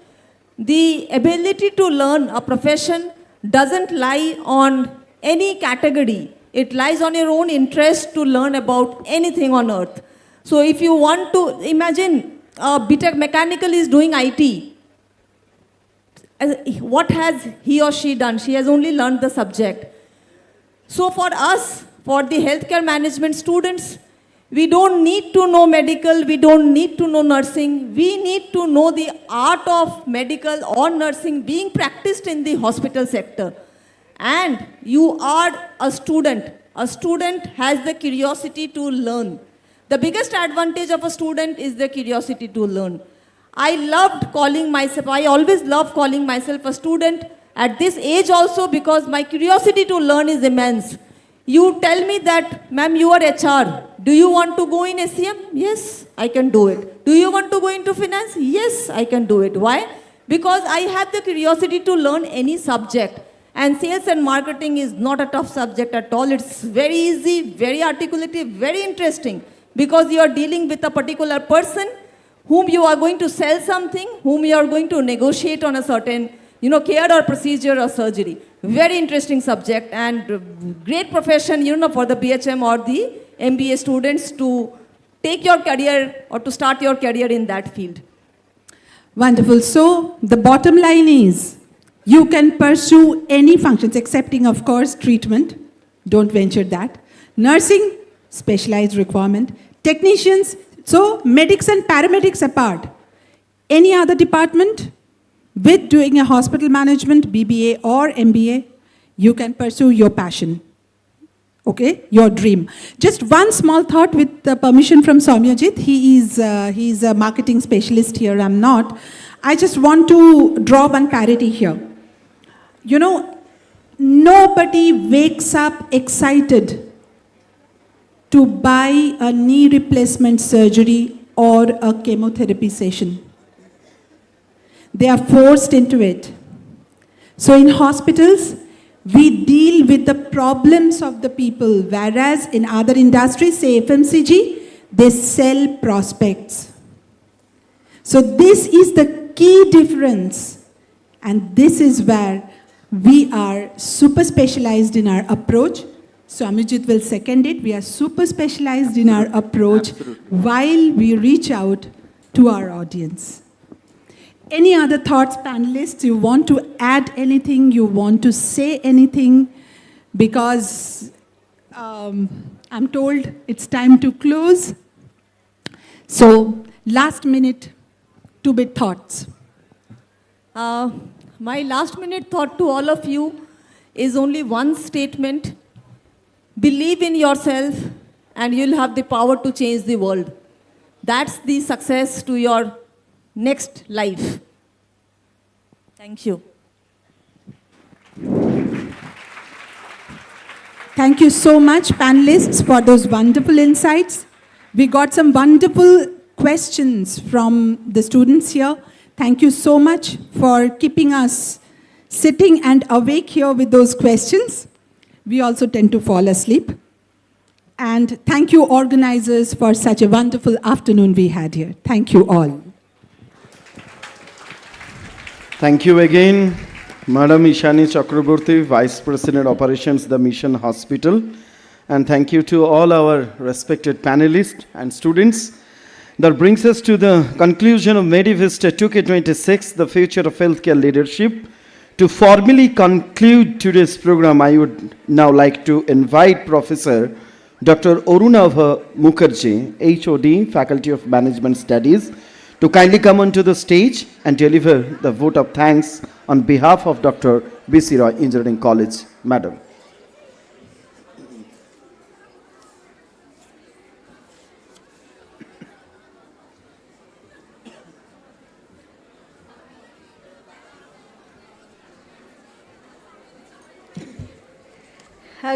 the ability to learn a profession doesn't lie on any category. It lies on your own interest to learn about anything on earth. So if you want to imagine a BTech mechanical is doing IT, what has he or she done? She has only learned the subject. So for us, for the healthcare management students, we don't need to know medical, we don't need to know nursing, we need to know the art of medical or nursing being practiced in the hospital sector. And you are a student. A student has the curiosity to learn. The biggest advantage of a student is the curiosity to learn. I always loved calling myself a student at this age also because my curiosity to learn is immense. You tell me that, ma'am, you are HR. Do you want to go in SCM? Yes, I can do it. Do you want to go into finance? Yes, I can do it. Why? Because I have the curiosity to learn any subject. And sales and marketing is not a tough subject at all. It's very easy, very articulative, very interesting. Because you are dealing with a particular person whom you are going to sell something, whom you are going to negotiate on a certain, care or procedure or surgery. Very interesting subject and great profession, for the BHM or the MBA students to take your career or to start your career in that field. Wonderful. So the bottom line is, you can pursue any functions, excepting, of course, treatment. Don't venture that. Nursing, specialized requirement. Technicians, so medics and paramedics apart. Any other department with doing a hospital management, BBA or MBA, you can pursue your passion. Okay, your dream. Just one small thought with the permission from Soumyajit. He's a marketing specialist here, I'm not. I just want to draw one parity here. Nobody wakes up excited to buy a knee replacement surgery or a chemotherapy session. They are forced into it. So in hospitals, we deal with the problems of the people, whereas in other industries, say FMCG, they sell prospects. So this is the key difference, and this is where we are super specialized in our approach. Swamijit will second it. We are super specialized in our approach. Absolutely. While we reach out to our audience. Any other thoughts, panelists? You want to add anything? You want to say anything? Because I'm told it's time to close. So, last minute, 2-bit thoughts. My last minute thought to all of you is only one statement. Believe in yourself and you'll have the power to change the world. That's the success to your next life. Thank you. Thank you so much, panelists, for those wonderful insights. We got some wonderful questions from the students here. Thank you so much for keeping us sitting and awake here with those questions. We also tend to fall asleep. And thank you, organizers, for such a wonderful afternoon we had here. Thank you all. Thank you again, Madam Ishani Chakraborty, Vice President Operations, the Mission Hospital. And thank you to all our respected panelists and students. That brings us to the conclusion of Medivista 2K26, the future of healthcare leadership. To formally conclude today's program, I would now like to invite Professor Dr. Arunabha Mukherjee, HOD, Faculty of Management Studies, to kindly come onto the stage and deliver the vote of thanks on behalf of Dr. B.C. Roy Engineering College. Madam.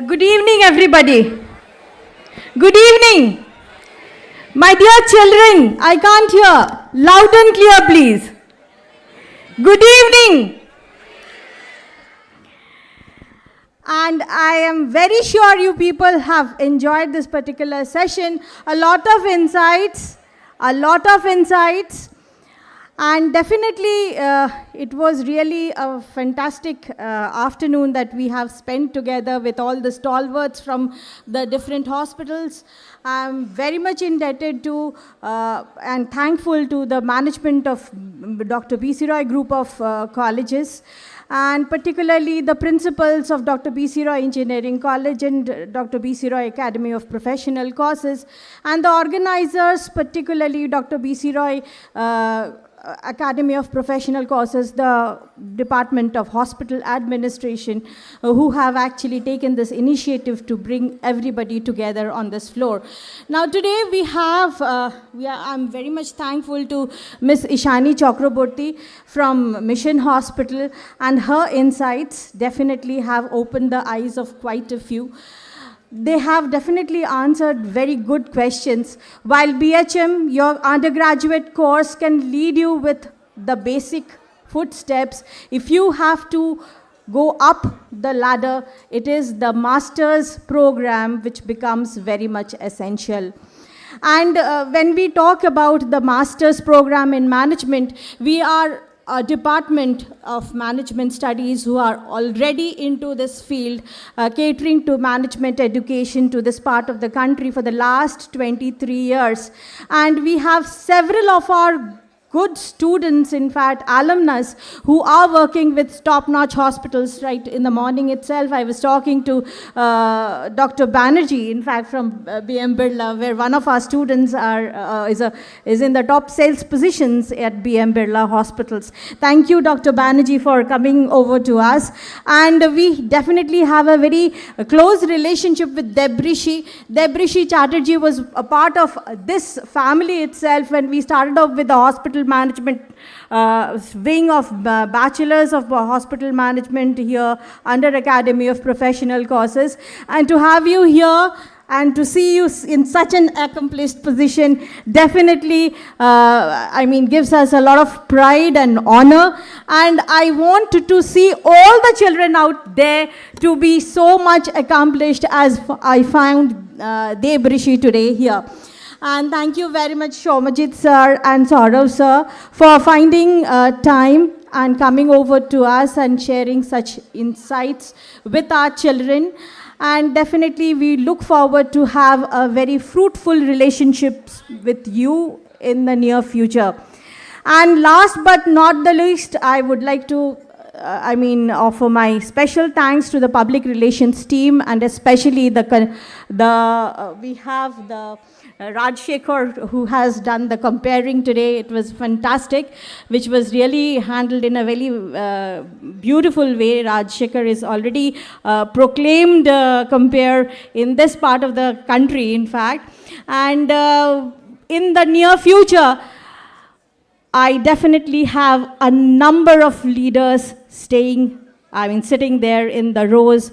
Good evening, everybody. Good evening. My dear children, I can't hear. Loud and clear, please. Good evening. And I am very sure you people have enjoyed this particular session. A lot of insights. And definitely, it was really a fantastic afternoon that we have spent together with all the stalwarts from the different hospitals. I'm very much indebted to and thankful to the management of Dr. B.C. Roy Group of Colleges, and particularly the principals of Dr. B.C. Roy Engineering College and Dr. B.C. Roy Academy of Professional Courses, and the organizers, particularly Dr. B.C. Roy Academy of Professional Courses, the Department of Hospital Administration, who have actually taken this initiative to bring everybody together on this floor. Now today we have, I'm very much thankful to Ms. Ishani Chakraborty from Mission Hospital, and her insights definitely have opened the eyes of quite a few. They have definitely answered very good questions. While BHM, your undergraduate course, can lead you with the basic footsteps, if you have to go up the ladder, it is the master's program which becomes very much essential. And when we talk about the master's program in management, we are a department of management studies who are already into this field, catering to management education to this part of the country for the last 23 years. And we have several of our good students, in fact, alumnus, who are working with top-notch hospitals. Right in the morning itself, I was talking to Dr. Banerjee, in fact, from BM Birla, where one of our students is in the top sales positions at BM Birla hospitals. Thank you, Dr. Banerjee, for coming over to us. And we definitely have a very close relationship with Debrishi. Debrishi Chatterjee was a part of this family itself when we started off with the hospital management wing of bachelors of hospital management here under Academy of Professional Courses. And to have you here and to see you in such an accomplished position definitely, gives us a lot of pride and honor. And I want to see all the children out there to be so much accomplished as I found Debrishi today here. And thank you very much, Shomajit sir and Saurav sir, for finding time and coming over to us and sharing such insights with our children. And definitely we look forward to have a very fruitful relationships with you in the near future. And last but not the least, I would like to offer my special thanks to the public relations team, and especially we have the Rajshekhar, who has done the comparing today. It was fantastic, which was really handled in a very beautiful way. Rajshekhar is already proclaimed compare in this part of the country, in fact. And in the near future, I definitely have a number of leaders sitting there in the rows,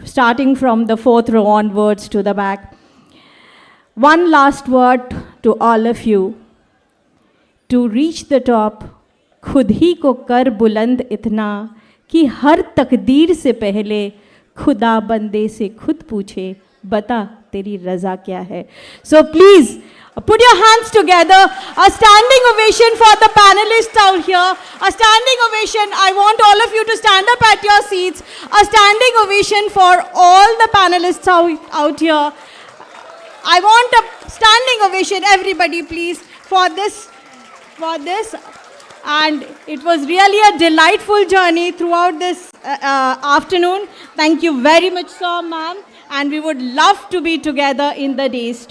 starting from the 4th row onwards to the back. One last word to all of you. To reach the top, खुद ही को कर बुलंद इतना कि हर तकदीर से पहले खुदा बंदे से खुद पूछे बता तेरी रज़ा क्या है. So please, put your hands together. A standing ovation for the panelists out here. A standing ovation. I want all of you to stand up at your seats. A standing ovation for all the panelists out here. I want a standing ovation, everybody, please, for this. And it was really a delightful journey throughout this afternoon. Thank you very much, sir, ma'am. And we would love to be together in the days